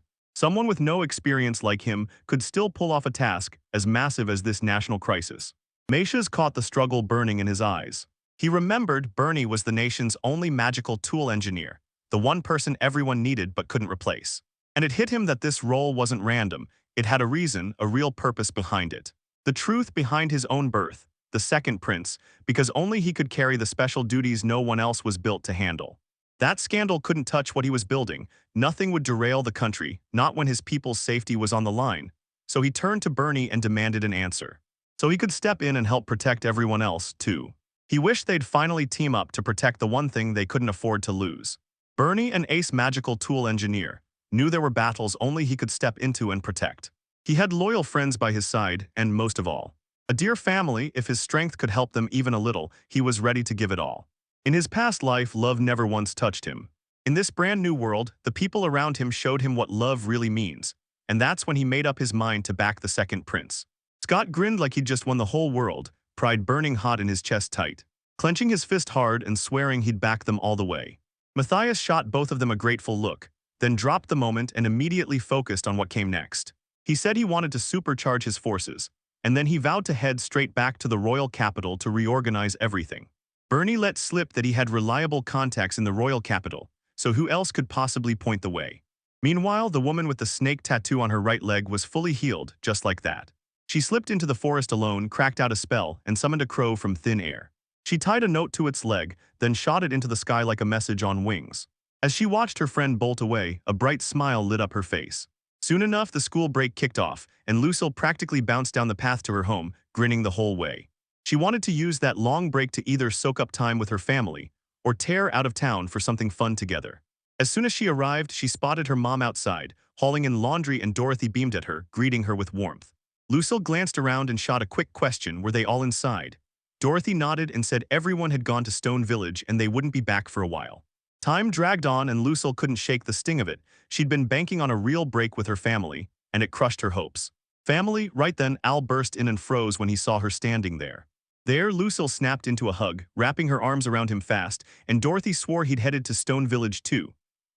with no experience like him could still pull off a task as massive as this national crisis. Meisha's caught the struggle burning in his eyes. He remembered Bernie was the nation's only magical tool engineer, the one person everyone needed but couldn't replace. And it hit him that this role wasn't random, it had a reason, a real purpose behind it. The truth behind his own birth, the second prince, because only he could carry the special duties no one else was built to handle. That scandal couldn't touch what he was building. Nothing would derail the country, not when his people's safety was on the line. So he turned to Bernie and demanded an answer. So he could step in and help protect everyone else, too. He wished they'd finally team up to protect the one thing they couldn't afford to lose. Bernie, an ace magical tool engineer, knew there were battles only he could step into and protect. He had loyal friends by his side, and most of all, a dear family. If his strength could help them even a little, he was ready to give it all. In his past life, love never once touched him. In this brand new world, the people around him showed him what love really means, and that's when he made up his mind to back the second prince. Scott grinned like he'd just won the whole world, pride burning hot in his chest tight, clenching his fist hard and swearing he'd back them all the way. Matthias shot both of them a grateful look, then dropped the moment and immediately focused on what came next. He said he wanted to supercharge his forces, and then he vowed to head straight back to the royal capital to reorganize everything. Bernie let slip that he had reliable contacts in the royal capital, so who else could possibly point the way? Meanwhile, the woman with the snake tattoo on her right leg was fully healed, just like that. She slipped into the forest alone, cracked out a spell, and summoned a crow from thin air. She tied a note to its leg, then shot it into the sky like a message on wings. As she watched her friend bolt away, a bright smile lit up her face. Soon enough, the school break kicked off, and Lucille practically bounced down the path to her home, grinning the whole way. She wanted to use that long break to either soak up time with her family or tear out of town for something fun together. As soon as she arrived, she spotted her mom outside, hauling in laundry, and Dorothy beamed at her, greeting her with warmth. Lucille glanced around and shot a quick question, were they all inside? Dorothy nodded and said everyone had gone to Stone Village and they wouldn't be back for a while. Time dragged on and Lucille couldn't shake the sting of it. She'd been banking on a real break with her family, and it crushed her hopes. Family? Right then, Al burst in and froze when he saw her standing there. There, Lucille snapped into a hug, wrapping her arms around him fast, and Dorothy swore he'd headed to Stone Village too.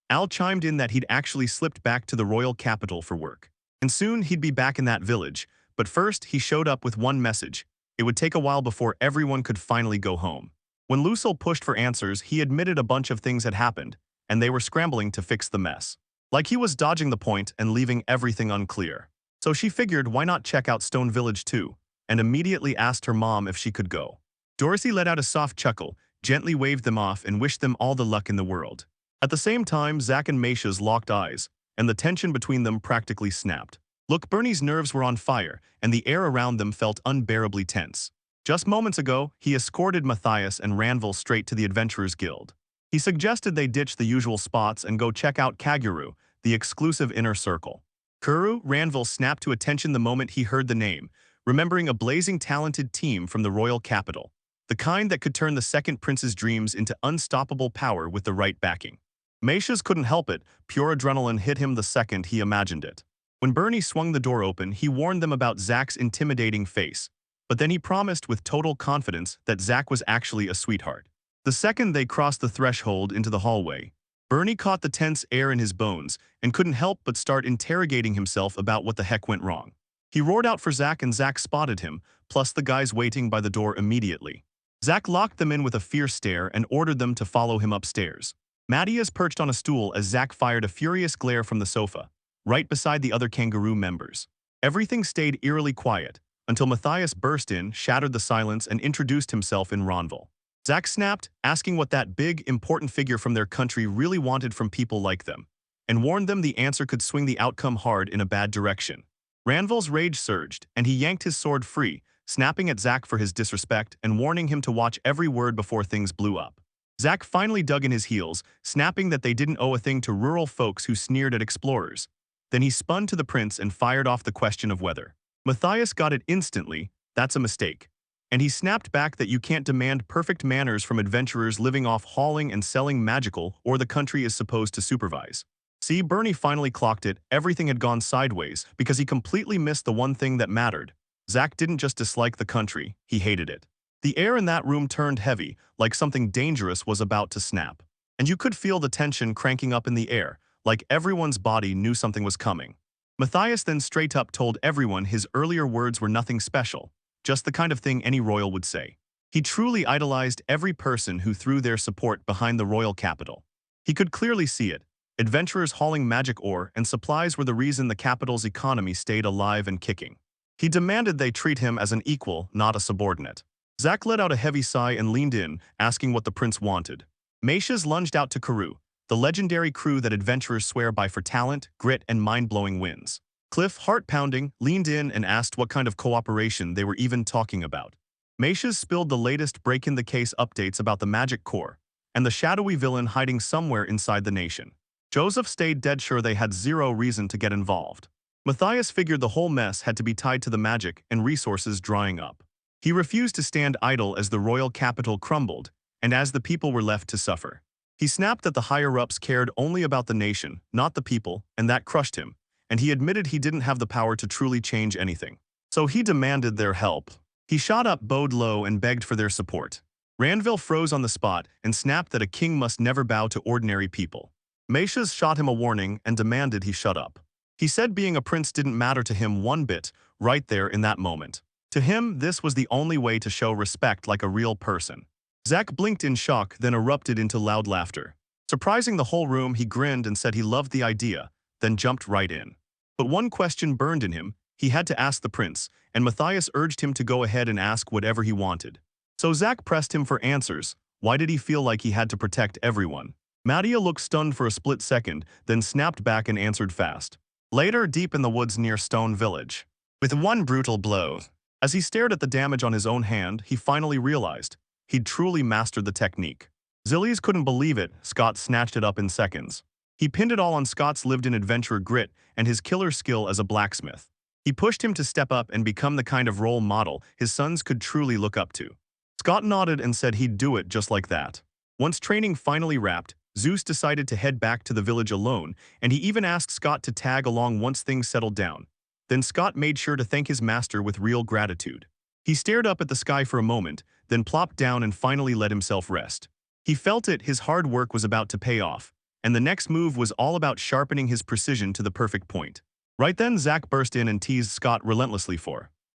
Al chimed in that he'd actually slipped back to the royal capital for work. And soon he'd be back in that village, but first he showed up with one message. It would take a while before everyone could finally go home. When Lucille pushed for answers, he admitted a bunch of things had happened, and they were scrambling to fix the mess. Like he was dodging the point and leaving everything unclear. So she figured why not check out Stone Village too, and immediately asked her mom if she could go. Dorothy let out a soft chuckle, gently waved them off and wished them all the luck in the world. At the same time, Zach and Meisha's locked eyes, and the tension between them practically snapped. Look, Bernie's nerves were on fire, and the air around them felt unbearably tense. Just moments ago, he escorted Matthias and Ranville straight to the Adventurers Guild. He suggested they ditch the usual spots and go check out Kaguru, the exclusive inner circle. Kuru, Ranville snapped to attention the moment he heard the name, remembering a blazing talented team from the royal capital. The kind that could turn the second prince's dreams into unstoppable power with the right backing. Meisha's couldn't help it, pure adrenaline hit him the second he imagined it. When Bernie swung the door open, he warned them about Zach's intimidating face. But then he promised with total confidence that Zach was actually a sweetheart. The second they crossed the threshold into the hallway, Bernie caught the tense air in his bones and couldn't help but start interrogating himself about what the heck went wrong. He roared out for Zach and Zach spotted him, plus the guys waiting by the door immediately. Zach locked them in with a fierce stare and ordered them to follow him upstairs. Matthias perched on a stool as Zach fired a furious glare from the sofa, right beside the other kangaroo members. Everything stayed eerily quiet, until Matthias burst in, shattered the silence, and introduced himself in Ranville. Zach snapped, asking what that big, important figure from their country really wanted from people like them, and warned them the answer could swing the outcome hard in a bad direction. Ranville's rage surged, and he yanked his sword free, snapping at Zach for his disrespect and warning him to watch every word before things blew up. Zach finally dug in his heels, snapping that they didn't owe a thing to rural folks who sneered at explorers. Then he spun to the prince and fired off the question of whether. Matthias got it instantly, that's a mistake. And he snapped back that you can't demand perfect manners from adventurers living off hauling and selling magical or the country is supposed to supervise. See, Bernie finally clocked it, everything had gone sideways because he completely missed the one thing that mattered. Zach didn't just dislike the country, he hated it. The air in that room turned heavy, like something dangerous was about to snap. and you could feel the tension cranking up in the air, like everyone's body knew something was coming. Matthias then straight up told everyone his earlier words were nothing special, just the kind of thing any royal would say. He truly idolized every person who threw their support behind the royal capital. He could clearly see it. Adventurers hauling magic ore and supplies were the reason the capital's economy stayed alive and kicking. He demanded they treat him as an equal, not a subordinate. Zack let out a heavy sigh and leaned in, asking what the prince wanted. Meishes lunged out to Karoo, the legendary crew that adventurers swear by for talent, grit, and mind-blowing wins. Cliff, heart-pounding, leaned in and asked what kind of cooperation they were even talking about. Meishes spilled the latest break-in-the-case updates about the magic core and the shadowy villain hiding somewhere inside the nation. Joseph stayed dead sure they had zero reason to get involved. Matthias figured the whole mess had to be tied to the magic and resources drying up. He refused to stand idle as the royal capital crumbled and as the people were left to suffer. He snapped that the higher-ups cared only about the nation, not the people, and that crushed him, and he admitted he didn't have the power to truly change anything. So he demanded their help. He shot up, bowed low, and begged for their support. Ranville froze on the spot and snapped that a king must never bow to ordinary people. Meishes shot him a warning and demanded he shut up. He said being a prince didn't matter to him one bit, right there in that moment. To him, this was the only way to show respect like a real person. Zack blinked in shock, then erupted into loud laughter. Surprising the whole room, he grinned and said he loved the idea, then jumped right in. But one question burned in him. He had to ask the prince, and Matthias urged him to go ahead and ask whatever he wanted. So Zack pressed him for answers. Why did he feel like he had to protect everyone? Mattia looked stunned for a split second, then snapped back and answered fast. Later, deep in the woods near Stone Village. With one brutal blow. As he stared at the damage on his own hand, he finally realized he'd truly mastered the technique. Zillies couldn't believe it. Scott snatched it up in seconds. He pinned it all on Scott's lived-in adventurer grit and his killer skill as a blacksmith. He pushed him to step up and become the kind of role model his sons could truly look up to. Scott nodded and said he'd do it just like that. Once training finally wrapped, Zeus decided to head back to the village alone, and he even asked Scott to tag along once things settled down. Then Scott made sure to thank his master with real gratitude. He stared up at the sky for a moment, then plopped down and finally let himself rest. He felt it, his hard work was about to pay off, and the next move was all about sharpening his precision to the perfect point. Right then, Zack burst in and teased Scott relentlessly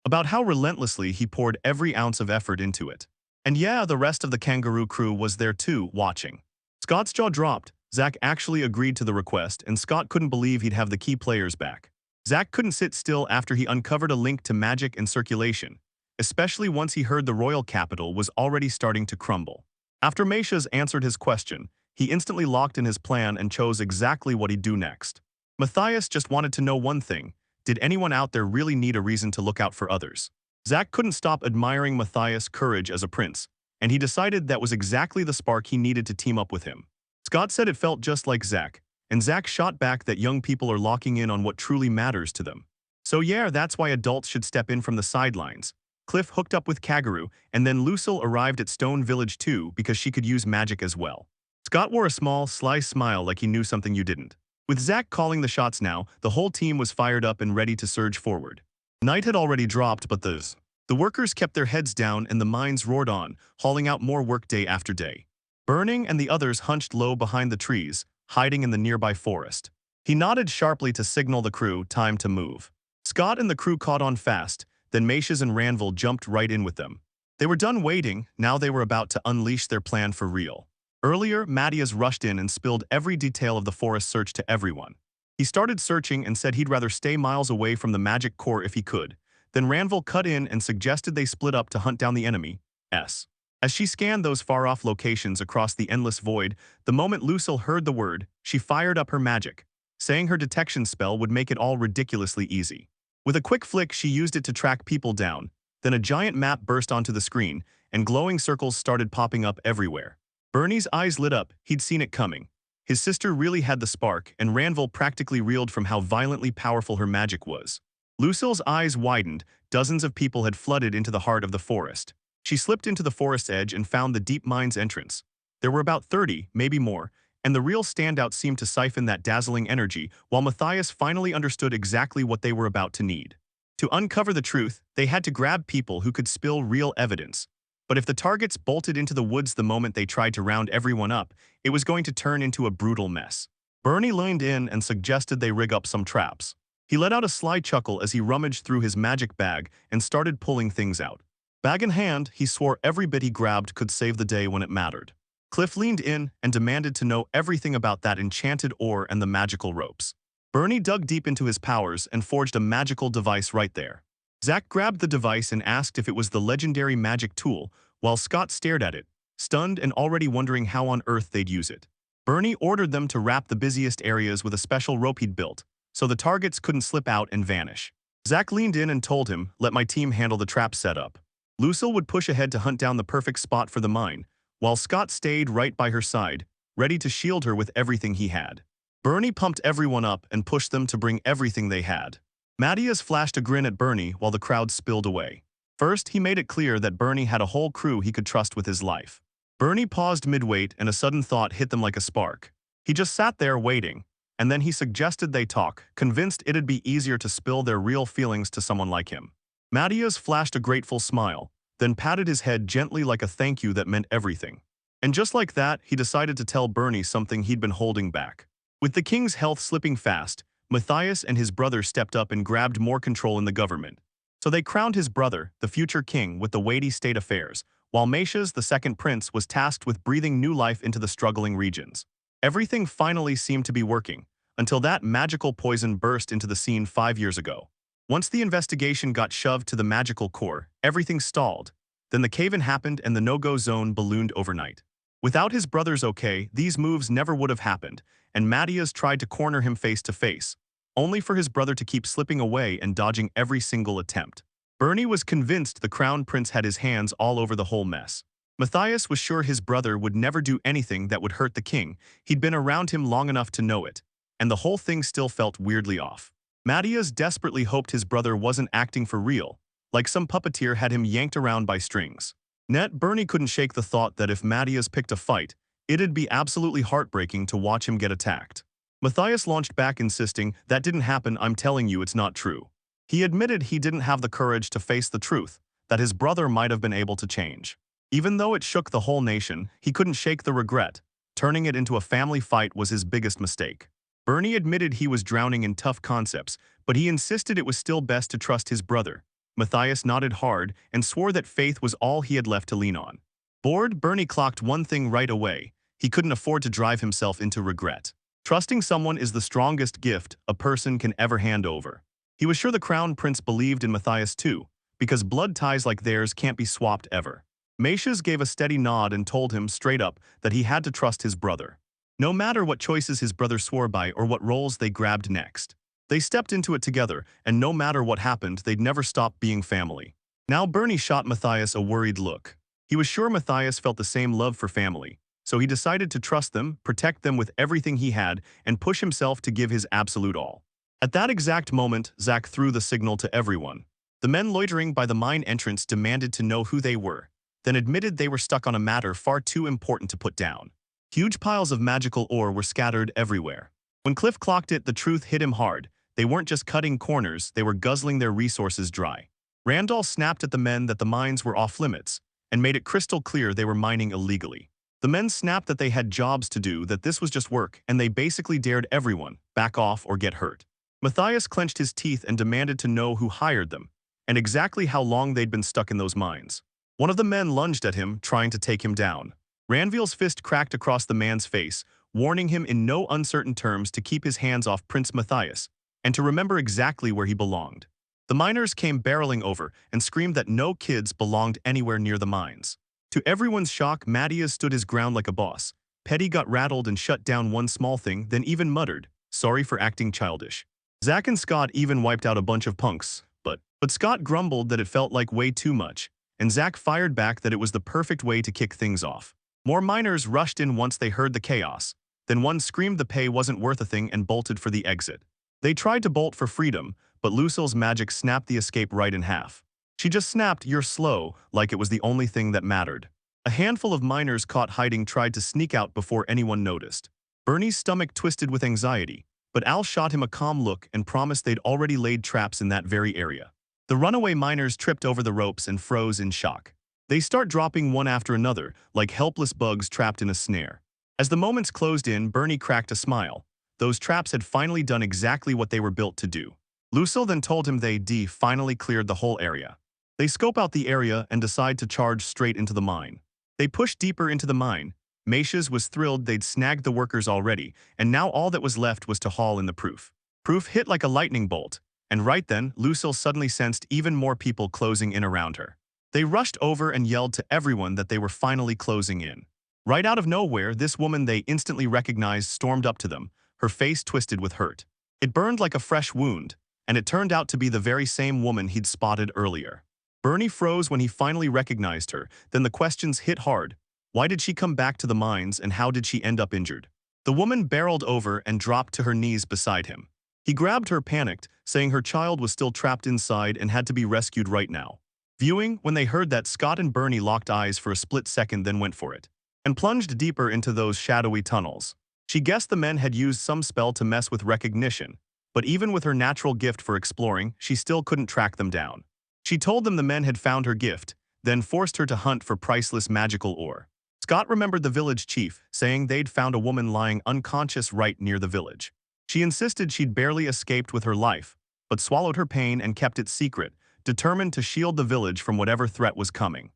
about how relentlessly he poured every ounce of effort into it. And yeah, the rest of the kangaroo crew was there too, watching. Scott's jaw dropped. Zack actually agreed to the request, and Scott couldn't believe he'd have the key players back. Zack couldn't sit still after he uncovered a link to magic and circulation, especially once he heard the royal capital was already starting to crumble. After Meishes answered his question, he instantly locked in his plan and chose exactly what he'd do next. Matthias just wanted to know one thing: did anyone out there really need a reason to look out for others? Zack couldn't stop admiring Matthias' courage as a prince, and he decided that was exactly the spark he needed to team up with him. Scott said it felt just like Zack, and Zack shot back that young people are locking in on what truly matters to them. So yeah, that's why adults should step in from the sidelines. Cliff hooked up with Kaguru, and then Lucille arrived at Stone Village too because she could use magic as well. Scott wore a small, sly smile like he knew something you didn't. With Zack calling the shots now, the whole team was fired up and ready to surge forward. Night had already dropped, but the workers kept their heads down and the mines roared on, hauling out more work day after day. Burning and the others hunched low behind the trees, hiding in the nearby forest. He nodded sharply to signal the crew time to move. Scott and the crew caught on fast, then Meishes and Ranville jumped right in with them. They were done waiting, now they were about to unleash their plan for real. Earlier, Matthias rushed in and spilled every detail of the forest search to everyone. He started searching and said he'd rather stay miles away from the magic core if he could. Then Ranville cut in and suggested they split up to hunt down the enemy. As she scanned those far-off locations across the endless void, the moment Lucille heard the word, she fired up her magic, saying her detection spell would make it all ridiculously easy. With a quick flick, she used it to track people down. Then a giant map burst onto the screen, and glowing circles started popping up everywhere. Bernie's eyes lit up. He'd seen it coming. His sister really had the spark, and Ranville practically reeled from how violently powerful her magic was. Lucille's eyes widened. Dozens of people had flooded into the heart of the forest. She slipped into the forest's edge and found the deep mine's entrance. There were about 30, maybe more, and the real standout seemed to siphon that dazzling energy, while Matthias finally understood exactly what they were about to need. To uncover the truth, they had to grab people who could spill real evidence. But if the targets bolted into the woods the moment they tried to round everyone up, it was going to turn into a brutal mess. Bernie leaned in and suggested they rig up some traps. He let out a sly chuckle as he rummaged through his magic bag and started pulling things out. Bag in hand, he swore every bit he grabbed could save the day when it mattered. Cliff leaned in and demanded to know everything about that enchanted ore and the magical ropes. Bernie dug deep into his powers and forged a magical device right there. Zack grabbed the device and asked if it was the legendary magic tool, while Scott stared at it, stunned and already wondering how on earth they'd use it. Bernie ordered them to wrap the busiest areas with a special rope he'd built, so the targets couldn't slip out and vanish. Zack leaned in and told him, "Let my team handle the trap setup." Lucille would push ahead to hunt down the perfect spot for the mine, while Scott stayed right by her side, ready to shield her with everything he had. Bernie pumped everyone up and pushed them to bring everything they had. Matthias flashed a grin at Bernie while the crowd spilled away. First, he made it clear that Bernie had a whole crew he could trust with his life. Bernie paused mid-wait and a sudden thought hit them like a spark. He just sat there waiting, and then he suggested they talk, convinced it'd be easier to spill their real feelings to someone like him. Matthias flashed a grateful smile, then patted his head gently like a thank you that meant everything. And just like that, he decided to tell Bernie something he'd been holding back. With the king's health slipping fast, Matthias and his brother stepped up and grabbed more control in the government. So they crowned his brother, the future king, with the weighty state affairs, while Macias, the second prince, was tasked with breathing new life into the struggling regions. Everything finally seemed to be working, until that magical poison burst into the scene 5 years ago. Once the investigation got shoved to the magical core, everything stalled. Then the cave-in happened and the no-go zone ballooned overnight. Without his brother's okay, these moves never would have happened, and Matthias tried to corner him face to face, only for his brother to keep slipping away and dodging every single attempt. Bernie was convinced the crown prince had his hands all over the whole mess. Matthias was sure his brother would never do anything that would hurt the king. He'd been around him long enough to know it, and the whole thing still felt weirdly off. Matthias desperately hoped his brother wasn't acting for real, like some puppeteer had him yanked around by strings. Net Bernie couldn't shake the thought that if Matthias picked a fight, it'd be absolutely heartbreaking to watch him get attacked. Matthias launched back insisting, "That didn't happen, I'm telling you it's not true." He admitted he didn't have the courage to face the truth, that his brother might have been able to change. Even though it shook the whole nation, he couldn't shake the regret. Turning it into a family fight was his biggest mistake. Bernie admitted he was drowning in tough concepts, but he insisted it was still best to trust his brother. Matthias nodded hard and swore that faith was all he had left to lean on. Bored, Bernie clocked one thing right away: he couldn't afford to drive himself into regret. Trusting someone is the strongest gift a person can ever hand over. He was sure the crown prince believed in Matthias too, because blood ties like theirs can't be swapped ever. Macias gave a steady nod and told him straight up that he had to trust his brother. No matter what choices his brother swore by or what roles they grabbed next. They stepped into it together, and no matter what happened, they'd never stop being family. Now Bernie shot Matthias a worried look. He was sure Matthias felt the same love for family, so he decided to trust them, protect them with everything he had, and push himself to give his absolute all. At that exact moment, Zack threw the signal to everyone. The men loitering by the mine entrance demanded to know who they were, then admitted they were stuck on a matter far too important to put down. Huge piles of magical ore were scattered everywhere. When Cliff clocked it, the truth hit him hard. They weren't just cutting corners, they were guzzling their resources dry. Randall snapped at the men that the mines were off-limits, and made it crystal clear they were mining illegally. The men snapped that they had jobs to do, that this was just work, and they basically dared everyone, back off or get hurt. Matthias clenched his teeth and demanded to know who hired them, and exactly how long they'd been stuck in those mines. One of the men lunged at him, trying to take him down. Ranveil's fist cracked across the man's face, warning him in no uncertain terms to keep his hands off Prince Matthias, and to remember exactly where he belonged. The miners came barreling over and screamed that no kids belonged anywhere near the mines. To everyone's shock, Matthias stood his ground like a boss. Petty got rattled and shut down one small thing, then even muttered, "Sorry for acting childish." Zack and Scott even wiped out a bunch of punks, but Scott grumbled that it felt like way too much, and Zack fired back that it was the perfect way to kick things off. More miners rushed in once they heard the chaos. Then one screamed the pay wasn't worth a thing and bolted for the exit. They tried to bolt for freedom, but Lucille's magic snapped the escape right in half. She just snapped, "You're slow," like it was the only thing that mattered. A handful of miners caught hiding tried to sneak out before anyone noticed. Bernie's stomach twisted with anxiety, but Al shot him a calm look and promised they'd already laid traps in that very area. The runaway miners tripped over the ropes and froze in shock. They start dropping one after another, like helpless bugs trapped in a snare. As the moments closed in, Bernie cracked a smile. Those traps had finally done exactly what they were built to do. Lucille then told him they finally cleared the whole area. They scope out the area and decide to charge straight into the mine. They push deeper into the mine. Meishes was thrilled they'd snagged the workers already, and now all that was left was to haul in the proof. Proof hit like a lightning bolt, and right then, Lucille suddenly sensed even more people closing in around her. They rushed over and yelled to everyone that they were finally closing in. Right out of nowhere, this woman they instantly recognized stormed up to them, her face twisted with hurt. It burned like a fresh wound, and it turned out to be the very same woman he'd spotted earlier. Bernie froze when he finally recognized her, then the questions hit hard. Why did she come back to the mines and how did she end up injured? The woman barreled over and dropped to her knees beside him. He grabbed her panicked, saying her child was still trapped inside and had to be rescued right now. Viewing, when they heard that, Scott and Bernie locked eyes for a split second, then went for it, and plunged deeper into those shadowy tunnels. She guessed the men had used some spell to mess with recognition, but even with her natural gift for exploring, she still couldn't track them down. She told them the men had found her gift, then forced her to hunt for priceless magical ore. Scott remembered the village chief, saying they'd found a woman lying unconscious right near the village. She insisted she'd barely escaped with her life, but swallowed her pain and kept it secret, determined to shield the village from whatever threat was coming.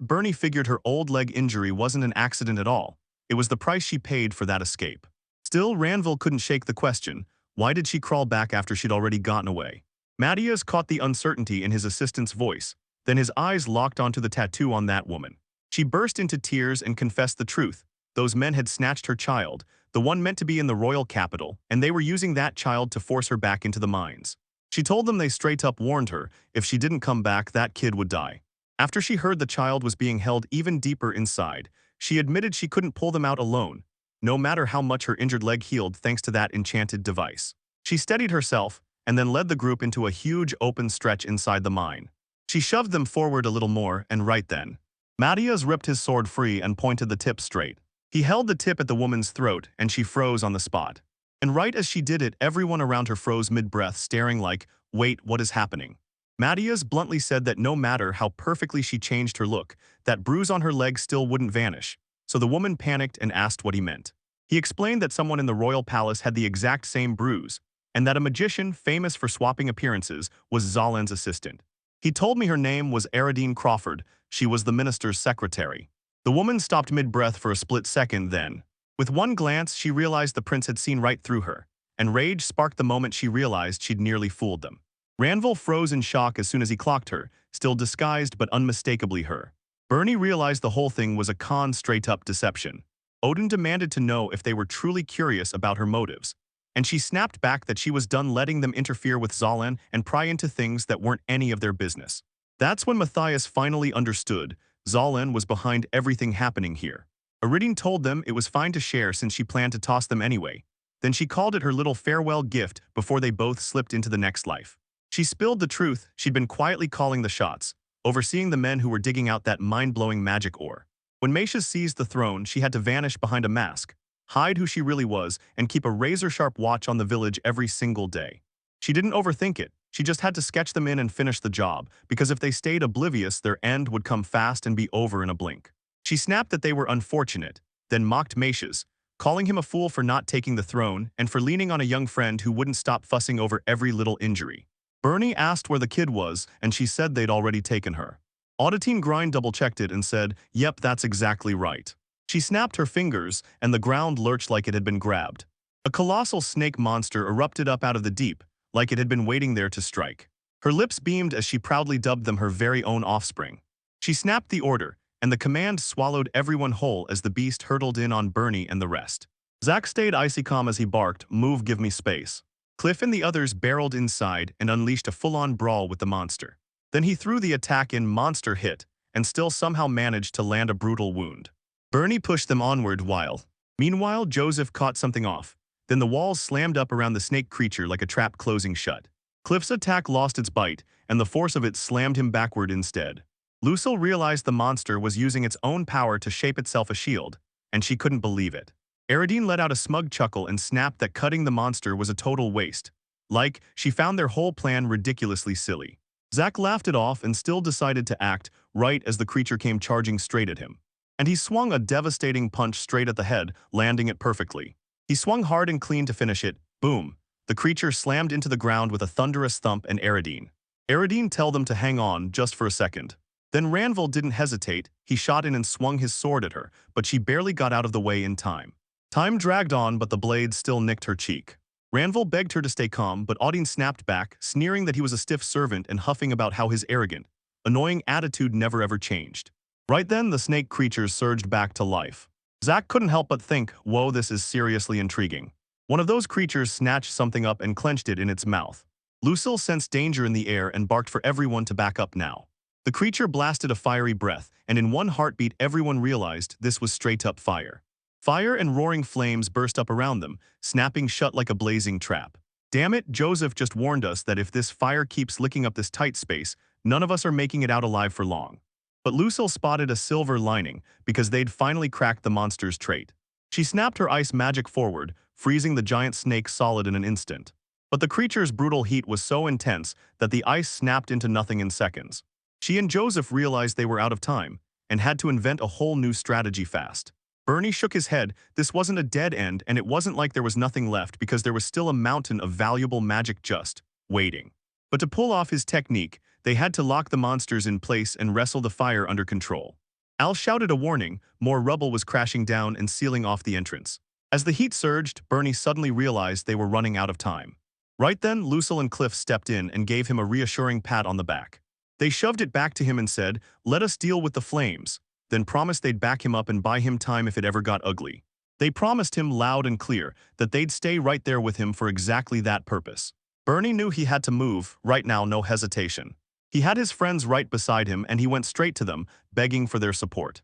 Bernie figured her old leg injury wasn't an accident at all. It was the price she paid for that escape. Still, Ranville couldn't shake the question, why did she crawl back after she'd already gotten away? Matthias caught the uncertainty in his assistant's voice, then his eyes locked onto the tattoo on that woman. She burst into tears and confessed the truth. Those men had snatched her child, the one meant to be in the royal capital, and they were using that child to force her back into the mines. She told them they straight up warned her, if she didn't come back, that kid would die. After she heard the child was being held even deeper inside, she admitted she couldn't pull them out alone, no matter how much her injured leg healed thanks to that enchanted device. She steadied herself, and then led the group into a huge open stretch inside the mine. She shoved them forward a little more, and right then, Matthias ripped his sword free and pointed the tip straight. He held the tip at the woman's throat, and she froze on the spot. And right as she did it, everyone around her froze mid-breath, staring like, wait, what is happening? Matthias bluntly said that no matter how perfectly she changed her look, that bruise on her leg still wouldn't vanish. So the woman panicked and asked what he meant. He explained that someone in the royal palace had the exact same bruise, and that a magician famous for swapping appearances was Zolan's assistant. He told me her name was Aradine Crawford. She was the minister's secretary. The woman stopped mid-breath for a split second then. With one glance, she realized the prince had seen right through her, and rage sparked the moment she realized she'd nearly fooled them. Ranville froze in shock as soon as he clocked her, still disguised but unmistakably her. Bernie realized the whole thing was a straight-up deception. Odin demanded to know if they were truly curious about her motives, and she snapped back that she was done letting them interfere with Zolan and pry into things that weren't any of their business. That's when Matthias finally understood. Zolan was behind everything happening here. Aridine told them it was fine to share since she planned to toss them anyway. Then she called it her little farewell gift before they both slipped into the next life. She spilled the truth. She'd been quietly calling the shots, overseeing the men who were digging out that mind-blowing magic ore. When Meishes seized the throne, she had to vanish behind a mask, hide who she really was, and keep a razor-sharp watch on the village every single day. She didn't overthink it. She just had to sketch them in and finish the job, because if they stayed oblivious, their end would come fast and be over in a blink. She snapped that they were unfortunate, then mocked Meishes, calling him a fool for not taking the throne and for leaning on a young friend who wouldn't stop fussing over every little injury. Bernie asked where the kid was, and she said they'd already taken her. Auditine Grind double-checked it and said, yep, that's exactly right. She snapped her fingers, and the ground lurched like it had been grabbed. A colossal snake monster erupted up out of the deep, like it had been waiting there to strike. Her lips beamed as she proudly dubbed them her very own offspring. She snapped the order, and the command swallowed everyone whole as the beast hurtled in on Bernie and the rest. Zack stayed icy calm as he barked, "Move, give me space." Cliff and the others barreled inside and unleashed a full-on brawl with the monster. Then he threw the attack in, monster hit, and still somehow managed to land a brutal wound. Bernie pushed them onward Meanwhile, Joseph caught something off. Then the walls slammed up around the snake creature like a trap closing shut. Cliff's attack lost its bite, and the force of it slammed him backward instead. Lucille realized the monster was using its own power to shape itself a shield, and she couldn't believe it. Aradine let out a smug chuckle and snapped that cutting the monster was a total waste. She found their whole plan ridiculously silly. Zack laughed it off and still decided to act, right as the creature came charging straight at him. And he swung a devastating punch straight at the head, landing it perfectly. He swung hard and clean to finish it. Boom! The creature slammed into the ground with a thunderous thump and Aradine. Aradine tell them to hang on just for a second. Then Ranvil didn't hesitate, he shot in and swung his sword at her, but she barely got out of the way in time. Time dragged on, but the blade still nicked her cheek. Ranvil begged her to stay calm, but Audine snapped back, sneering that he was a stiff servant and huffing about how his arrogant, annoying attitude never ever changed. Right then, the snake creatures surged back to life. Zack couldn't help but think, whoa, this is seriously intriguing. One of those creatures snatched something up and clenched it in its mouth. Lucille sensed danger in the air and barked for everyone to back up now. The creature blasted a fiery breath, and in one heartbeat everyone realized this was straight-up fire. Fire and roaring flames burst up around them, snapping shut like a blazing trap. Damn it, Joseph just warned us that if this fire keeps licking up this tight space, none of us are making it out alive for long. But Lucille spotted a silver lining, because they'd finally cracked the monster's trait. She snapped her ice magic forward, freezing the giant snake solid in an instant. But the creature's brutal heat was so intense that the ice snapped into nothing in seconds. She and Joseph realized they were out of time, and had to invent a whole new strategy fast. Bernie shook his head. This wasn't a dead end, and it wasn't like there was nothing left because there was still a mountain of valuable magic just waiting. But to pull off his technique, they had to lock the monsters in place and wrestle the fire under control. Al shouted a warning, more rubble was crashing down and sealing off the entrance. As the heat surged, Bernie suddenly realized they were running out of time. Right then, Lucille and Cliff stepped in and gave him a reassuring pat on the back. They shoved it back to him and said, "Let us deal with the flames," then promised they'd back him up and buy him time if it ever got ugly. They promised him loud and clear that they'd stay right there with him for exactly that purpose. Bernie knew he had to move, right now no hesitation. He had his friends right beside him and he went straight to them, begging for their support.